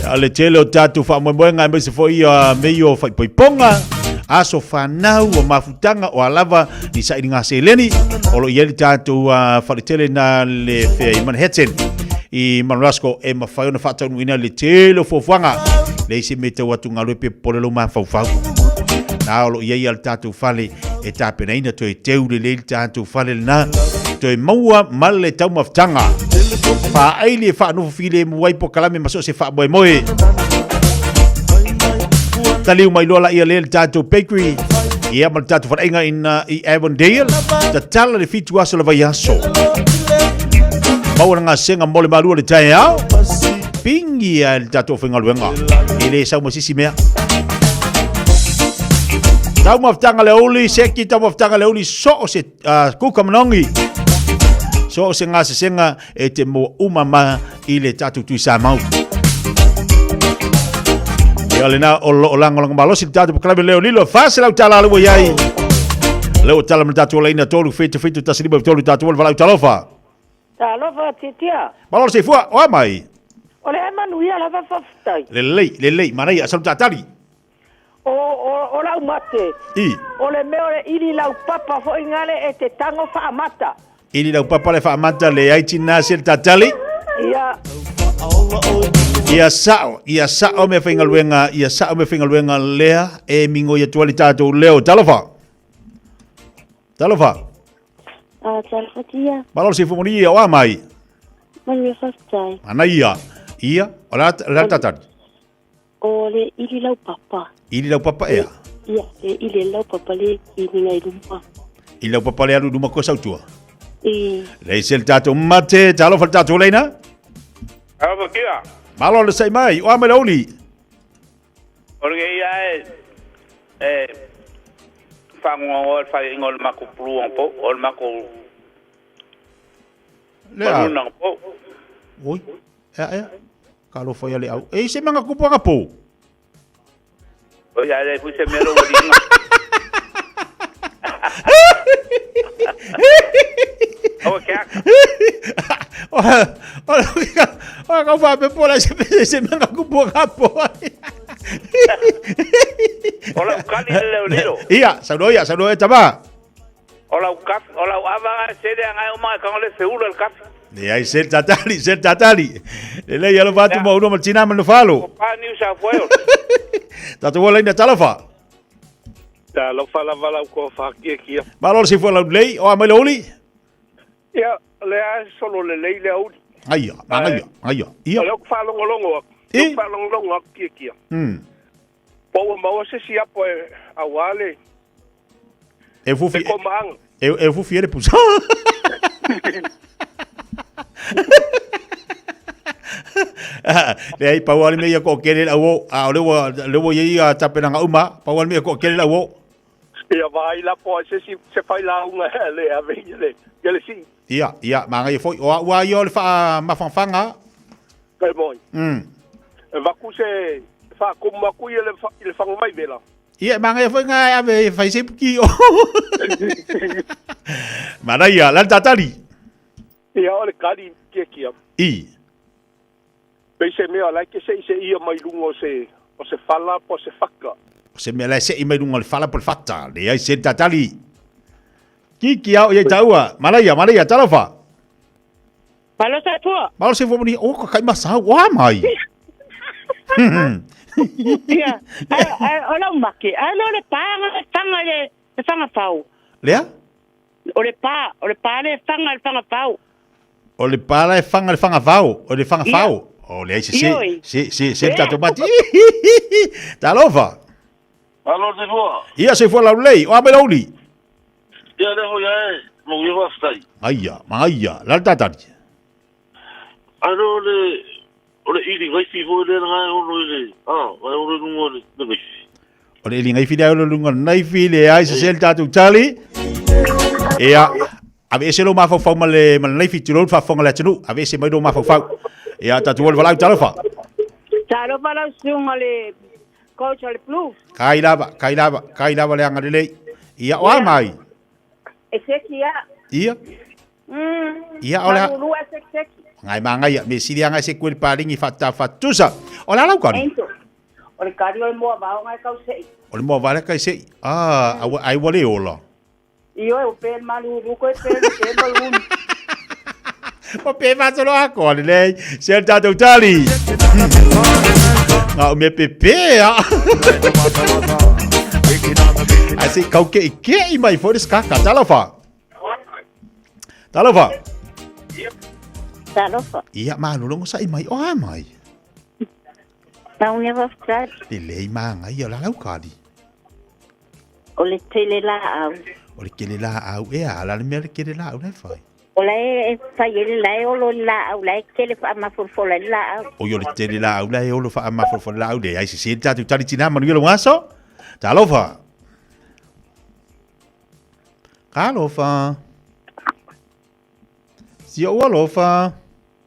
Ale tele tatu fa mo boenga me se foi meio fa poiponga. Aso fanau o mafutanga o alava ni sa inga seleni o lo yeli tatu faletele na le fe i Manhattan I Manrasco e mafai na fata nuina le tele fofanga le se mete watu ngalo pe polelo ma fofau na o lo yeli al tatu fale e tape na ina to e teu le tatu fale na to e maua male tau mafutanga fa aile fa no file mo wai po kalame maso se fa boy moe Taliu mai lola ia le tatu bakery ia mal tatu fa inga in I Avondale ta tala le fitu aso la vaiaso Maura nga senga mole malua le tai au pingi ia le tatu finga luenga ile sau masisi mea Tau maftanga le uli seki tau maftanga le uli so se kuka manongi so se nga se senga e te mo umama ile tatu tu sa mau Alena olang malos tatu klabe leo lilo fase lau tala lu yai leo tala tatu laina tolu fitu tasriba tolu tatu wala talofa talofa titia malos se fua o mai ole manu ia la faftai le marai asal tatali o la mate I ole me ole ili lau papa fo ingale e te tango fa amata ili lau papa le fa amata le ai tina sel tatali Ia sao me finga luenga lea e mingo ia tuali tatu leo talofa. talofa tia Malol si fumoni o mai. Manu fastai Ana ia ola tatan. Ole ili lau papa Ia ili lau papa le ini ngai rumah Ili lau papa le alu duma ko sautua. Le sel tatu mate talofa tatu leina. Apa kia? Malo le sai mai, o mai lauli. Orge ia fango fa ingol mako plu un po, ol mako. Le. Oi. Kalau foi ali au. Se manga kupu ngapo. O ya le fu se mero wodi. Oh, kia. Ora kau fa pe pola se manga kupu ngapo. Ola ukali leo. Ia, saudoia taba. Ola ava se de ngai uma ka ole seguro el café. Ne ai sel tatali. Le ia lo fatu mo uno maltina me no falo. Pa New South Wales. Tatu wala ina talafa. Ta lo fala vala ko fa kia. Malor si foi la lei o mai loli. Ia, le a solo le lei le uli. Aia. Ia. Lo fa longo. Fa longo kia. Po mo se si apo awale. Eu vou fiere pusa. Le ai pawali me ko kele awo le wo ia tapena nga uma pawali me ko kele awo. Ia vai la po se fai la unga le ave le si. Ia manga foi wa yo le fa mafanfanga. Kai moi. Va ku se fa ku ma ku ile fa mai vela. Ia manga foi nga ave fai se ki. Maraia la tatali. Ia ole kali kia. Pese me ala ke se ia mai lungo o se fala po se faka. Se me la se i mai lungo le fala por fatta. Le ai se tatali. Ki au ia taua. Maraia talafa. Malo sa tua. Malo se vomoni o ka kai masa wa mai. Ia. Ola umake. Alo le tanga pau. Lea? Ole pa le tanga pau. O le pala e fanga vau, o le fanga vau. O le se tato mati. Talofa. Alo se voa. Ia se foi la lei, o ame lauli. Ya le ho ya mo ye wa stai. Maia, la tatari. Ano le ili ngai fi ho le nga ono le. Wa ono lungo le ngai. O le lingai fidea o lunga nai file ai se sel tatu tali. Ia, ave se lo mafau ma le nai fitilo fa fonga le tunu, ave se mai do mafau. Ia tatu o valau talofa. Talofa la sunga le coach le plus. Kai lava le anga le. Ia o mai. Esekia. Ia. Ia ola. Lu eseki. Ngai manga ia me sili anga se kuel palingi fata fatusa. Ola lau kari. O le kari o le moa vao ngai kau sei. O le moa vale kai sei. Ai wale ola. Io e o pel malu ruko e pel malu. O pe fatolo ako le se tato tali. Nga o me pepe a. Asi kau ke mai for skaka talofa. Talofa. Ia malulungo sa mai o mai. Tau ne va ficar. Le manga ia la lau kadi. O le tele la au. O le kele la au e ala le mere kele la au le fai. O le fai ele la o lo la au la kele fa ma forfola la au. O yo le tele la au la e o lo fa ma forfola la au de ai se tatu tali tina manu lo ngaso. Talofa. Kalofa. Si o alofa.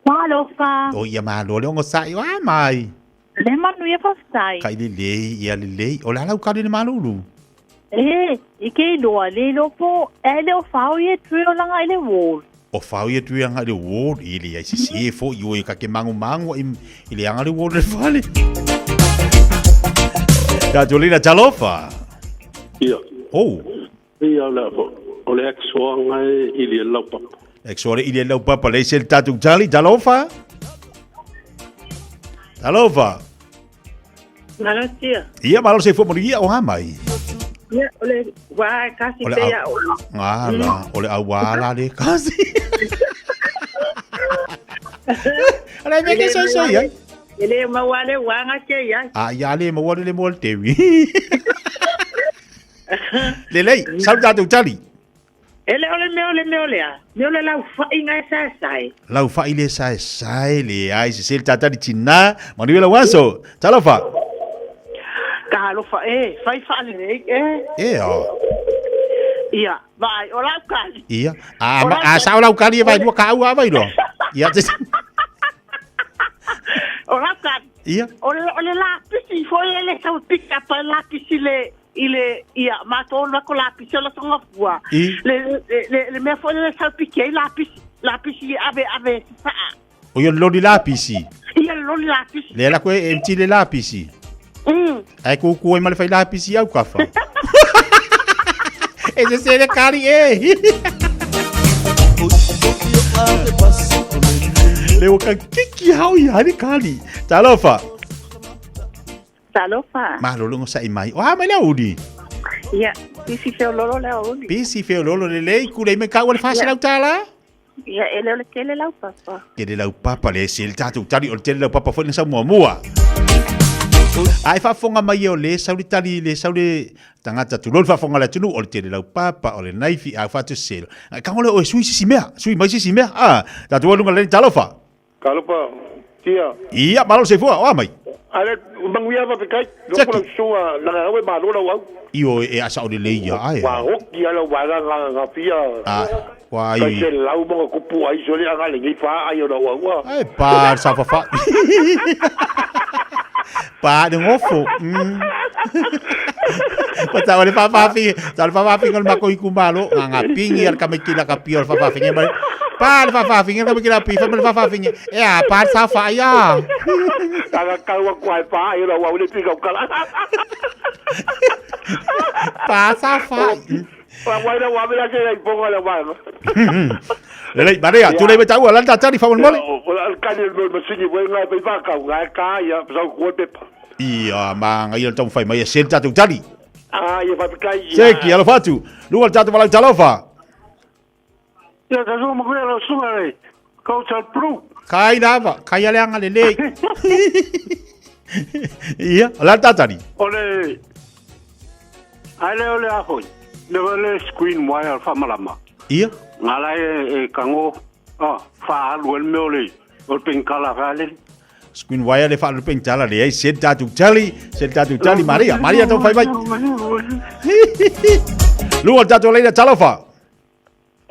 Malofa. O ia malo le ngo sai wa mai. Le manu ia fa sai. Kai le ia le o la lau kadi le malulu. Ike loa le lopo ele o fao ye tui o langa ele wall. O fao ye tui anga le wall ili ai si fo yo e ka ke mangu ili anga le wall le fale. Ya Jolina Jalofa. Ia. Oh. Ia la fo. O le exo anga ili lau papa. Exo ili lau papa le sel tatu Jali Jalofa. Jalofa. Malasia. Ia malo se fo mo ia o hamai. Ya, ole wa kasi te ya. Ole awala de kasi. Ala me ke so ya. Ele mawale wanga ke ya. Ya le mawale le mol tewi. Le sauta tu tali. Ele ole me ya. Me ole la fa inga sai. La fa ile sai le ai se sel tata di China, manuela waso. Talofa. Kalo fa fai fa le Ia, vai, ora kali. Ia. Sa ora kali vai dua kau vai do. Ia. Ora kali. Ia. Ole la pisi foi ele sa pica pa la pisi ile ia ma to na ko la pisi la songa fua. Le me foi le sa pique la pisi ave sa. O yo lo di la pisi. Ia lo di la pisi. Le la ko empty le la pisi. Ai ku mai fai la pisi au kafa. Ese se le cari Le waka kiki hau ya ni kali. Talofa. Malo lungo sa mai. Mai la udi. Ia, pisi fe lolo la udi. Pisi fe lolo le ku le me ka wal fa la tala. Ia ele le kele lau papa. Kele lau papa le sil tatu tali o tele lau papa fo ni sa mua. Ai fa fonga mai o le sauri tali le sauri tangata tu lol fa fonga la tunu o le tele lau papa o le naifi a fa tu selo. Ka ngole o sui si mea, sui mai si mea. Ta tu lunga le talofa. Kalopa. Tia. Ia malo se fua o mai. Ale manguia va pekai, lo ko sua la we ma lo wa. Io e asa o le leia ai. Wa o ki ala wa nga pia. Wa ai. Ka lau mo ko pu ai so le anga le ngi fa ai o wa. Ai pa sa fa. Pa de ngofo. Pata ole fa fi, tal fa fi ngol mako ikumalo, nga pingi al kamikila ka pior fa fi ngai. Pa fa fi ngai kamikila pi fa fi ngai. Pa sa fa ya. Kaga kawa kwai pa ai wa ule pi ka kala. Pa sa fa. Pa wa ina wa bila ke ai pongo la wa. Le Maria, tu le metau ala tata fa mole. Al kani no masini we ngai pe va ka ya sa ko pe. Ia, ma ngai el tau fai mai sel tatu tali. Ia fa kai. Seki alo fatu. Lu al tatu vala talofa. Ia ka zo mo kwela sumare. Coach al pro. Kai lava, kai ale anga le. Ia, ala tata ni. Ole. Ale ole ahoi. le screen wire fa malama. Ia. Ngala e kango fa alwel meole o penkala vale. Screen wire le fa le penkala le ai senta tu tali Maria to fai vai. Lua tatu leina talofa.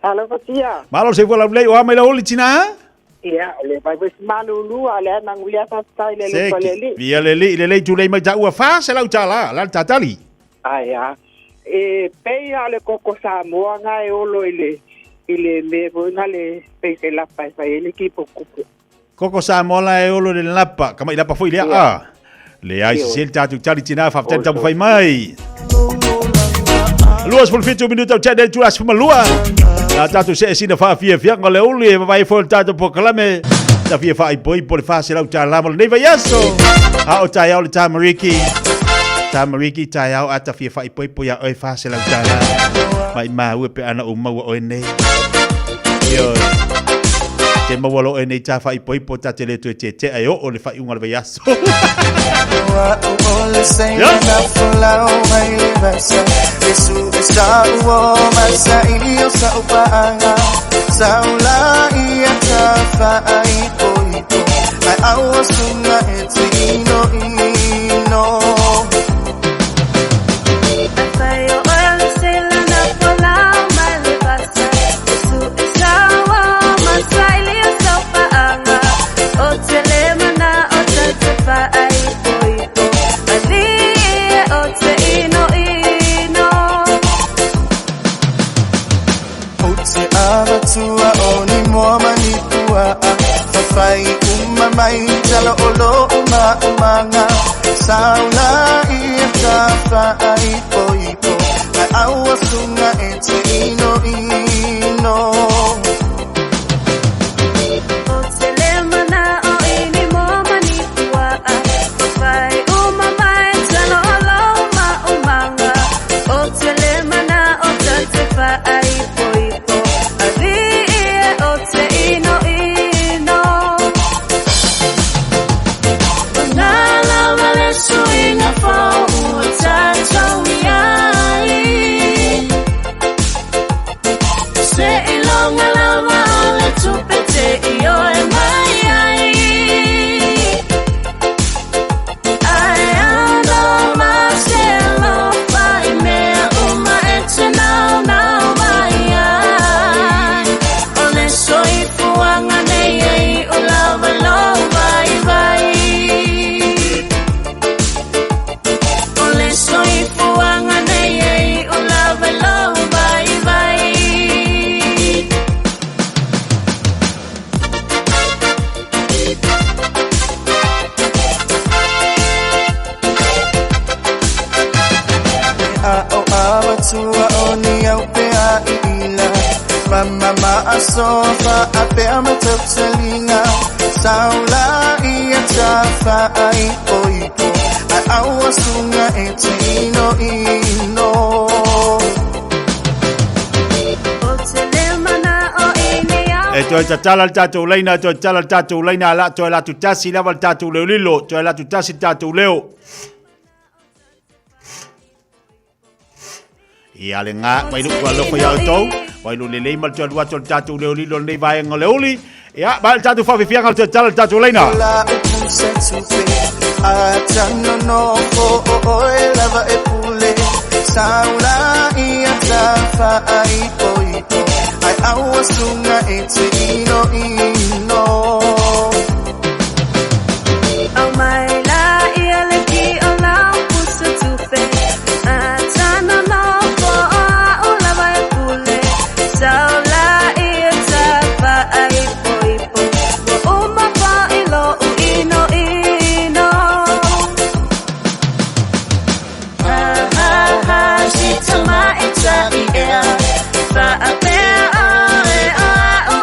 Talofa tia. Malo se vola lei o ama la oli tina. Ia, le vai vai malu ale mangulia fa tai le paleli. Via le tu lei mai ta ua fa se la utala la tatali. Aia. E pei ale koko Samoa nga e olo ile me voina le pei se la fa ele ki pokupu. Koko Samoa e olo le lapa, kama ilapa foi le le ai se tatu tali tina fa tenta fai mai. Luas por 20 minutos tade tu as malua. La tatu se sina fa Fiafia ngale uli e vai for tatu proclame. Ta Fiafia ai poi por fa se la utala mal nei vai aso. A o tai au le tamariki. Tamariki tai au ata Fiafia ai poi ya oi fa se la utala. Mai ma u pe ana o mau o nei. Yo. Te mawalo e nei ta fa poi po ta te le tu te ai o le fa unga le vai aso. Tua oni mo manitua fai mai jalo olo umanga saula ia fai poi ai awasunga etino Otelemana o ini mo manitua fai mai jalo olo umanga Otelemana o tante fai Sofa ape amatotsalinga saula ia tafa ai poipo ai awasunga etino E toi tatala tatu leina toi tatala tatu leina la toi la tutasi lava tatu leo lilo toi la tutasi tatu leo Ia le nga mai lu kwa lo ya to Wai lu lelei mal tua dua tol tatu leo lilo nei vai ngole uli. Ya, ba tatu fa fia ngal tatu leina. Atano no o lava e pule. Saula ia tafa ai poi. Ai awasunga ete ino. Au mai la ia le ki o la pusa tupe. Atano no o lava e pule. Saula ia tafa ai poi. Wa uma pa ilo ino. Shitama ita ia. Fa apea o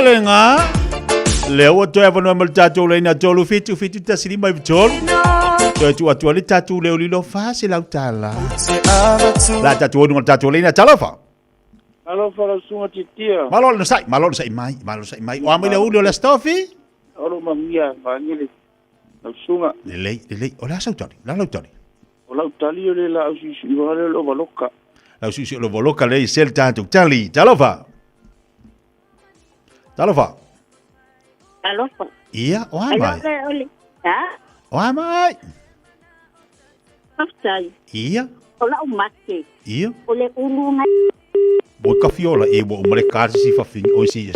lenga. Leo to eva no maltato le na tolu fitu tasili mai tol. Tu atu le tatu leo lilo fa se lautala. La tatu no tatu le na talofa. Talofa la sunga titia. Malol sai mai. O amile ulio la stofi? Olo mamia vangile. La sunga. Le. Ola sautari. La lautari. Ola utali le la usi vale lo baloka. La usi lo baloka le sel tatu tali. Talofa. Talofa. Iya, o amai. O amai. Iya. Ola umake. Iya. Ole ulunga. Bo kafiola e bo mole kasi si fa fin o si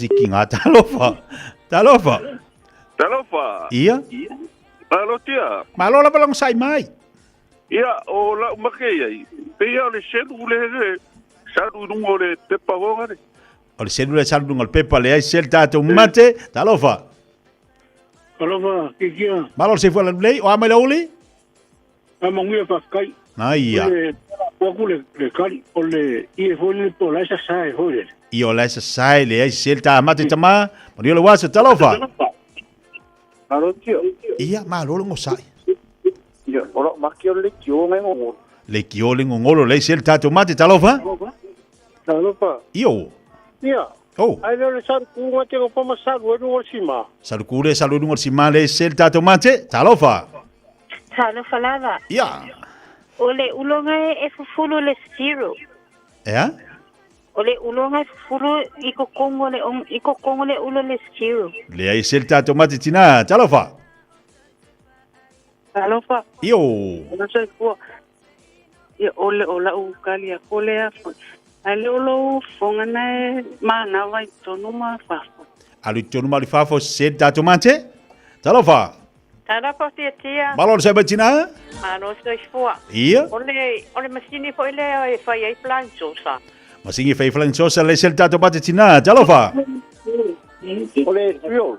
kinga talofa. Talofa. Iya. Malotia. Malola balang sai mai. Ia ola umake ai. Pea le selu le sadu ngole pepa wongare. O le selu le sadu ngol pepa le ai sel tato mate. Talofa. Talofa kikia. Malol se fa le o amai le uli? Amanguia fa kai. Na ia. Waku le kari o le ie fole po la sa sai hole. Io la sa sai le ai sel ta mate tama. Ma io le wasa talofa. Malotio. Ia malolo ngo sai. Ia ora makio le kio ngai ngo. Le kio le ngolo le sel tato mate talofa. Talofa. Io. Ia. Oh. Ai le sa ku ngate ko pa masa go no sima. Salukule salu ngol sima le sel tato mate talofa. Talofa lava. Ia. Ole ulonga e fufulu le zero. Ja? Ole ulonga fufulu iko kongo le ulo le zero. Le ai sel tato mate tina talofa. Talofa. Io. Ona sai ko. Ia ole ola ukali a kole a. Ale olo fonga na mana vai tonu ma fa. Alu tonu ma li fafo sel tato mate talofa. Talofa tia. Malol se betina? Ano so fua. Ia. Ole masini fo ile e fai ai plancho sa. Masingi fai flanchosa le sel tato mate tina talofa. Ole trio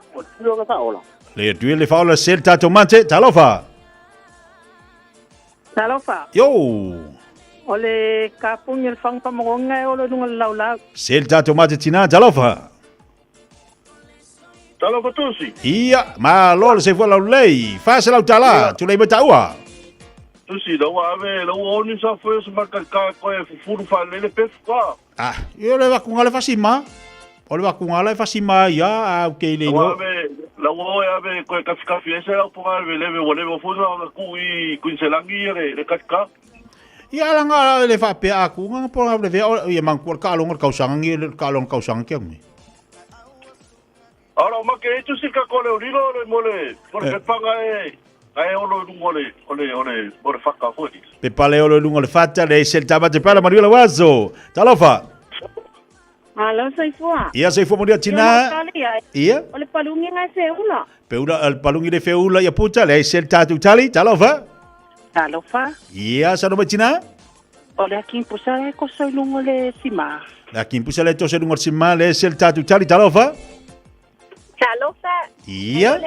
ka ola. Le trio le fa sel tato mate talofa. Talofa. Yo. Ole kapung il fang pamonga ole dungal laula. Sel tato mate tina talofa. Talofa tusi. Ia, ma lol se vola lei. Fa se la tala, tu lei beta ua. Tusi da wa ave, la oni sa foi se marca ka ko e furu fa le pesca. Ah, io le va con ale fasima. O le va con ale fasima ia, ok le no. La wa ave ko ka ese la po ave le o fu na ku I kunselangi le katka. Ia la nga le fa pe aku nga po ave ve ia man ko ka longa kausangi le ka longa kausangi ke mi. Ora ma ke tu sika ko le rilo le mole, porque panga ai ono ngole, ole por faka fodi. Pe pale olo lungo le fata le sel taba te pala Manuela Wazo. Talofa. Alo sai fua. Ia sai fua moria tina. Ia. Ole palungi nga seula. Peura al palungi le feula ia puta le sel tatu tali. Talofa. Talofa. Ia sa no tina. Ole akin pusa e ko soi lungo le sima. La kin pusa le to se lungo sima le sel tatu tali. Talofa. Talofa. Ia.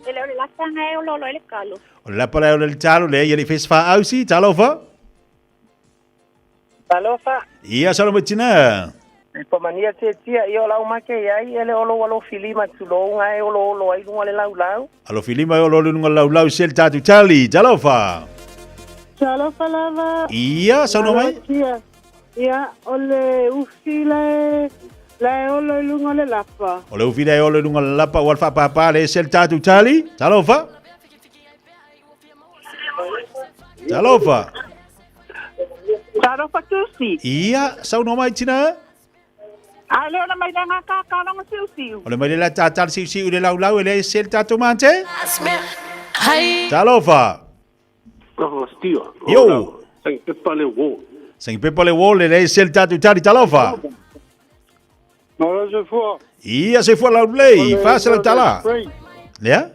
Ele la tanga e lo le kalo. La pala le talo le ia le fes fa ausi. Talofa. Talofa. Ia sa no tina. Pamania tia io la umake ai ele olo filima tulo nga e olo ai lunga le lau. Alo filima olo lunga lau sel tatu tali. Talofa. Talofa lava. Ia sa no mai. Ia ole ufile la olo lunga le lapa. Ole ufile olo lunga le lapa wal fa papa le sel tatu tali. Talofa. Talofa. Talofa tusi. Ia sa no mai tina. Ale ona mai danga ka longa siu. Ole mai la tatal siu le lau le sel tatu mante. Talofa. Hostia. Yo. Sang pepale wo. Sang pepale wo le sel tatu tali talofa. No se fua. Ia se fua la lei, fa se la tala. Lea?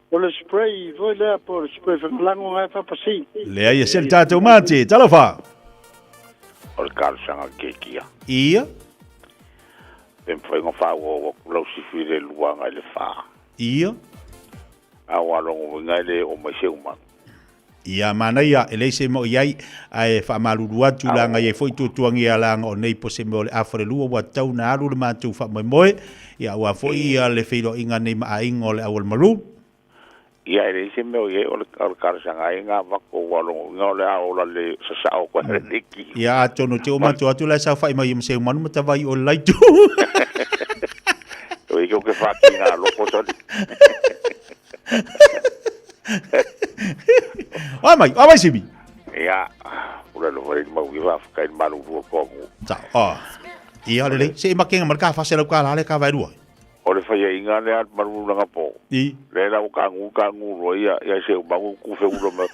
Ole spray, foi le por spray fa lango nga fa pasi. Lea ia sel tatu mante, talofa. Ole kalsanga kekia. Ia. Tem foi ngo fa wo lo si file luanga le fa. Ia. A walo ngo ngale o ma se uma. Ia mana ia ele se mo iai ai fa malulu atu langa ia foi tutuangi langa o nei po se mo le afarelu wa tau na alu le matu fa moe ia wa foi ia le feilo inga nei ma ingo le awal malu ia ele se mo ia o le karsanga inga vako walo ngole aola le sa o kwa leki ia tono te o matu atu la sa fa mai se manu mata vai o laitu o iko ke fa kinga lo poso Amai sibi. Ia, ora lo vai mau viva kai malu ru ko. Ta, ia le se makenga marka fa se lo ka le ka vai ru. O le fai inga le at malu nga po. I. Le la o ka ngu ro ia se o bangu ku fe uro ma.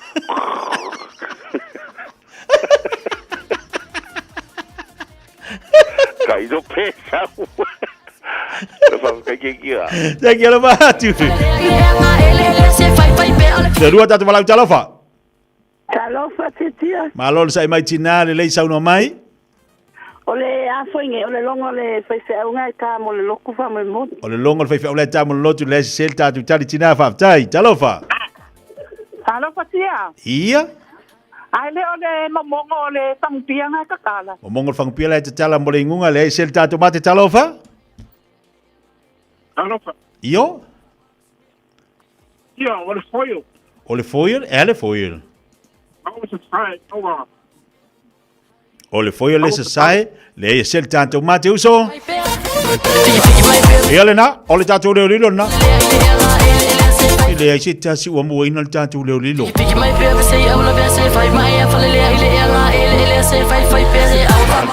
Kai do pesa. Te quiero más, tío. Te dua tatu malau talofa. Talofa tia. Malol sai mai tina le sa uno mai. Ole afoinge, ole longo le fese unga ka mo le loku fa mo mo. Ole longo fese ole ta mo lotu le sel tatu tali tina fa tai talofa. Talofa tia. Ia. Ai le ole momongo ole tampia nga kakala. Momongo fangpia le tala mo le ngunga le sel tatu mate talofa. Talofa. Io? Io, ole foil. Ole foil? Ele foil. Ole sai, owa. Ole foil le sai, le sel tanto mate uso. Ele na, ole tanto le rilo na. Ile ai sita si wa mo ina tanto le rilo.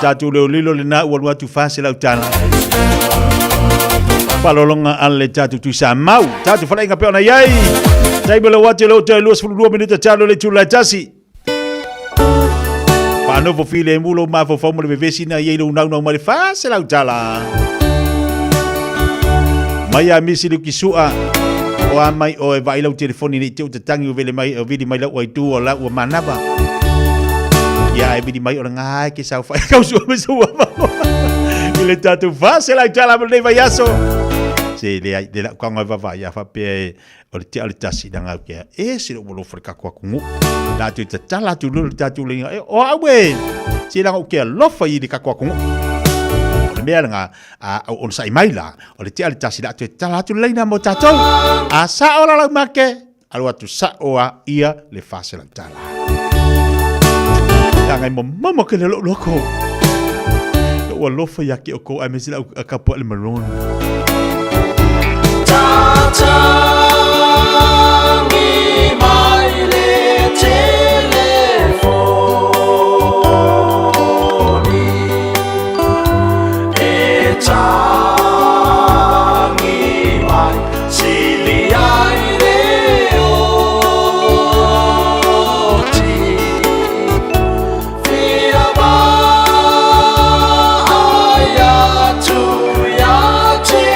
Tanto le rilo le na wa tu fase la utana. Palolonga alle tatu tu sa mau tatu fala inga peona yai tai belo wate lo te luas 2 minuta talo le tula tasi pa no fo file mulo ma fo fomo le vesina yai lo na ma le fa se la utala mai a misi lu kisua o a mai o e vai lo telefoni ni te utangi o vele mai o vidi mai lo o tu o la o manaba ya e vidi mai o nga ke sa fa ka su ile tatu fa se la utala le vai aso se le la kwanga va ya fa pe o le te ale tasi danga ke se lo bolo frika kwa kungu la tu tala tu lu tatu le o awe se la ke lo fa yi ka kwa kungu le mea nga on sai mai la o le te ale tasi la tu tala tu le na mo tato a sa ola la make alwa tu sa oa ia le fa se la tala danga mo ke le loko o lo fa ya ke o ko a me se la ka po le maron Tangi mai le telefoni e tangi mai sili ai le oti Fia mai atu ya te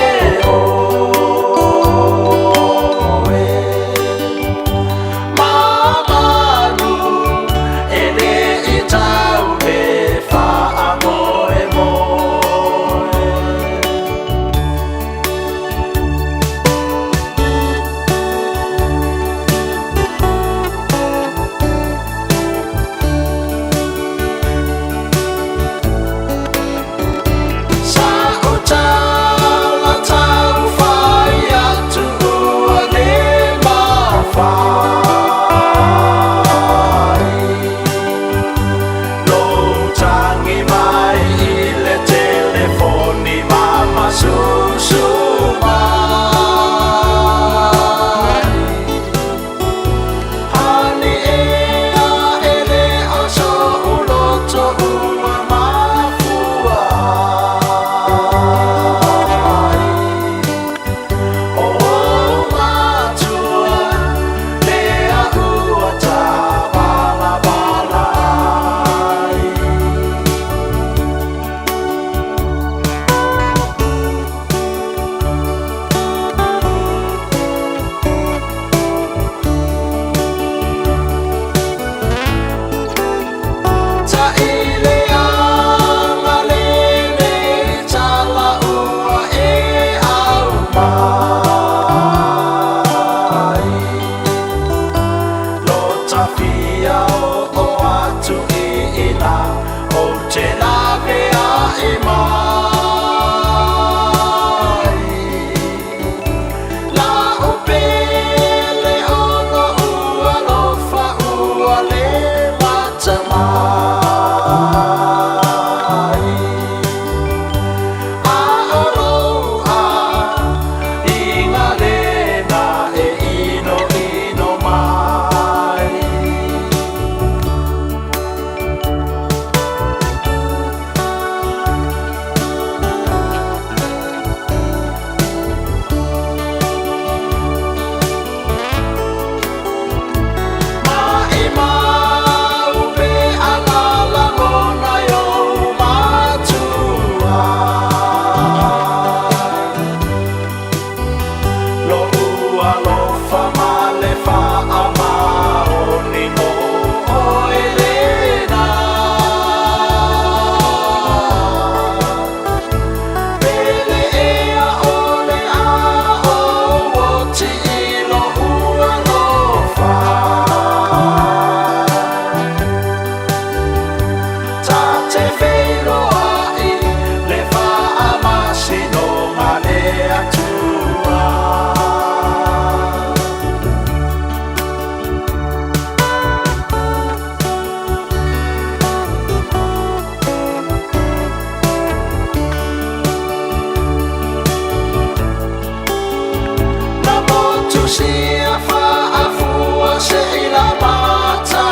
sia whaafua se ila mata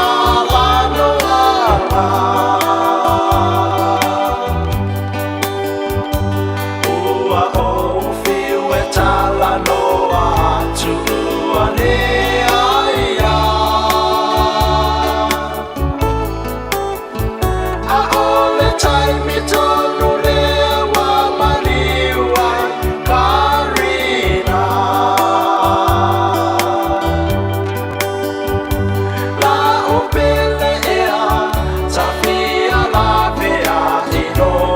wanoa ua o fiu e tala noa atu ua ne aia a ole taimi tonu lea wa maliua karina la upele ea tafia la pea inoa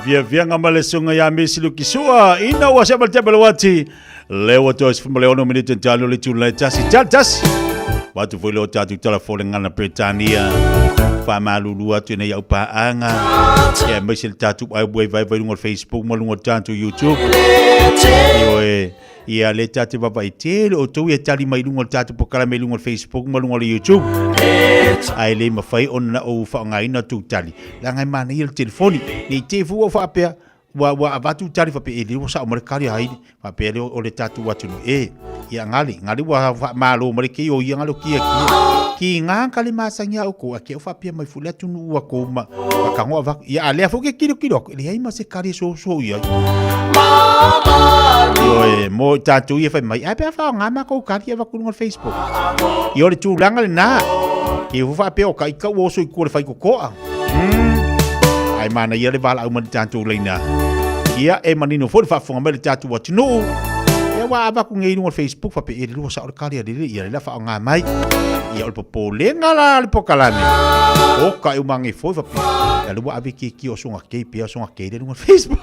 Fiafia Mai le sunga ya misi lukisua ina wa sebal tebel wati lewa tos fumaleono minute talo le tula tasi watu foi lo tatu telefone ngana Britania fa malulu atu ne ya upaanga ya misi tatu ai vai ngol Facebook mo ngol tatu YouTube yo ia le tatu baba itele o tu ia tali mai ngol tatu pokala me ngol Facebook mo ngol YouTube ai le mafai ona o fa ngai na tu tali la ngai mana il telefoni ni te fu fa pe wa avatu tali fa pe ele wa sa mo kali ai fa pe le o le tatu watu ia ngali wa fa malo mo ke o ia ngalo ki nga kali masanya o ko ke fa pe mai fula tu wa ko ma ka ngo va ia ale fo ke kilo le ai ma se kali so ia yo mo tatu ia fa mai ai pe fa nga ma ko kali va ku ngol Facebook yo le tu langa le na ke fa pe o kai ka wo so ku le fa ko ai mana ia le vala au man tatu leina ia e manino fo fa fonga le tatu wa tino e wa ava ku ngei no Facebook fa pe e lu sa o kali le ia le fa nga mai ia o popo le ngala le pokalane o ka u mangi fo fa pe ia lu ave ki o songa ke pe o songa ke le no Facebook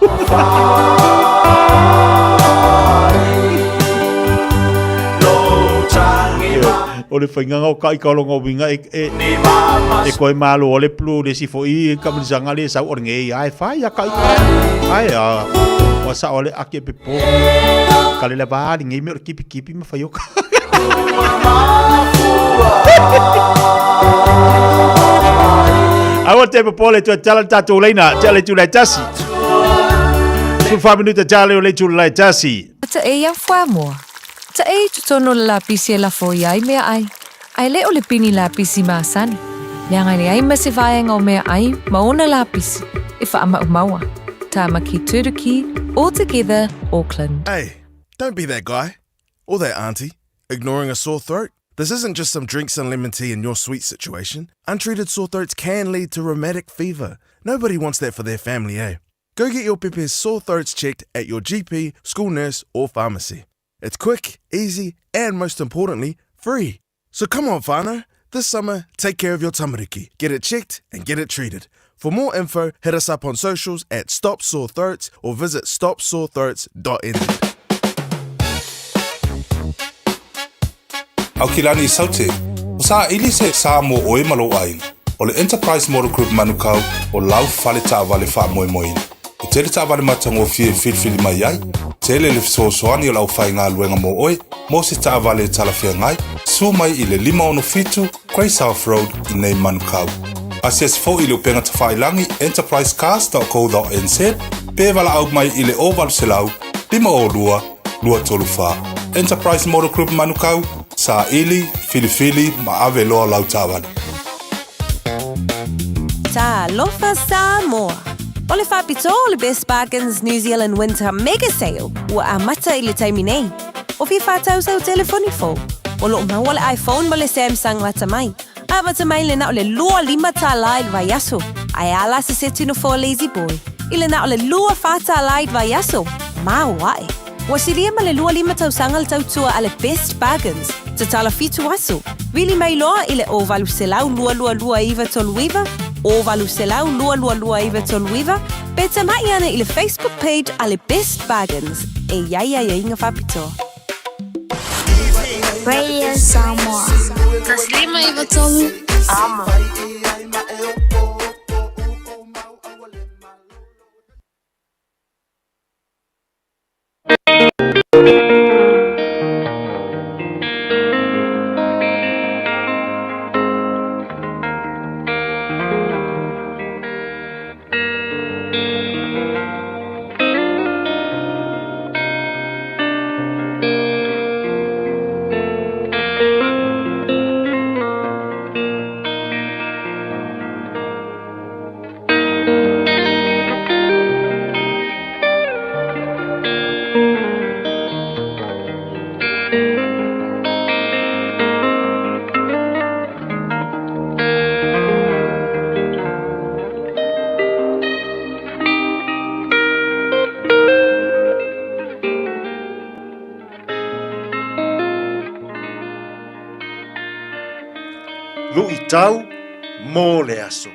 o le whainganga o kai kaolonga o winga e koe malo o le plu le si fo i kamilisanga le sau o ngei ai whai a kai ai a o sa o le ake pepo ka le labari ngei me o kipi ma whai o ka awa te pepo le tua tala tatou leina te le tula tasi tu 5 minuta tale o le tula tasi ta e ia whamoa ta e tutono la lapisi e la fo iai mea ai. Ai le o le pini lapisi maasani. Leanga ni ai masi vaenga o mea ai maona lapisi. E wha ama umaua. Ta maki turuki, all together, Auckland. Hey, don't be that guy. Or that auntie. Ignoring a sore throat. This isn't just some drinks and lemon tea in your sweet situation. Untreated sore throats can lead to rheumatic fever. Nobody wants that for their family, eh? Go get your Pepe's sore throats checked at your GP, school nurse, or pharmacy. It's quick, easy, and most importantly, free. So come on, whānau. This summer, take care of your tamariki. Get it checked and get it treated. For more info, hit us up on socials at Stop Sore Throats or visit stopsorethroats.nz. Au kilani saute. Sa ili se Samoa oe malo ai. O le Enterprise Model Group manukau o lau fale taavale wha moe moe. O tele taavale matango fili mai ai. Tele le fisoasoani o lau whai ngā luenga mo oe. Mo se taavale talawhia ngai. Sua mai i le 5 Grey South Road i nei manukau. Asias fo i le upenga tawhailangi enterprisecast.co.nz. Pe wala au mai i le oval selau 5 lua tolu wha. Enterprise Model Group manukau. Sa ili, fili, ma ave loa lau tāwani. Ta lofa Samoa. O le whapito o le Best Bargains New Zealand Winter Mega Sale ua a mata i le taimi nei. O fi whātau sau telefoni fo. O lo maua le iPhone mo le Samsung mata mai. A mata mai le na o le lua 5 tā lai vai aso. Ai ala se se tino fo lazy boy. I le na o le lua 4 tā lai vai aso. Ma wae. Wa silia ma le lua 5 tau sanga le tau tua a le Best Bargains. Te tala fitu aso. Wili mai loa i le ovalu selau lua iwa tolu iwa. Ovalu selau lua iwa tolu iwa. Pe te mai ana i le Facebook page a le Best Bargains. E iai inga whapito. Radio Samoa. Taslima iwa tolu. Amo. Lui tau mō le aso.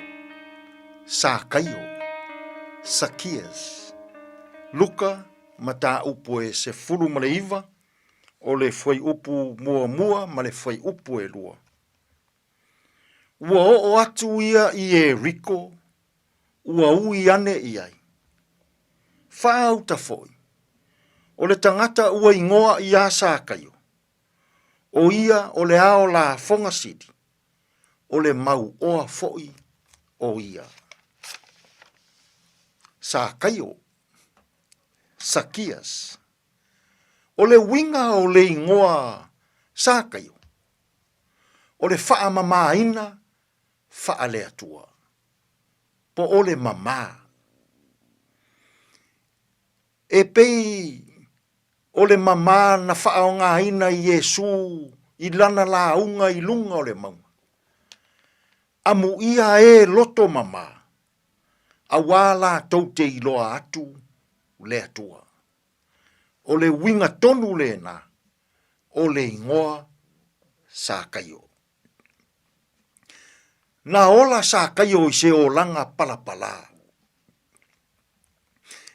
Sākaio. Sakias. Luka mata upu e se fulu ma le iwa, o le fwai upu mua ma le fwai upu e lua. Ua o atu ia i e riko, ua ui ane i ai. Whaau ta foi. O le tangata ua ingoa i a sākaio. O ia o le ao la fonga sidi. O le mau oa foi o ia. Sākaio. Sakias. O le winga o le ingoa sākaio. O le wha mama ina, wha le atua. Po o le mama. E pei o le mama na wha o ngā ina i Yesu i lana la unga i lunga o le maunga. Amu ia e loto mama. A wala tau te iloa atu le atua. O le winga tonu le na. O le ingoa sākaio. Na ola sākaio i se o langa palapala.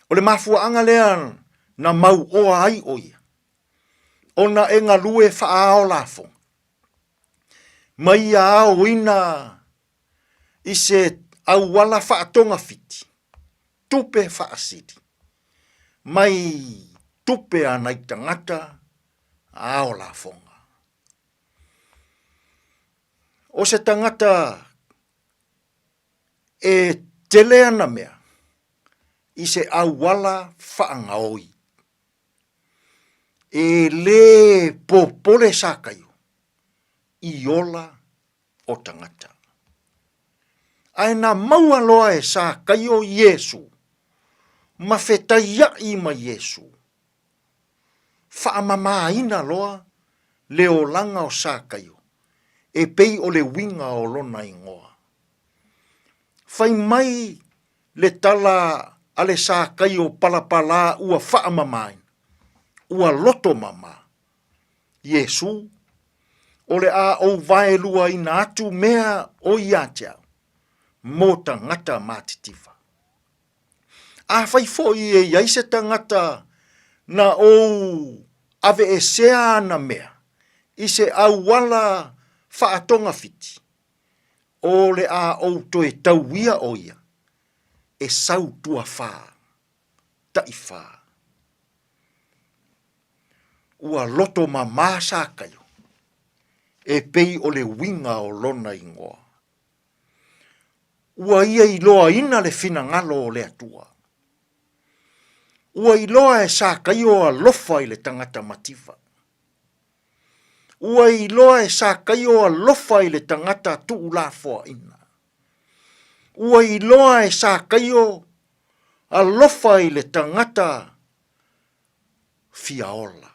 O le mafua anga lea na mau oa ai oia. Ona e ngā lue wha o lafo. Mai a au ina i se au wala wha tonga fiti. Tupe wha asidi. Mai tupe anai tangata a o lafonga. O se tangata e tele ana mea i se au wala whaanga oi. E le popole sākaio i ola o tangata. Ai na maua loa e sākaio Yesu. Ma whetaia i ma Yesu. Whaamama ina loa le o langa o sākaio. E pei o le winga o lona ingoa. Whai mai le tala a le sākaio palapala ua whaamamain. Ua loto mama. Yesu. O le a o vaelua ina atu mea o iatea. Mō tangata mātitifa. A whai fo i e iaise tangata na o ave e sea ana mea. I se au wala whaatonga fiti. O le a o to e tauia o ia. E sau tua wha. Tai wha. Ua loto ma māsa kayo. E pei o le winga o lona ingoa. Ua ia i loa ina le fina ngalo o le atua. Ua i loa e sa kayo a lofa i le tangata matifa. Ua i loa e sa kayo a lofa i le tangata tuu la foa ina. Ua i loa e sa kayo a lofa i le tangata fiaola.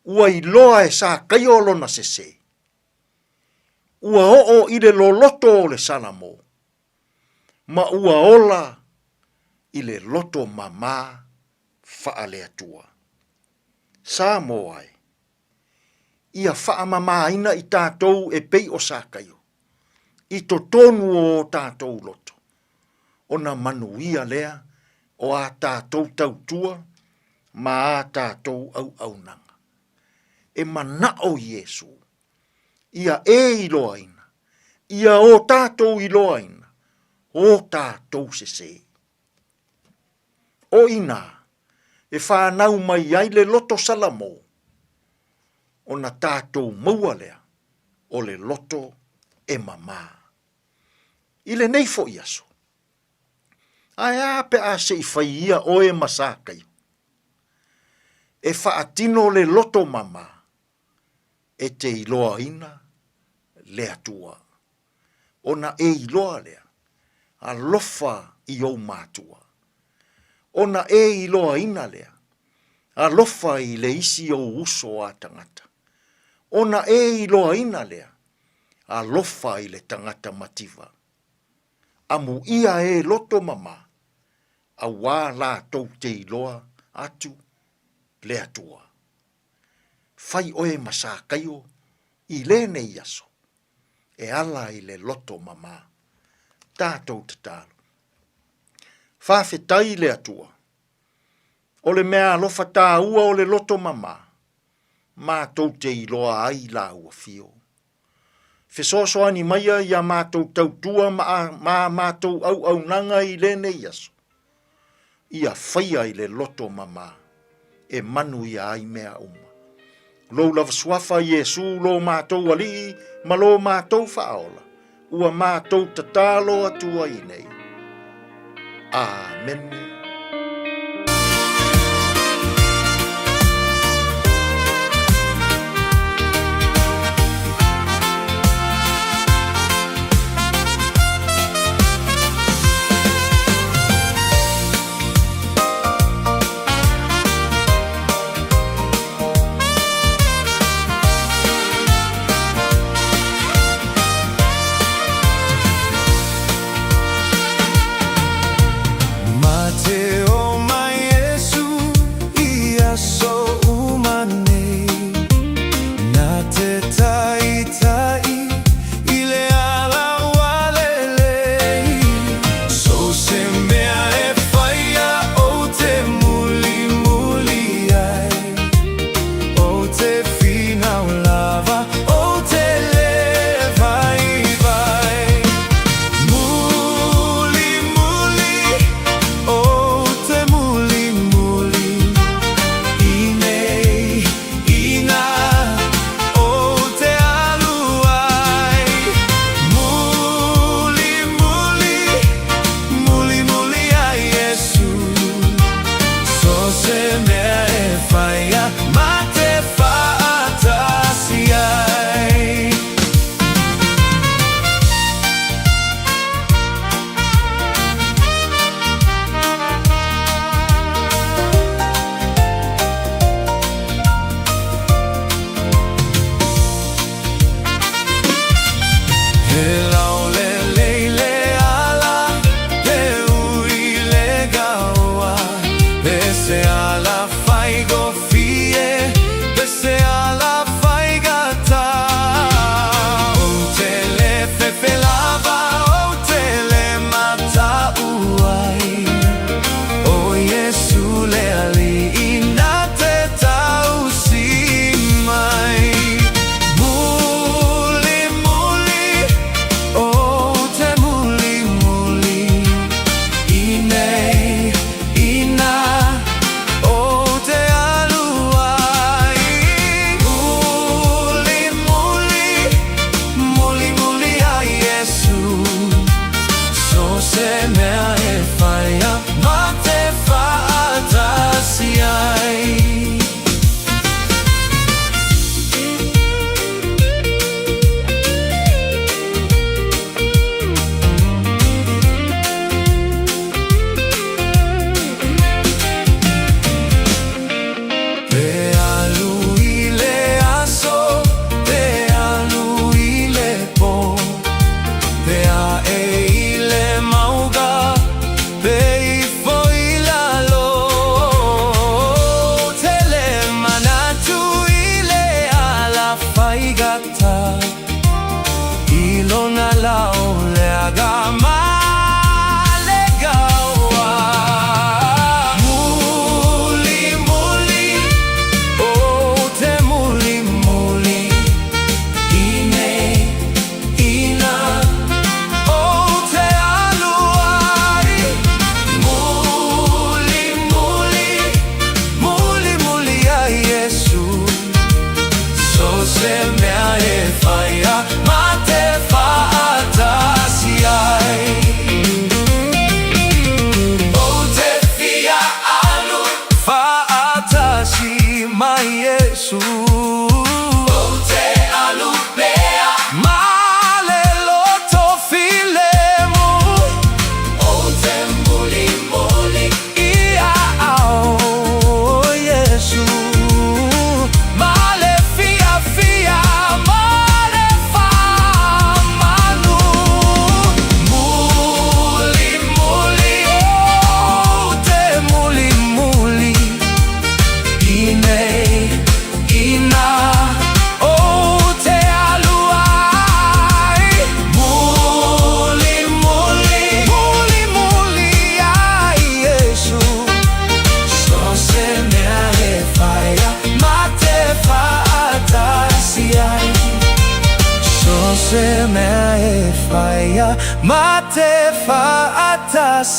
Ua i loa e sa kayo lona sese. Ua o i le loloto o le salamo. Ma ua ola i le loto mama faale atua. Samoa ai. Ia faa mama ina i tātou e pei o sākaio. I to tonu o tātou loto. Ona manuia lea o a tātou tautua ma a tātou au nanga. E mana o Yesu. Ia e iloa ina. Ia o tātou iloa ina. O tātou sese. O ina. E whanau mai ai le loto salamo. O na tātou maua lea. O le loto e mama. I le nei fo iaso. Ai ape a se i whaia o e masākai. E whaatino le loto mama. E te iloa ina. Le atua. Ona e iloa lea. A lofa i o mātua. Ona e iloa ina lea. A lofa i le isi o uso a tangata. Ona e iloa ina lea. A lofa i le tangata mativa. Amu ia e loto mama. A wā la tau te iloa atu le atua. Fai oe masākaio i le nei aso. e ala i le loto mama. Tātou te tālo. Whawhetai le atua. O le mea alofa tā ua o le loto mama. Mātou te iloa ai la ua fio. Fesoso ani maia ia mātou tautua ma mātou au nanga i lene iaso. Ia whaia i le loto mama. E manu ia ai mea uma. Lo lava swafa Yesu lo mātou ali, ma lo mātou whaola. Ua mātou tatalo atua i nei. Amen.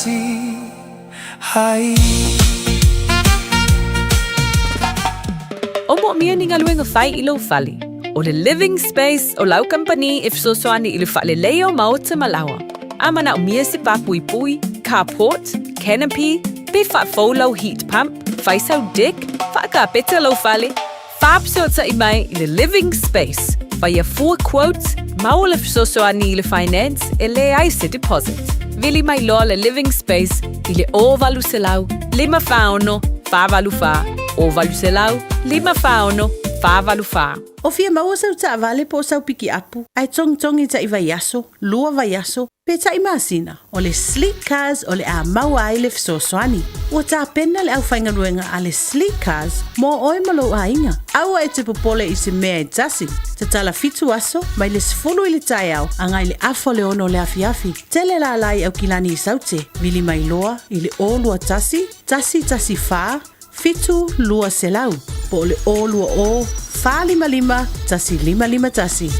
kasi hai. O mo mia ni ngaluenga fai ilo fali. O le living space o lau company if so soani ilu fale leo maota malawa. Ama na umia se papui pui, carport, canopy, be fa folo heat pump, fai sau dick, fa ka peta lo fale. Fab so ta imai ile living space. Fai a 4 quotes, mau le so soani ile finance, ele ai se deposit. Vili mai lo le living space, ile o valu se lau, lima fauno, fa valu fa, o valu se lau, lima fauno, fa valu fa. O fia maua sau ta vale po sau piki apu. Ai tongi ta iwa yaso, lua va yaso, pe ta imasina. O le sleek cars o le a maua ai le fsoswani. O ta pena le au whainga ruenga a le sleek cars mo oi malo a inga. Aua e te popole i se mea e tasi. Te tala fitu aso, mai le sfulu i le tai au, angai le afo le ono le afiafi. Tele la lai au kilani i saute, vili mai loa, i le o lua tasi, tasi fa, fitu lua selau. Po le o lua o, fa lima, tasi lima tasi.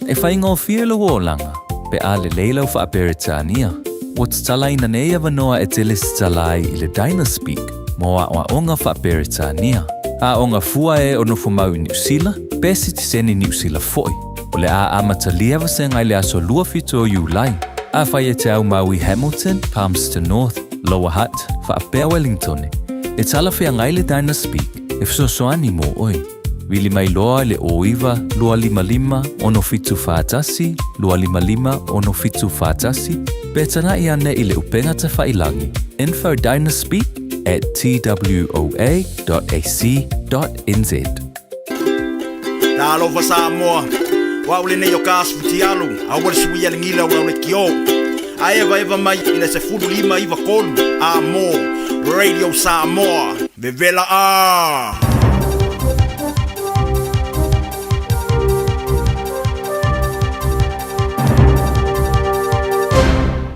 E whaingo whielo wōlanga, pe a le leilau wha Beritania. O talai na nei awanoa e teles talai i le Dynaspeak, mo a onga wha Beritania. A onga fua e ono fumau i New Zealand, pesi te seni New Zealand foi. O le a amatalia wasenga i le aso lua fito o Julai. A whai e te au mau i Hamilton, Palmerston North, Lower Hutt, wha Bear Wellington. E tala whea ngai le Dynaspeak, e fsosoani mo oi. Wili mai loa le oiva, lua lima, ono fitu whātasi, lua lima, ono fitu whātasi. Betana i ane i le upenga te whailangi. Info Dynaspeak at twoa.ac.nz. Nā lofa Samoa, wa ule nei o kāsu ti alu, a wale sui ale ngila wa ule kio. A eva mai i le se furu lima iwa kolu, a mo, Radio Samoa, vevela a.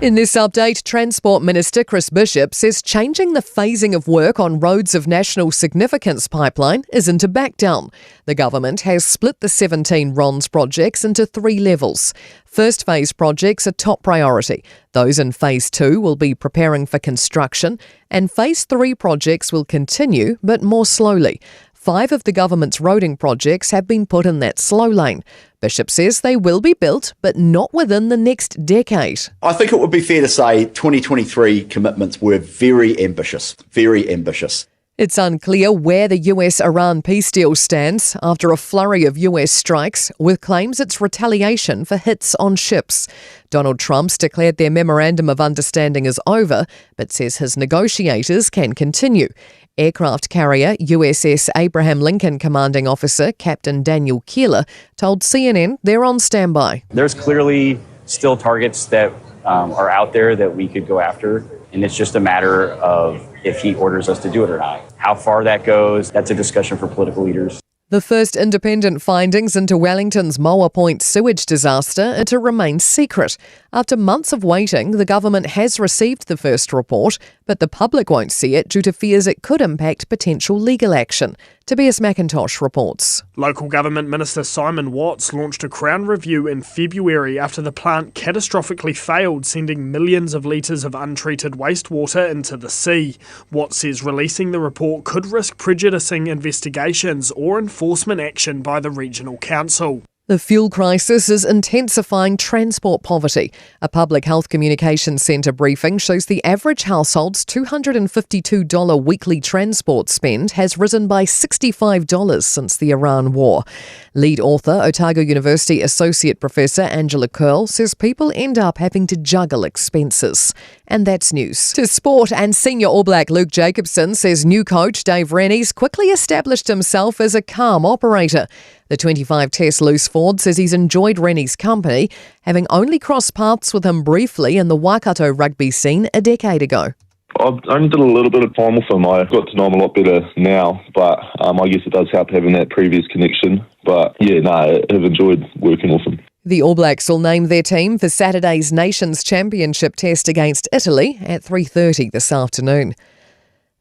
In this update, Transport Minister Chris Bishop says changing the phasing of work on roads of national significance pipeline isn't a back down. The government has split the 17 RONS projects into 3 levels. First phase projects are top priority. Those in phase 2 will be preparing for construction, and phase 3 projects will continue, but more slowly. 5 of the government's roading projects have been put in that slow lane. Bishop says they will be built, but not within the next decade. I think it would be fair to say 2023 commitments were very ambitious, very ambitious. It's unclear where the US-Iran peace deal stands after a flurry of US strikes, with claims it's retaliation for hits on ships. Donald Trump's declared their memorandum of understanding is over, but says his negotiators can continue. Aircraft carrier USS Abraham Lincoln commanding officer Captain Daniel Keeler told CNN they're on standby. There's clearly still targets that are out there that we could go after, and it's just a matter of if he orders us to do it or not. How far that goes, that's a discussion for political leaders. The first independent findings into Wellington's Moa Point sewage disaster are to remain secret. After months of waiting, the government has received the first report, but the public won't see it due to fears it could impact potential legal action. Tobias McIntosh reports. Local Government Minister Simon Watts launched a Crown review in February after the plant catastrophically failed, sending millions of litres of untreated wastewater into the sea. Watts says releasing the report could risk prejudicing investigations or enforcement action by the regional council. The fuel crisis is intensifying transport poverty. A public health communications centre briefing shows the average household's $252 weekly transport spend has risen by $65 since the Iran war. Lead author, Otago University Associate Professor Angela Curl says people end up having to juggle expenses. And that's news. To sport, and senior All Black Luke Jacobson says new coach Dave Rennie's quickly established himself as a calm operator. The 25-test loose forward says he's enjoyed Rennie's company, having only crossed paths with him briefly in the Waikato rugby scene a decade ago. I've only done a little bit of time with him. I've got to know him a lot better now, but I guess it does help having that previous connection. But yeah, I've enjoyed working with him. The All Blacks will name their team for Saturday's Nations Championship test against Italy at 3:30 this afternoon.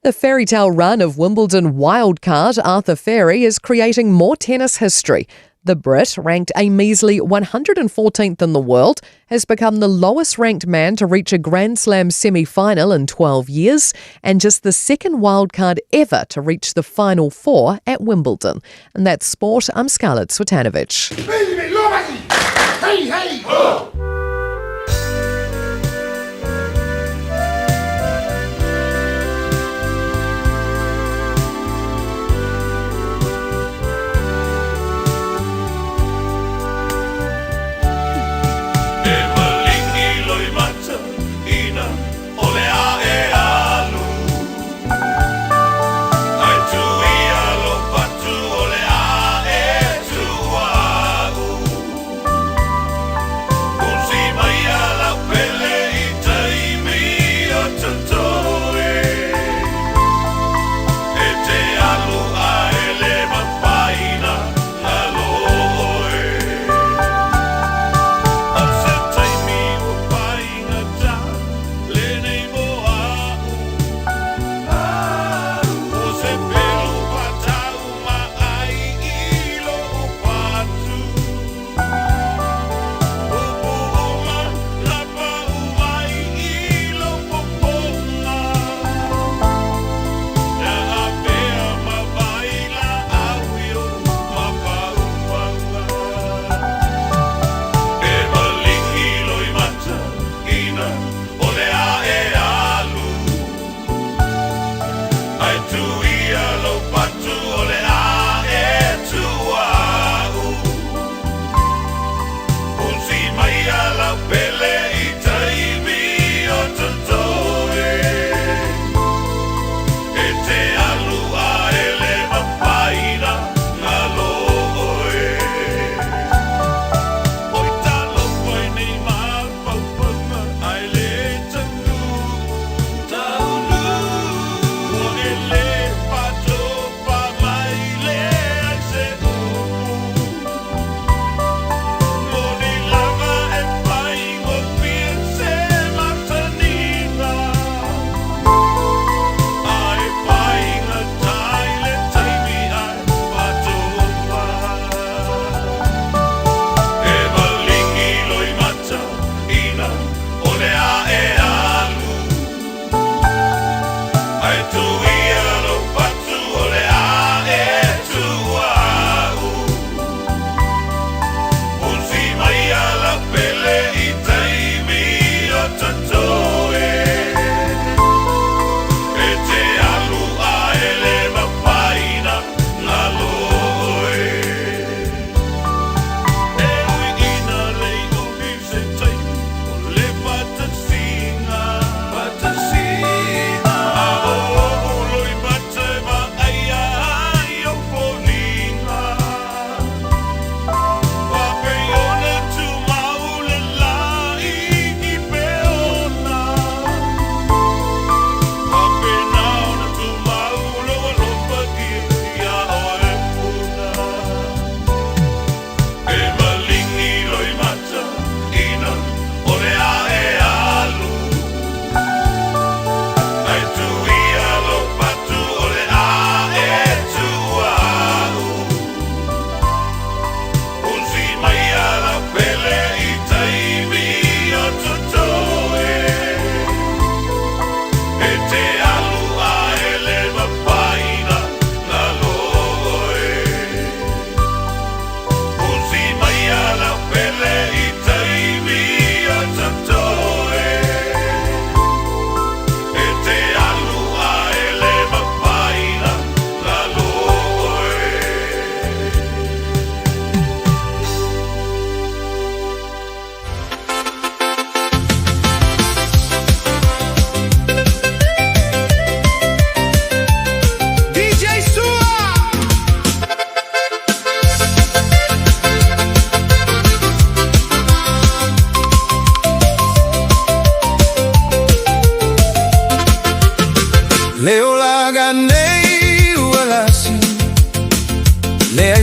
The fairy tale run of Wimbledon wildcard Arthur Fairy is creating more tennis history. The Brit, ranked a measly 114th in the world, has become the lowest-ranked man to reach a Grand Slam semi-final in 12 years and just the second wildcard ever to reach the Final Four at Wimbledon. And that's sport. I'm Scarlett Swetanovic. Hey, hey! Oh.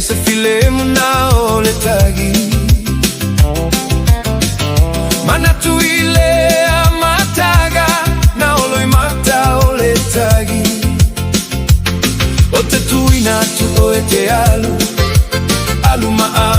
se filemu na ole tagi Mana tu ile amataga na olo mata ole tagi O te tuina tu o e te alu Alu maa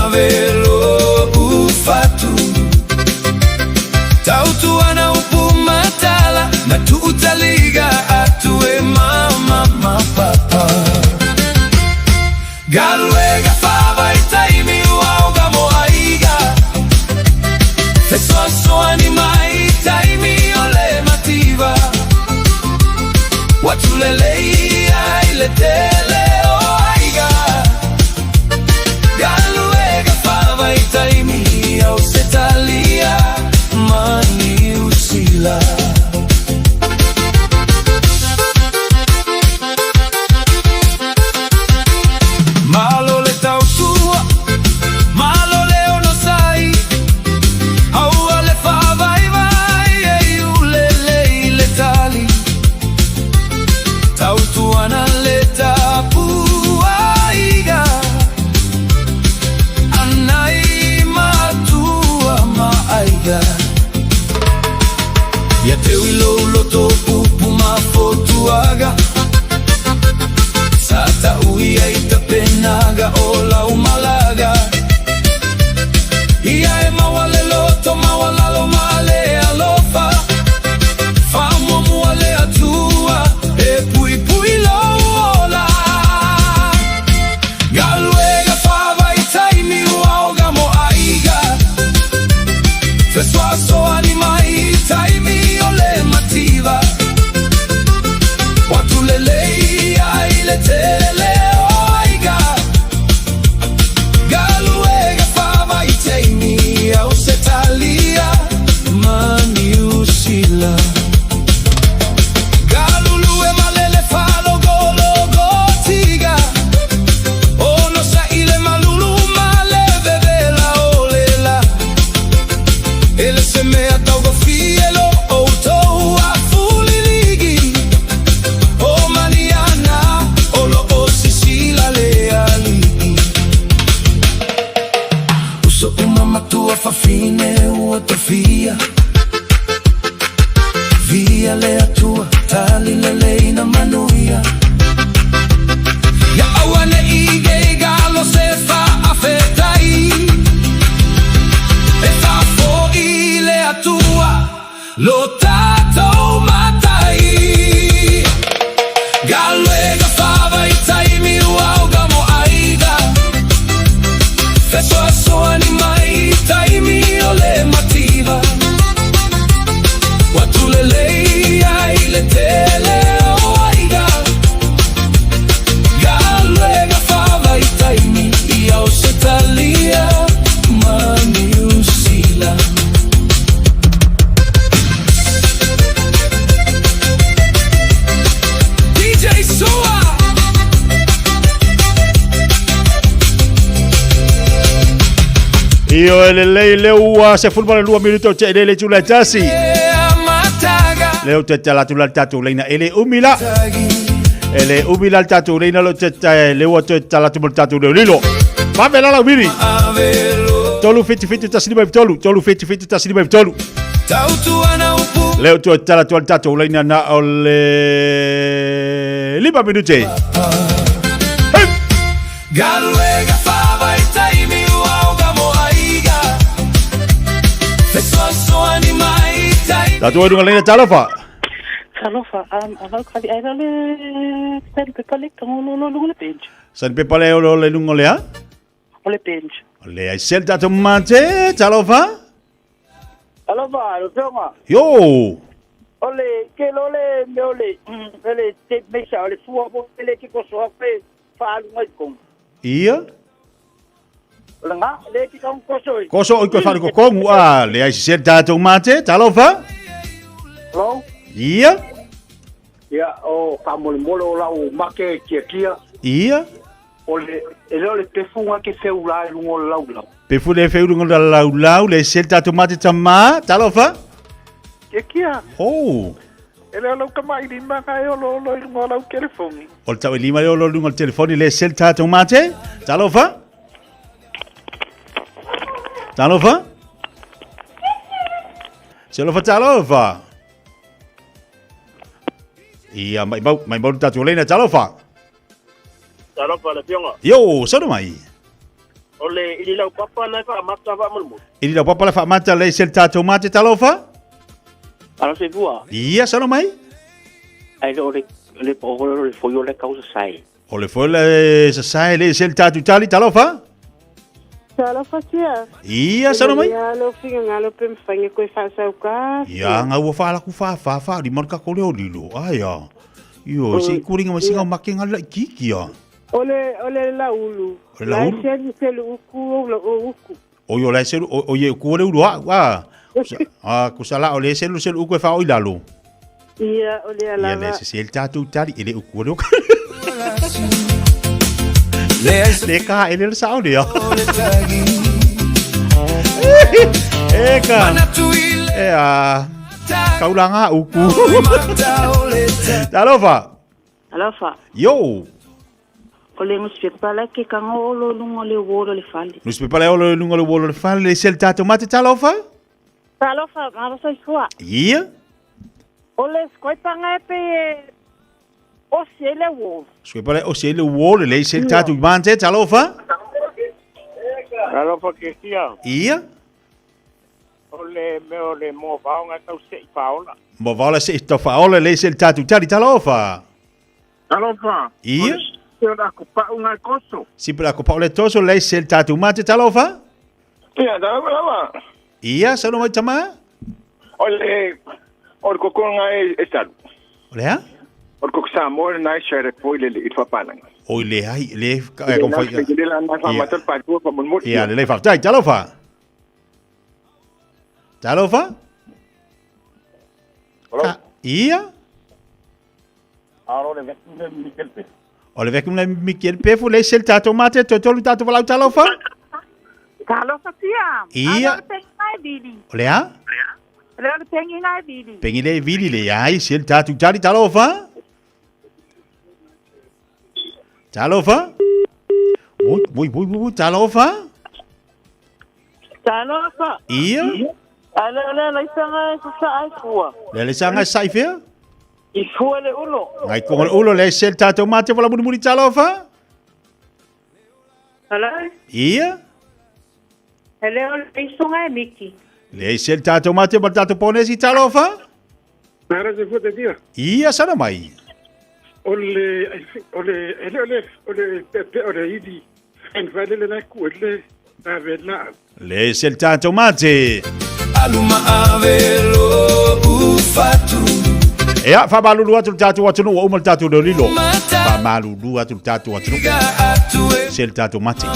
Ia teu I lou loto pupu mafotuaga Sata ui ai ta penaga o lau malaga Ia e mawale loto mawalalo male alofa Famo muale atua e pui pui lola Galuega fava I taimi uauga mo aiga Fesuaso animai taimi ole mativa Watu lelei ai le tele oiga Galuega fava I taimi au setalia mani usila Galulue malele falo golo gotiga Ono sa ile malulu male bebela olela Ele se me atauga fielo o tou a fuliligi O Mariana o lo o Sicila leali Uso uma matua fa fine ua tofia Via le atua tali le leina manuia Ya awane ige galo se fa afetai E fa fo ile atua lo tato matai Galuega fava I taimi uauga mo aiga Feso aso animai taimi ole mativa Watu lelei ai le tele oaiga Galuega fava I taimi I au setalia mani usila DJ Soa Io ele le ua se fulma le 2 minuto che ele tula tasi. Leo te tala tula tatu leina ele umila. Ele umila tatu leina lo te le ua te tala tula tatu le lilo. Va bela la miri. Tolu fiti tasini mai tolu. Tolu fiti tasini mai tolu. Leo te tala tula tatu leina na ole 5 minuti. Galuega fava I taimi uauga mo aiga Fesoaso animai taimi Tatu edunga leina talofa. Talofa, avau kali aira le tari pe pale kango le bench. San pe pale o le lungo lea. O le bench. Le ai sel tatu mate talofa. Talofa, lo tonga. Yo. Ole, ke lole me ole. Ele te mexa ole fua bo ele ki ko so pe fa lu mai kong. Ia. Langa, le ki kong ko so. Ko so ko fa ko kongu a le ai sel tatu mate talofa. Hello? Ia. Ya, o molo la o make kia. Ia. Ole, ele te funga ke feu la lungo lau. Pe fu le feu lungo lau le sel tatu mate tama talofa. Kia. Oh. Ele lau kama I lima kai o lo lungo lau telefoni. O tau lima le o lungo telefoni le sel tatu mate talofa. Talofa. Talofa talofa. Ia mai mau tatu leina talofa. Talofa le pionga. Yo, sono mai. Ole ili lau papa na fa mata va mulmu. Ili lau papa la fa mata le sel tatu mate talofa. Alo se bua. Ia sono mai. Ai le pogolo le foi le causa sai. O le foi le sai le sel tatu tali talofa. Talofa tia. Ia sono mai. Ia lo finga ngalo pe mfange ko fa sa ka. Ia nga ua fa la ku fa di marka ko le o lilo. Aya. Yo, si kuringa masinga makenga la kikia. Ole la ulu. La ulu. Sel uku o uku. O yo la sel o ye ku le ulu wa. Ku sala o le sel uku fa o ilalo. Ia ole ala. Ia le sel tatu tali ele uku le. Le ka ele sa o dia. Eka. Kaulanga uku. Talofa. Talofa. Yo. Ole nuspepa ke kango lo lungo le wolo le fali. Nuspepa le lungo le wolo le fali le sel tatu mate talofa? Talofa, ma so sua. Ia. Ole skoipanga e pe o sele wo. Skoe pale o se le wole le se tatu mante talofa. Alo fa Cristian. Ia. Ole mo vaunga tau se paola. Mo vala se to faole le se tatu talofa. Alo fa. Ia. Eu da copa unha coso. Si pela ko paole toso le se tatu mante talofa. Ia, da lava. Ia, sa no mai tama. Ole kokonga e estado. Ole ha? Ole ko Samoa na share poile le itfapana. O le ai le ka ko fai. Ia, le fa tai talofa. Talofa? Ia. Aro le Mikelpe. Ole vekum na Mikelpe fu le sel tato mate to tolu tato vala talofa? Talofa tia. Ia. Ole ha? Ole pengi ngai bili. Pengi le vili le ai sel tatu tali talofa? Talofa? Oi, talofa? Talofa. Ia. Ale sanga sa ai fua. Le sanga sai fe? I fua le ulo. Ngai ko ulo le sel tato mate vala muri talofa? Hello? Ia. Hello, isunga e miki. Le sel tato mate vala tato ponesi talofa? Para se fute dia. Ia sana mai. Ole idi. En vale le kuele avela. Le sel tato mate. Aluma avelo ufatu. Ea, fa malulu atu tatu watunu wa umal tatu do lilo. Fa malulu atu tatu watunu. Sel tatu mate.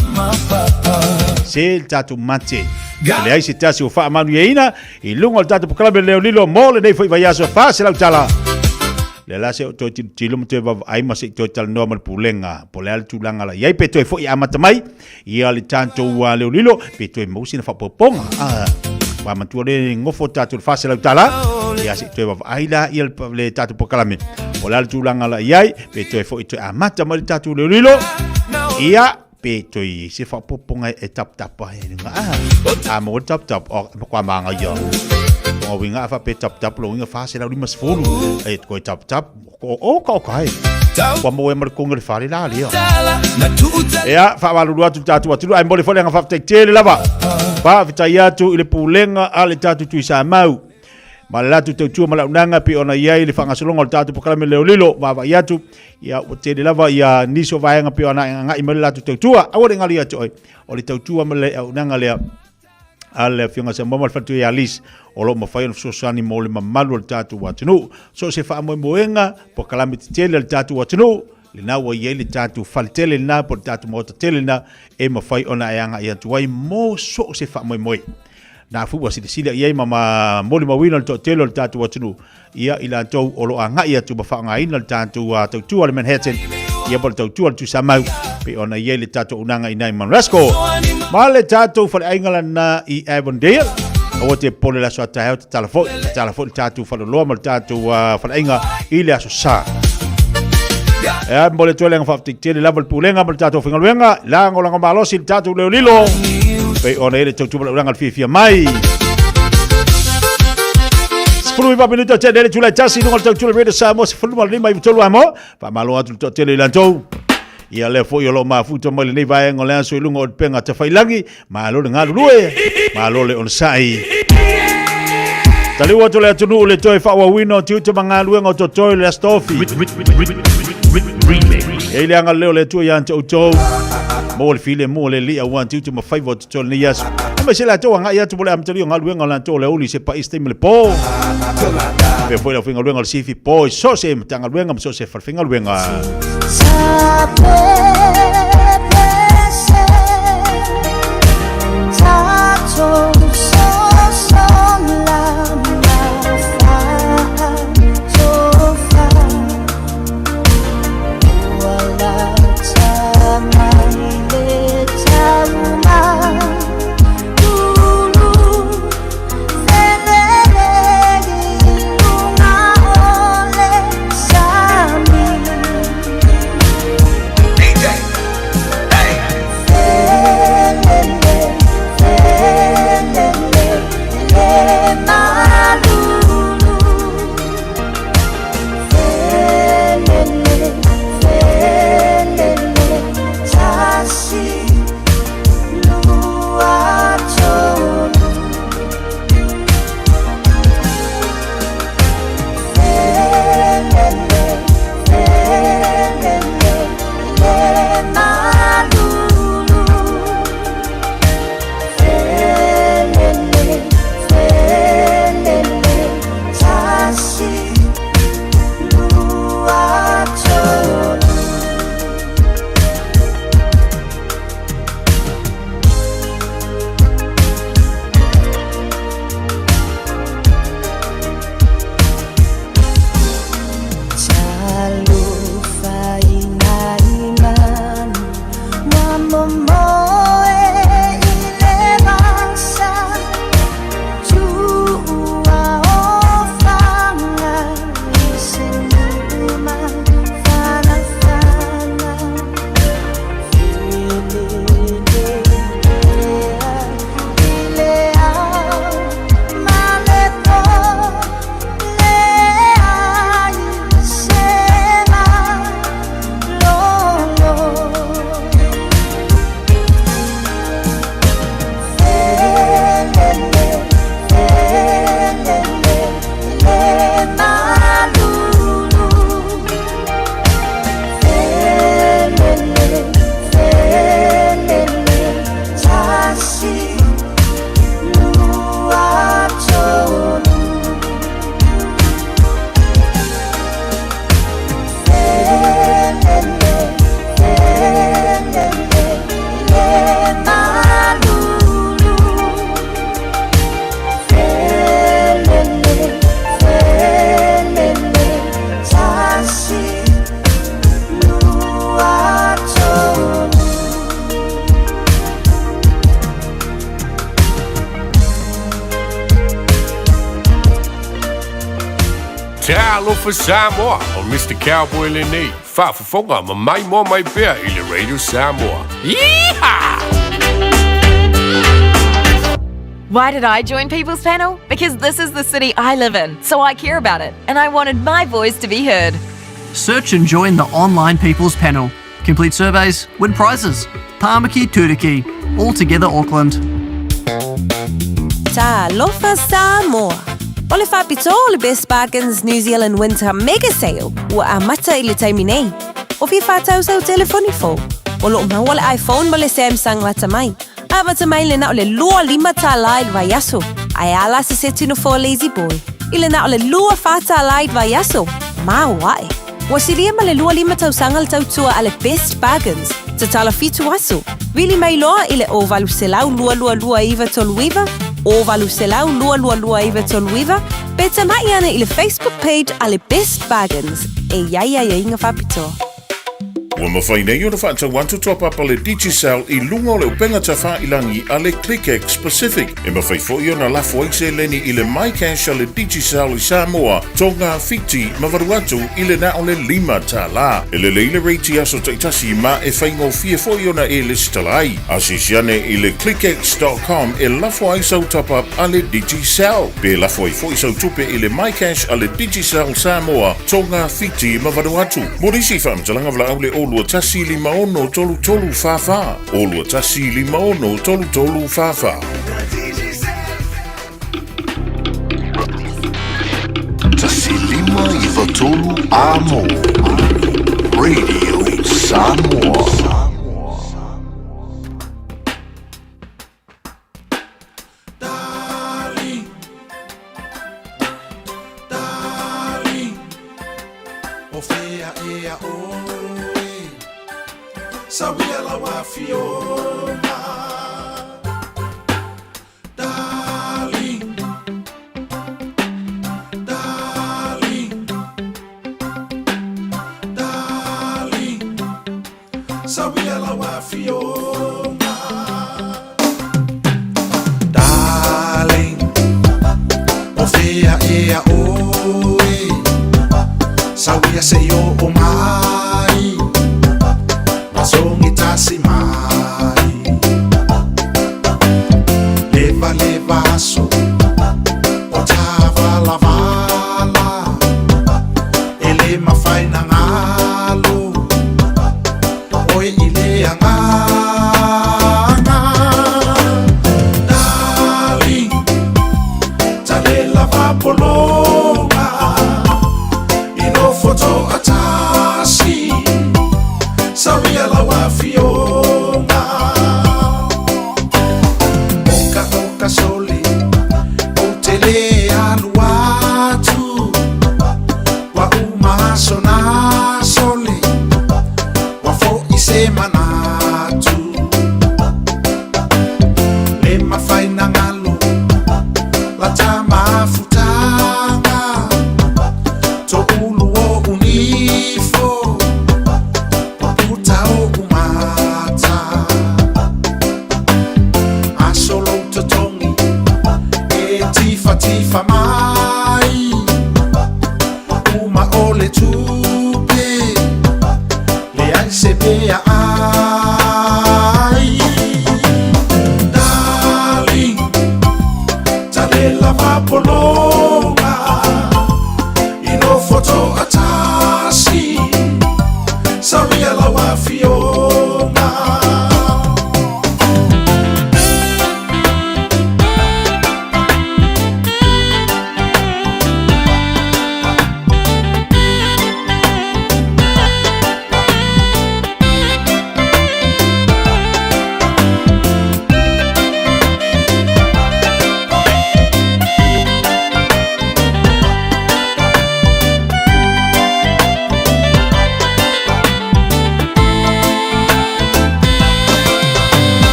Sel tatu mate. Le ai se tasi o fa manu yeina, I lungo tatu pokala leo lilo mole nei foi vai aso fa se la tala. Le la se to tilum te va ai ma se to tal normal pulenga, polel tulanga la. Yai pe to foi amata mai, ia le tanto wa leo lilo, pe to mo sina fa poponga. Wa mantua le ngofo tatu fa se la tala. Ia se to va ai la ia le tatu pokala me. Polel tulanga la yai, pe to foi to amata mai tatu leo lilo. Ia pe toi se fa poponga e tap ai nga mo tap o kwa manga yo o winga fa pe tap lo winga fa se la lima sfulu e ko tap o ka kai kwa mo e mar konga fa la lio ya fa va lu tatu ai mo le fa nga fa te lava pa vita ya tu ile pulenga ale tatu tu sa mau malatu te tu mala unanga pe ona yai le fanga solongo tatu pokala me leo va ya tu ya o te lava ya niso vai nga pe ona nga I malatu te tu a o ngali ya toi o le tu mala unanga le ale finga se momal fatu ya lis o lo mafai no sosani mo le mamalu tatu watunu so se fa mo moenga pokala me te le tatu watunu le na wa yai le tatu faltele na por tatu mo tele na e mafai ona nga ya tuai mo so se fa mo na fu wasi sila ia mama moli mawina to telo tatu watunu ia ila to olo anga ia tu bafa nga ina tatu tu al Manhattan ia bol tu tu samau pe ona ia le tatu unanga ina Manrasco male tatu fa engala na I Avondale o te pole la so ta telefon tatu fa lo mal tatu fa enga ile aso sa e mole to lenga fa tele level pulenga mal tatu fa ngaluenga la ngola ngalo sil tatu le lilo pe ona ele tu uranga Fiafia Mai. Sepuluh minuto te dele tula tasi no tu radio Samoa sepuluh lima I tolu amo pa malo atu to tele lantou. Ia le fo yo lo mafuto mo le nei vai ngole aso ilunga o penga te failangi malo le ngalu lue malo le on sai. Tali wa tole atu le toi fa wa wino tu te mangalu ngo to toi le stofi. Ele anga leo le tu ya nto mo le file mo le lia wan tu ma favorite to le yas ma se la to nga ya tu bole am tali nga luenga la to le oli se pa este me po pe foi la finga luenga si fi po so se tanga luenga so se finga luenga Talofa Samoa on Mr. Cowboy Lenny. Whaafafonga ma mai mo mai pea i le Radio Samoa. Yeehaw! Why did I join People's Panel? Because this is the city I live in, so I care about it, and I wanted my voice to be heard. Search and join the online People's Panel. Complete surveys, win prizes. Tāmaki Turiki, all together Auckland. Talofa Samoa. O le whapito o le Best Bargains New Zealand Winter Mega Sale ua a mata i le taimi nei. O fi whātau sau telefoni fo. O lo maua le iPhone mo le Samsung lata mai. A mata mai le na o le lua lima tā lai vai yaso. Ai ala se tino fo lazy boy. I le na o le lua whātā lai vai yaso. Ma wae. Wa siria ma le lua lima tau sanga le tau tua a le Best Bargains. Te tala fitu aso. Wili mai loa i le o valu selau lua iwa tolu iwa. O valu selau lua iwa tolu iwa. Pe tamai ana i le Facebook page a le Best Bargains. E iaia inga whapito. Ua mawhai nei o na whaatau wantu top up a le Digicel i lunga o le upenga ta whailangi a le ClickX Pacific. E mawhai fwoi o na lafo aise leni i le MyCash a le Digicel i Samoa. Tonga fiti mawaru atu i le na o le lima ta la. E le leile reiti aso taitasi ma e whaingo fia fwoi o na e listalai. Asisiane i le clickx.com e lafo aisau top up a le Digicel. Pe lafo ai fwoi sau tupe i le MyCash a le Digicel Samoa. Tonga fiti mawaru atu. Morisi whamtalanga vla au le Olua tasi li maono tolu tolu fafa. Olua tasi li maono tolu tolu fafa. Tasi lima iwa tolu amo. Radio Samoa. Sabia la wafiona, darling, darling, darling. Sabia la wafiona, darling. Ofea ea oe, sabia se yo o mai. Songi tasi mai. Leva leva so. Otava la vala. Ele mafai na ngalo. Oi ile anganga. Darling, tale la vapolonga. Ino foto atasi. Sabia la wafiona. Oka oka sole. Otele aluatu. Wa uma sona sole. Wa fo ise manatu. Le mafai na ngalo. La tama futanga. To ulu o unifo. Utao umata Asolo totongi E tifa mai Uma ole tupe Le aise bea ai Darling Tale la vapolonga Ino foto atasi Sabia la wafiona.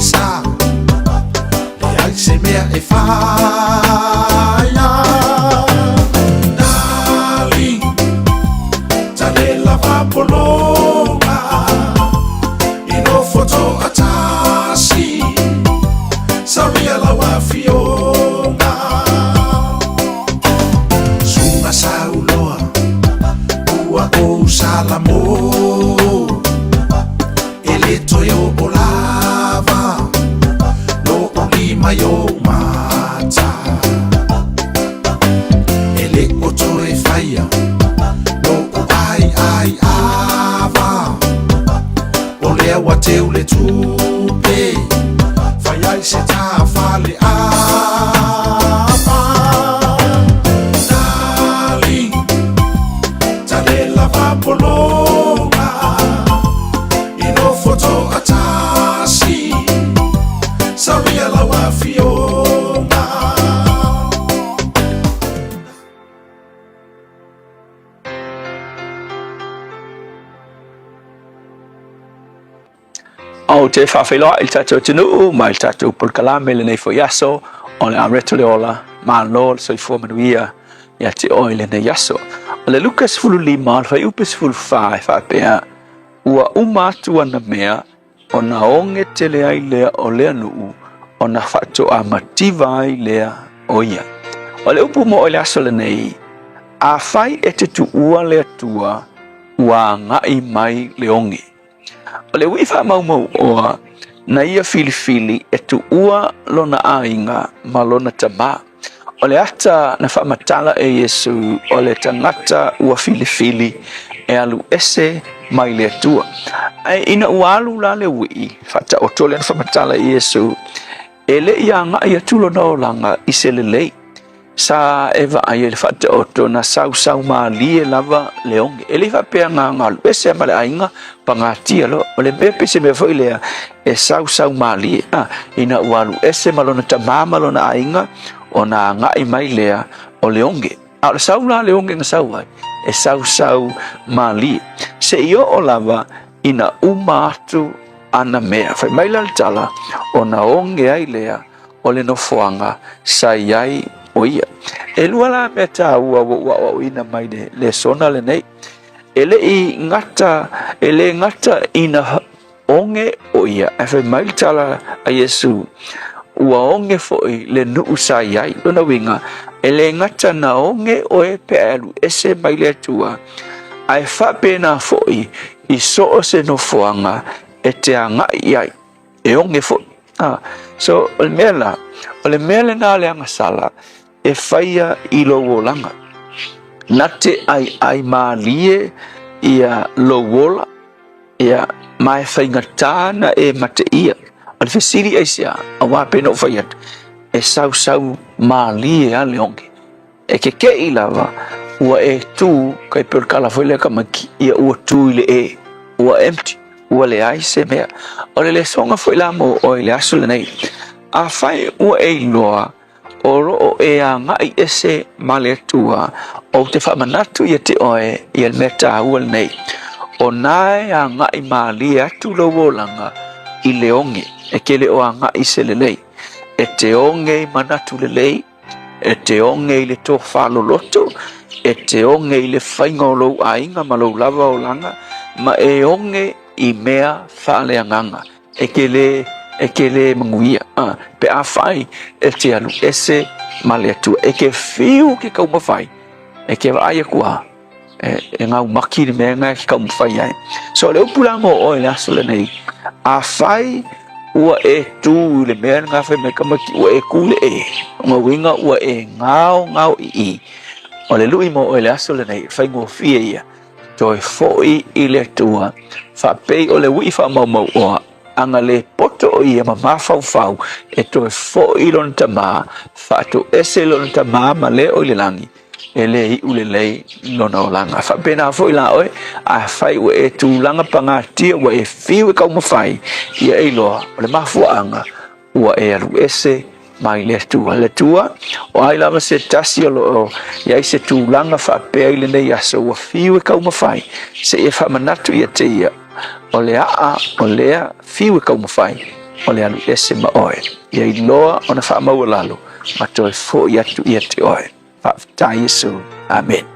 sa ai se mea e whaia Darling tale lava polonga ino foto atasi Saria lawa fionga Sunga sauloa Ua o salamo Ele toyo olava No ulima yo mata Ele oto e faya No ai ava Ole awa te ule tupe Fayai se ta fale apa Darling Tale lava polonga Ino foto atasi Saria lawa fionga O te whawhiloa il tatou tinu, mai il tatou pulkalame le nei fo yaso, o le amreto le ola, malo le soifua manuia, ia te oi le nei yaso. O le Lukas fulu lima, le whai upes fulu whae whapea, ua umatu ana mea, o na onge te le ai lea o lea nuu, o na whato a mativa ai lea o ia. O le upu mo o le aso le nei, a whai e te tu ua lea tua, ua ngai mai le onge. O le wifa mau oa na ia filifili e tu ua lona ainga ma lona tama. O le ata na whamatala e Yesu o le tangata ua filifili e alu ese mai le atua. Ai ina ua alu la le wii whata o tole na whamatala e Yesu e le ia nga ia tulo na olanga i se le lei. Sa eva ai le whata o to na sau maa lie lava leonge. E le whapea ngā ngalu ese ma le ainga pa ngā tia lo. O le pepe se me foi lea e sau maa lie. Ina ualu ese malona ta malona ainga o na ngai mai lea o leonge. A le sau la leonge nga sau ai. E sau maa lie. Se io o lava ina umatu ana mea. Fai mai la tala o na onge ai lea o le nofoanga sa iai o ia. E lua la mea tā ua ina mai le sona le nei. E le ngata ina onge o ia. E whai mai tala a Yesu ua onge foi le nuu sa iai. Luna winga. E le ngata na onge o e pe alu ese mai le tua. Ai whape na foi i so se no foanga e te anga iai. E onge foi. So o le mea le na le anga sala e whaia i lowolanga. Nate ai maalie ia lowola ia mai whaingatana e mate ia. O le whesiri eisia a wapena o whaiat e sau maalie a leonge. E ke i lava ua e tū kai perkala whaile ka maki ia ua tū i le e ua empty ua le ai se mea. O le songa whaila mo o le aso le nei. A whai ua e loa o roo e a ngai ese male tua o te whamanatu i te oe i el meta ua nei. O nae a ngai mali atu lo wolanga i le onge e kele o a ngai se le lei. E te onge i manatu le lei, e te onge i le tō whalo loto, e te onge i le whainga o lou ainga ma lou lava o langa, ma e onge i mea whale anganga. E kele manguia. Pe a whai e te alu ese male atua. E ke whiu ke kau mawhai. E ke waia kua. E ngau maki ni mea ngai ke kau mawhai ai. So le upula mo o le aso le nei. A whai ua e tū le mea ngā whai me kamaki ua e kule e. Ngā winga ua e ngau i. O le lui mo o le aso le nei. Whai ngō fia ia. Toi foi i le tua. Whapei o le wi wha mau oa. Anga le poto o ia ma mawhau e toi fo i lon tama whātu ese lon tama ma le o le langi e le i ule lei lona o langa whapena fo i la oe a whai ua e tū langa panga tia ua e whiu e kau mawhai ia e loa o le mafuanga ua e alu ese mai le tua o ai lava se tasi o lo ia i se tū langa whapea i le nei aso ua whiu e kau mawhai se e whamanatu ia te ia o le o lea fiu e kau mawhai o le alu ese ma oe. Ia I loa o na wha maua lalo, ma toi fo I atu ia te oe. Whaafitai Yesu. Amen.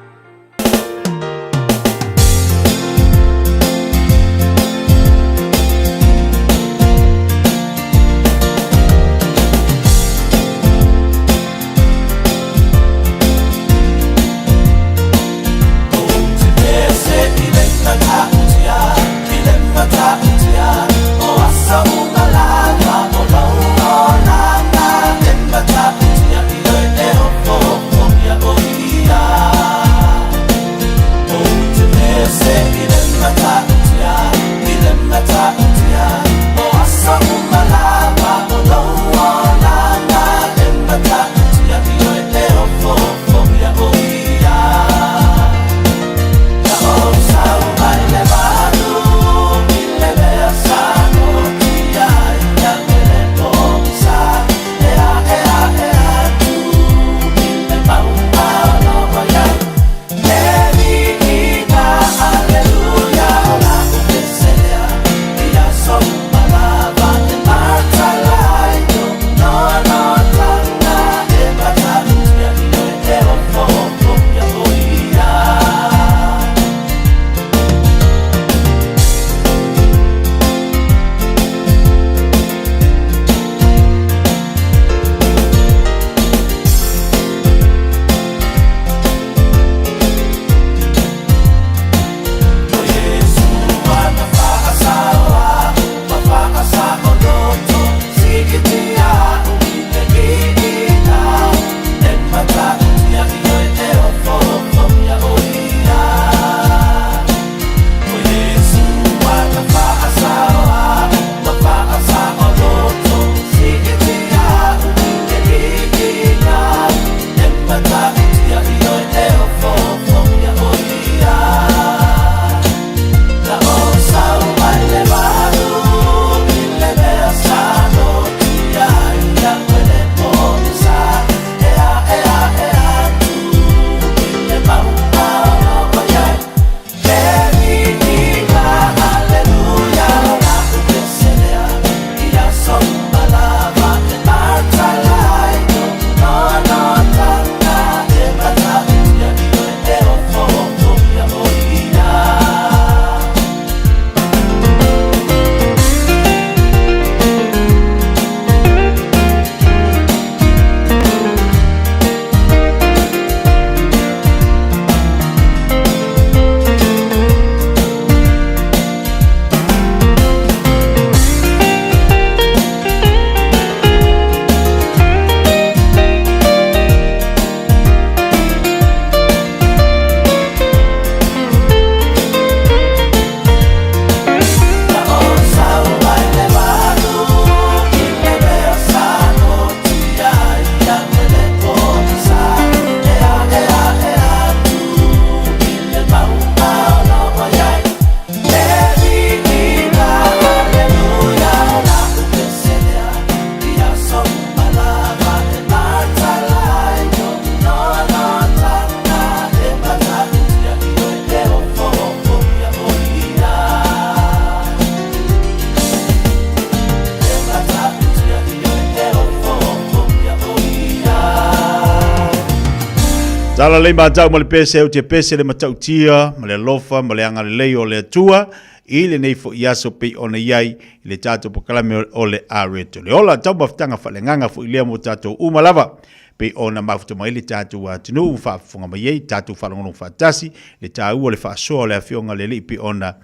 Tala le matau ma le pese au te pese le matau tia, ma le lofa, ma le anga le lei o le atua, I le nei fo iaso pe ona iai, I le tato pokalame o le areto. Le ola tau maftanga fa le nganga fo ilea mo tato umalava, pe ona mafta mai le tato wa tunu fa funga mai ei, tato fa longono fa tasi, le tau o le fa soa le afionga le li pe ona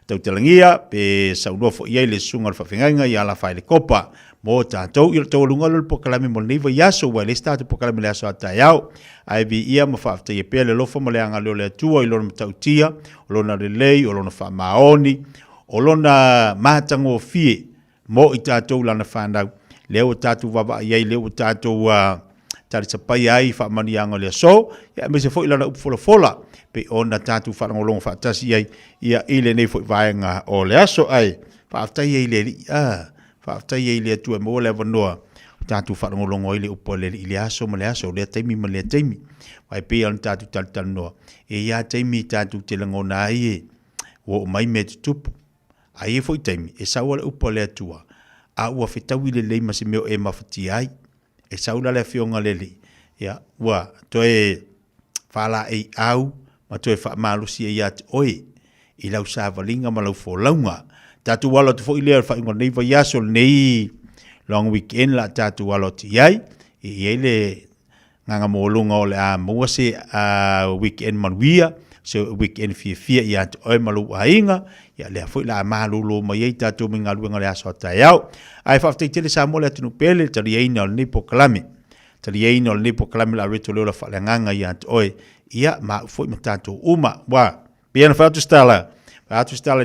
tau talangia, pe saunoa fo iai le sunga le fa finganga, I ala fa le kopa, mo tatou I le tau lunga le pokalame mo le neiva iaso, wa le tato pokalame le aso atai au, ai vi ia ma faafta ia pele lofa ma le anga leo le atua I lona matautia, o lona relei, o lona wha maoni, o lona matango fie, mo I tātou lana whanau, leo tātou waba iai, leo tātou tari sapai ai, wha mani anga lea so, ia me se fo I lana upfola, pe ona tātou whanau longa whaatasi iai, ia ile nei fo I vaenga o le aso ai, faafta iai le li, faafta iai le atua mo le vanoa, tātou whanongolongo I le upo le I le aso ma le aso, le taimi ma le taimi. Wai pe an tātou talitala noa. E ia taimi tātou te langona ai e, wo mai me te tupu. Ai e foi taimi, e sawa le upo le atua. a ua fitawi le lei masi meo e mafati ai e saula le fionga lele ya ua toe fala e au ma toe fa malusi e ya oi i lau sa valinga ma lau fo launga tatu wala tu fo i lea fa ingo nei va yasol nei long weekend la tatu wala ti ai i ele nganga molunga o le a mua se weekend manuia so weekend Fiafia ia te oi malu ainga ia le foi la malulu mai ei tatu minga luenga le aso taiau ai fa tele sa mo le tunu pele tali ei no ni poklami tali ei no ni poklami la reto le fa le nganga ia te oi ia ma foi matatu uma wa bien fa tu stala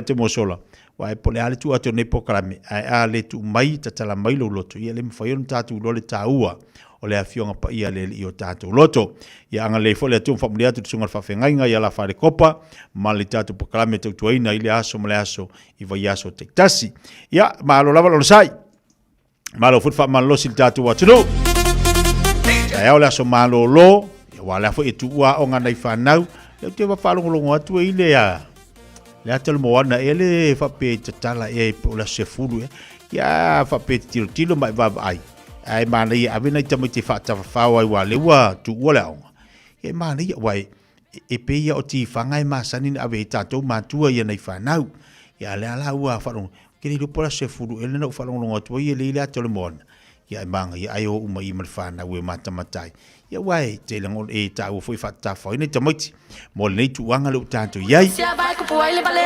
te mosola wa e pole ale tu atu ni poklami ai a le tu mai tatala mai lo loto ia le mfayon tatu lo le taua o le afionga pa ia le i o tātou loto. Ia anga le fole atu whamuli atu tsunga whawhengainga ia la whare kopa, ma le tātou pokalame tau tuaina i le aso ma le aso i vai aso te tasi. Ia, maalo lava lolo sai. Maalo futwha malosi le tātou atunu. Ia eo le aso maalo lo, ia wale afo e tu ua o ngana i whanau, leo te wa whalongolongo atu e i le a. Le atalo moana e le whape tatala e po la sefuru e. Ia whape tilo mai vava ai. Ai mana ia avena i tamai te whaatawhawha ai wale ua tu ua le aonga. E mana ia wai e pe ia o ti whangai masani na ave i tātou mātua ia nei whanau. Ia le ala ua whanong. Kere rupora se furu ele na whanongonga tua ia le ile atole moana. Ia e manga ia ai o uma i mali whanau e matamatai. Ia wai te langon e tāua fui whaatawhau nei tamaiti. Mo le nei tu wanga le utātou iai.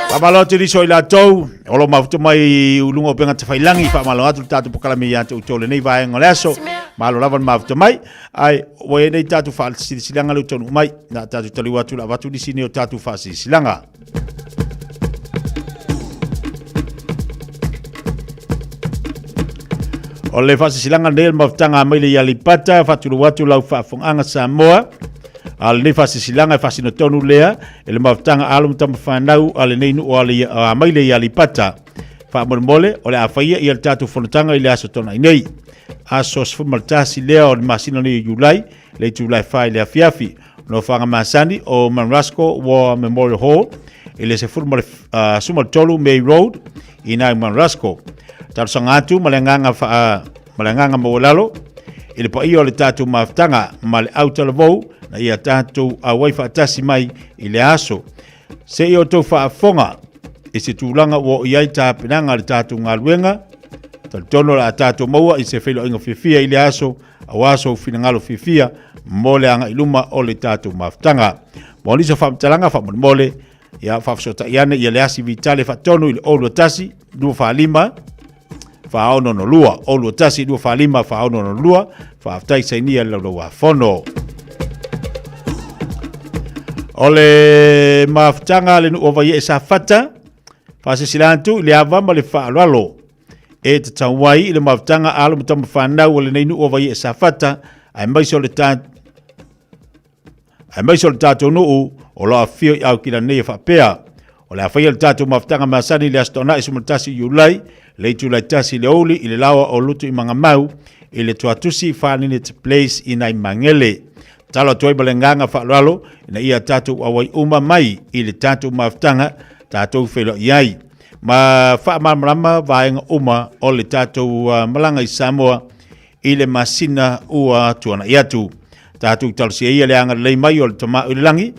Whamalo te riso i la tau. Olo mafuta mai ulunga o penga te whailangi. Whamalo atu tātou pokalame i ante utole nei vai ngole aso. Malo lavan mafuta mai. Ai, wai nei tātou whaalisilanga le utonu mai. Na tātou tali watu la watu di sini o tātou whaalisilanga. O le whaalisilanga nei mafutanga mai le ialipata. Whatulu watu lau whaafonganga Samoa. Al nei whaalisilanga e whaasino tonu lea. Ele mafutanga alum tama whanau. Ale nei nu o ale mai le ialipata. Whaamoremole o le awhaia i al tātou whanutanga i le aso tona i nei. Aso sfumaltasi lea o le masino ni Julai. Le Julai whai le Fiafi. No whanga masani o Manrasco War Memorial Hall. Ele se furmale sumaltolu May Road. I nai Manrasco. Tarsanga atu malenganga mawalalo. Ele pa iyo le tātou mafutanga ma le autalavou na ia tātou awai whaatasi mai i le aso. Se i o tau whaafonga e se tūlanga o iai tāpenanga le tātou ngāluenga. Talitono la tātou maua i se whelo inga Fiafia i le aso au aso finangalo Fiafia mo le anga iluma o le tātou mafutanga. Mo nisa whaamtalanga whaamole ia whaafsota iane i le asi vitale whaatonu i le olu atasi 2 Whaono no lua, olu tasi 2 whaono no lua, whaaftai sainia lau whafono. Ole mafutanga le nu ovai e sa fata, whaasisilantu le avama le whaalalo. E te tauwai le mafutanga alo mutama whanau o le nei nu ovai e sa fata, ai maiso le tātou nuu o loa fio i au kila nei e whapea. O le awhaia le tātou mafutanga masani le astona e sumatasi Julai, le Julai tasi le oli i le lawa o lutu i mga mau, i le tuatusi whanine te place i nai mangele. Talo tuai balenganga whaalalo, ina ia tātou awai uma mai i le tātou mafutanga, tātou whelo iai. Ma whaamarama vaenga uma o le tātou malanga i Samoa, i le masina ua tuana iatu. Tātou talsi ia le anga lei mai o le tama urilangi,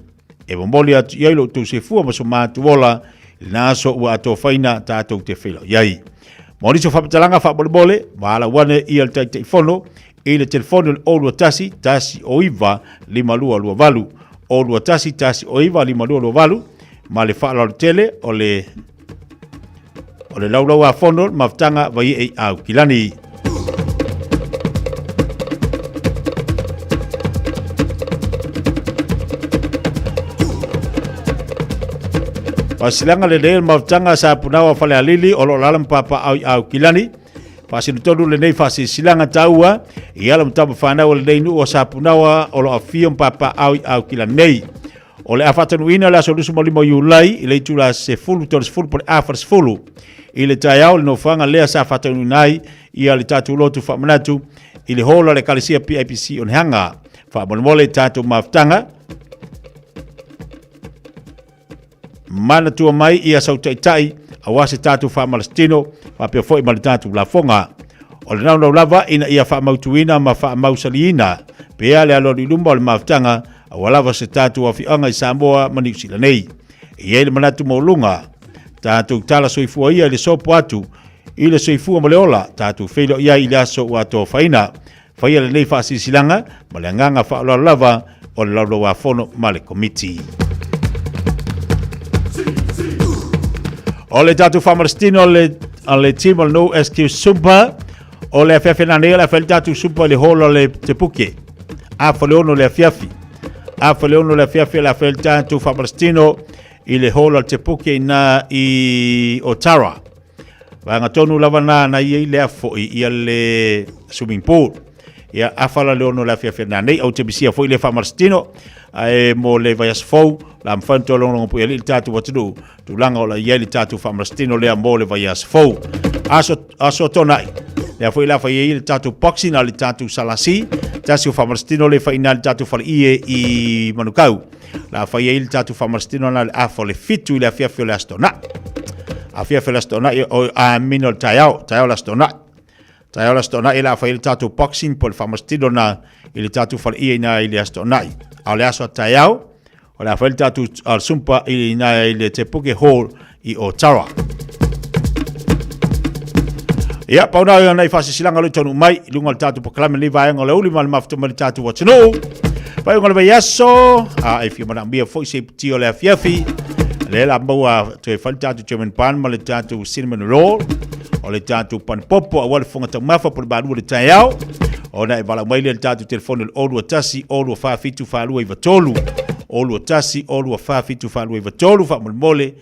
e wamboli atu iai lo tu se fua maso mātu wola, i naso ua ato whaina tātou te whelo iai. Moriso whapatalanga whabolebole, waala wane i al taitei whono, i le telefonu le olua tasi o iwa 522 olua tasi o iwa 522, ma le whaala le tele o le laulau a whono, mafutanga vai e au kilani. Pasilanga le leel mafutanga sa punawa fale alili o lo lalam papa au kilani. Pasinutonu le nei silanga taua i alam tama whanau le nei nu o sa punawa o lo afiam papa au kilani nei. O le awhatanuina la solusu molimo Julai i le tula se fulu toris fulu por afars fulu. I le taiao le no whanga lea sa awhatanuinai i ale tatu lotu whamanatu i le hola le kalisia PIPC on hanga. Whamonimole tatu mafutanga. Mana tua mai ia sau taitai awase tatu wha malastino wha pia foi mali tatu la fonga. O le nau lava ina ia whaamautuina ma whaamausalina. Pea le alo ni lumba o le maftanga a walava se tātu a whianga i Samoa ma New Zealand nei. I ele manatu maulunga. Tātu tala soifua ia le sopo atu. I le soifua ma le ola. Tātu whilo ia i le aso ua tō whaina. Whaia le nei whaasisilanga ma le nganga whaalava o le laulo wa fono ma le komiti. O le tātu whamarastino le timo le no SQ Sumpa. O le Fiafia Mai le fel tatu supa le holo le te puke. A fale ono le Fiafi. A fale ono le Fiafia le fel tatu Fabrastino i le holo te puke na i Otara. Wa ngatonu lava na i le afo i le swimming pool. Ia afala le ono le Fiafia Mai au te bisia fo i le Fabrastino ai mo le vaias fo la mfanto longo pu le tatu watu tu langa o la i tatu Fabrastino le mo le vaias fo. Aso tonai. Le foi la foi il tatu boxing al tatu salasi, tatu famarstino le foi nal tatu fal i manukau. La foi il tatu famarstino nal afo le fitu le Fiafia le astona. A Fiafia le astona o a minol tayao la astona. Tayao la astona il foi il tatu boxing por famarstino na il tatu fal na il astona. Al aso tayao o la foi il tatu al sumpa il na il tepuke hall i Otara. Ia pauna ia nei fasi silanga le tonu mai lunga tatu proklame le vai ngole uli mal mafto mal tatu watino. Pai ngole yaso a if you mana bia foi se tio le Fiafi. Le la boa te fal tatu German pan mal tatu cinnamon roll. O le tatu pan popo a wal fonga ta mafa por balu le tayao. O na bala mai le tatu telefone le odu tasi odu fa fitu fa lu iva tolu. Odu tasi odu fa fitu fa lu iva tolu fa mole.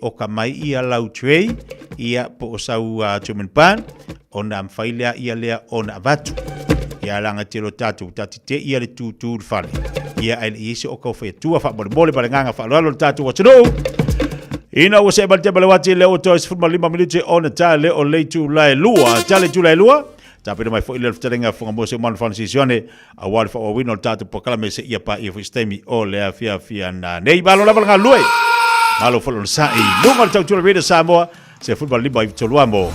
O kamai ia lau trei ia po o sau German pan ona mfailia ia lea ona vatu ia langa tiro tatu tatite ia le tutu fale ia ele isi o kau fetua fa mole para nganga fa lo tatu watino ina o se balte bale wati le o to is futbol 5 minuti ona tale o le tu lai lua tale tu lai lua tapi mai fo ile ftarenga fo mo se man francisione a wal fo o wino tatu proclame se ia pa ia fistemi o le Fiafia na nei balo la banga lui malo fo sa i lunga tau tu le Samoa se futbol liba i toluamo.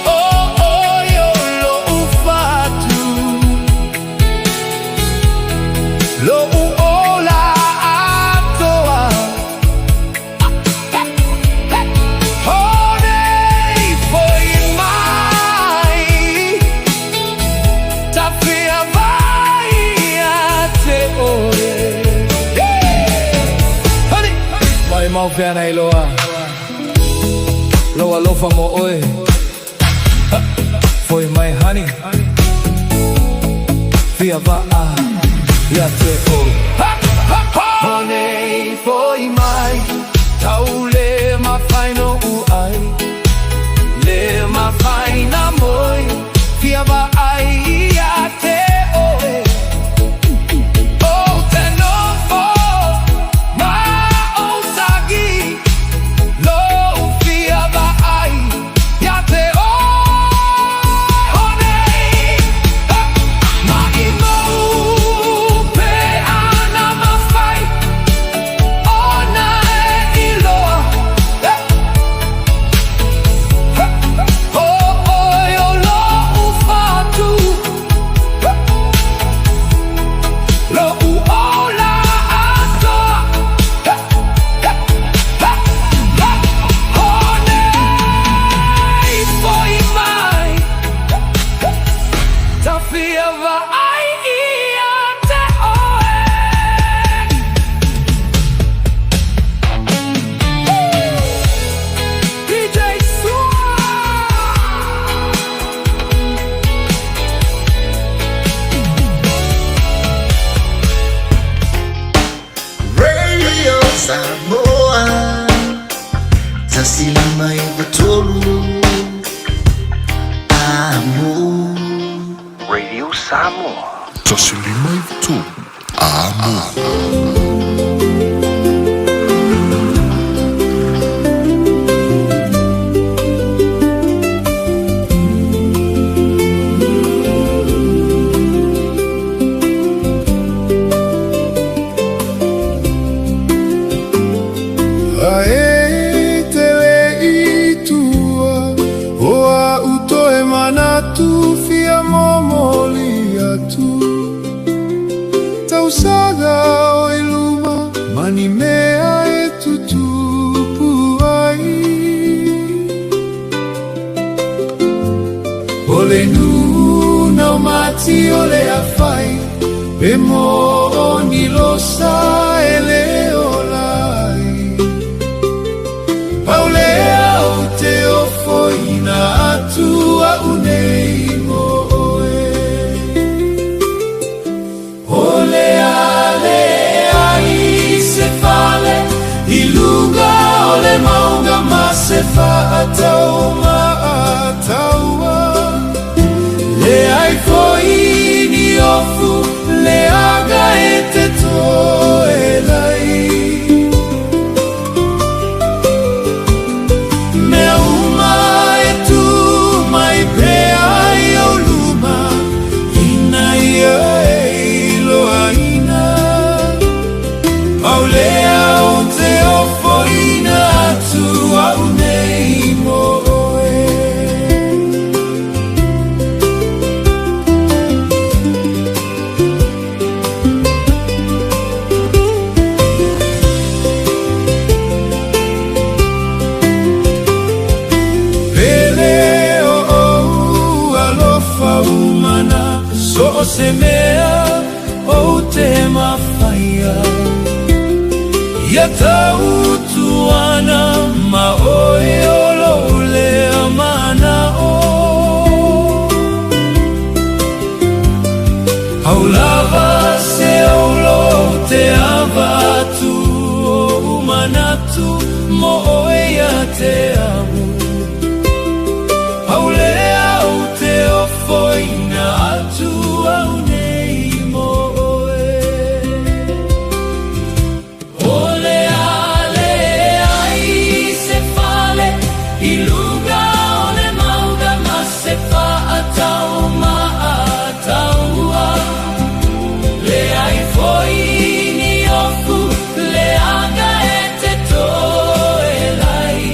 Oh, oh, mau whiana I loa Loa lofa mo oe Foi mai honey Fiafia Ia te o Honey foi mai Tau le ma whaino uai Le ma whaina moi Fiafia ia te oe Samoa Tasili mai batolu Amo Radio Samoa. Tasili mai batolu Amo. Ole afai pe mo ni lo sa ele olai Paule au te ofoina atua unei moe Ole ale ai se fale iluga ole maunga ma se fa atau ma ataua Le ai foi ni ofu le aga e te toelai Me uma e tu mai prea i o luma Ina ia e loaina Paulea o te ofoina atu au nei moe So se mea o te mawhaia Ia tau tuana ma oe o lo lea mana o Au lava se o lo te avatu o umanatu mo oe ia te amu Au lea o te ofoina atu au nei moe Ole ale ai se fale I luga ole mauga ma se fa atau ma ataua Le ai foi ni ofu le aga e te toe lai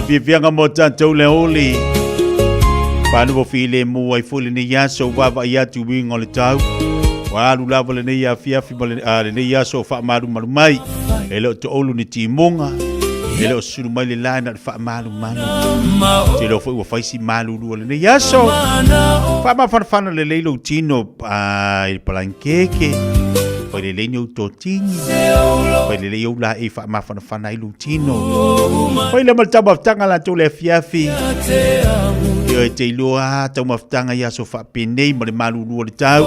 Fiafia mo tātou le oli. Pānu po file mo ai fule ni yaso wawa ia tu wing o le tau. Walu lava le nei a fiafi ma le nei yaso wha maru maru mai. E leo to olu ni timonga. E leo suru mai le lana le wha maru manu. Te leo fwoi wa whaisi maru lua le nei yaso. Wha ma whanawhana le leilo tino i palankeke. Pai le leini au tō tini. Pai le lei au la e wha ma whanawhana i lutino. Pai le maltau maftanga la tō le fiafi. Yo e te iloa tau maftanga ia so whapene ma le malulu o le tau.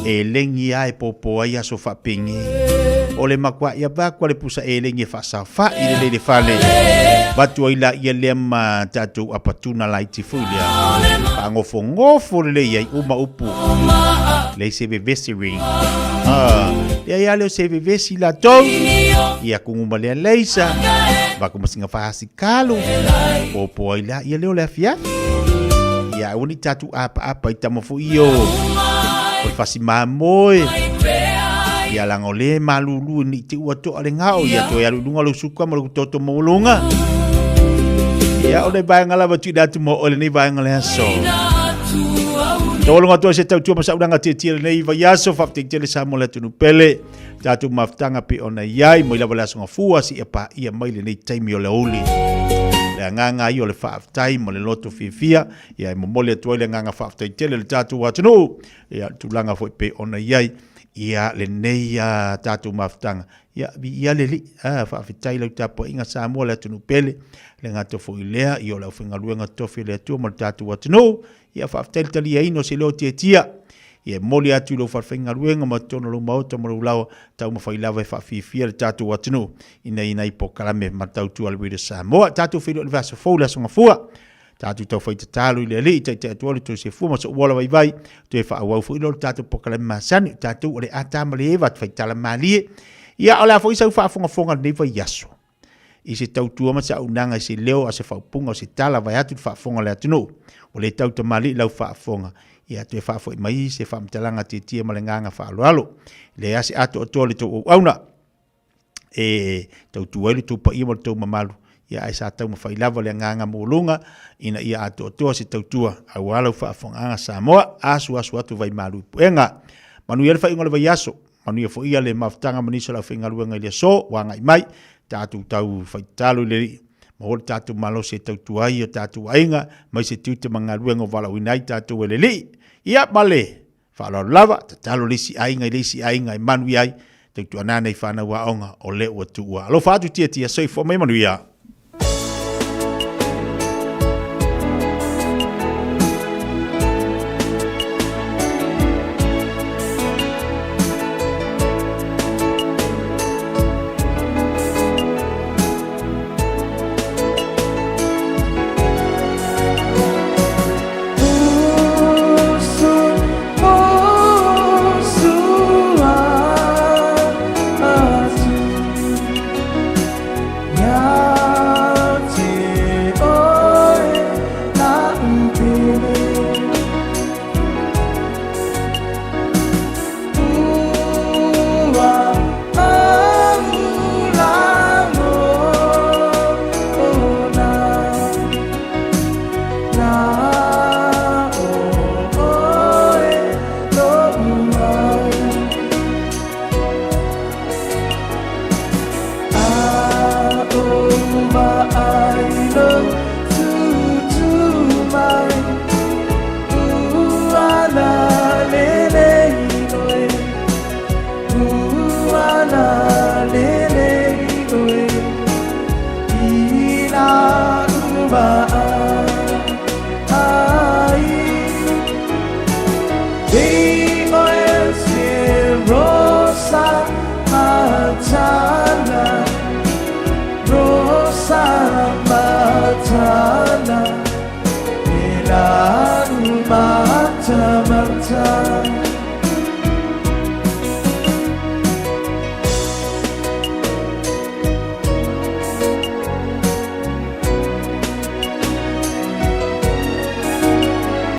E lengi a e popo a ia so whapenge. O le makwa ia bakwa le pusa e lengi e whasawha i le le whale. Batu ai la ia lea ma tatou apatuna lai te fulia. Pa ngofo le le iai uma upu. Le seve vesi ring. Lea ia leo seve vesi la tau. Ia kunguma lea leisa. Bako masinga whahasi kalu. Popo ai la ia leo lea fia. Ia uni tatu apa i tamafu iyo. O fasi mamoe. Ia lango le malulu ni te ua toa le ngao. Ia toa lunga lo suka mo lo toto mo longa. Ia o le baenga lava tui datu mo o le nei baenga le aso. Tolonga toa se tau tua masa uranga te tia le nei va yaso. Faftek tele sa mo le tunu pele. Tatu maftanga pe ona iai. Mo ilava le aso ngafua si epa ia mai le nei taimi o le oli. Le nganga i o le whaaftai mo le loto Fiafia. Ia e momole atua le nganga whaaftai tele le tatu watano. Ia tulanga foi pe ona iai. Ia le nei tatu maftanga. Ia le li. Whaaftai lau tapo inga Samoa le tunu pele. Le ngata foi lea. Ia o lau whinga luenga tofi le atua mo le tatu watano. Ia whaaftai tali aino se leo tia. Ia moli atu lo whaafenga ruenga ma tono lo maota mo lo lau tau mawhailawa e whaafifia le tatu watano. Ina ipo kalame ma tau tu alwira Samoa. Tatu whiro le vasa fōla songa fua. Tatu tau whaita talo i le li. Tai atuale tu se fua ma so uala vai. Tu e whaawau whiro le tatu po kalame masani. Tatu o le atama le ewa whaitala malie. Ia o le afo isau whaafonga neva yaso. I se tau tua ma sa unanga i se leo a se whaupunga o se tala vai atu whaafonga le atino. O le tau tamali lau whaafonga. Ia te whaafoi mai se whaamtalanga te tia malenganga whaaloalo. Le ase ato o tole tau au auna. E tau tuailu tau pa ia mo tau mamalu. Ia ai sa tau mawhailava le nganga mōlunga. Ina ia ato o toa se tau tua. Au alau whaafonga Samoa. Asu atu vai malu puenga. Manu ia le whainga le vai aso. Manu ia fo ia le maftanga manisa lau whainga luenga i le so. Wanga i mai. Tātu tau whaitalo le li. Mahol tātu malo se tau tuai o tātu ainga. Mai se tiute mga luenga wala winai tātu ele li. Ia male. Whala lava. Tatalo lisi ainga i manu iai. Tau tuanana i whana wa onga o le ua tu ua. Alo whaatu tia soi fo mai manu ia.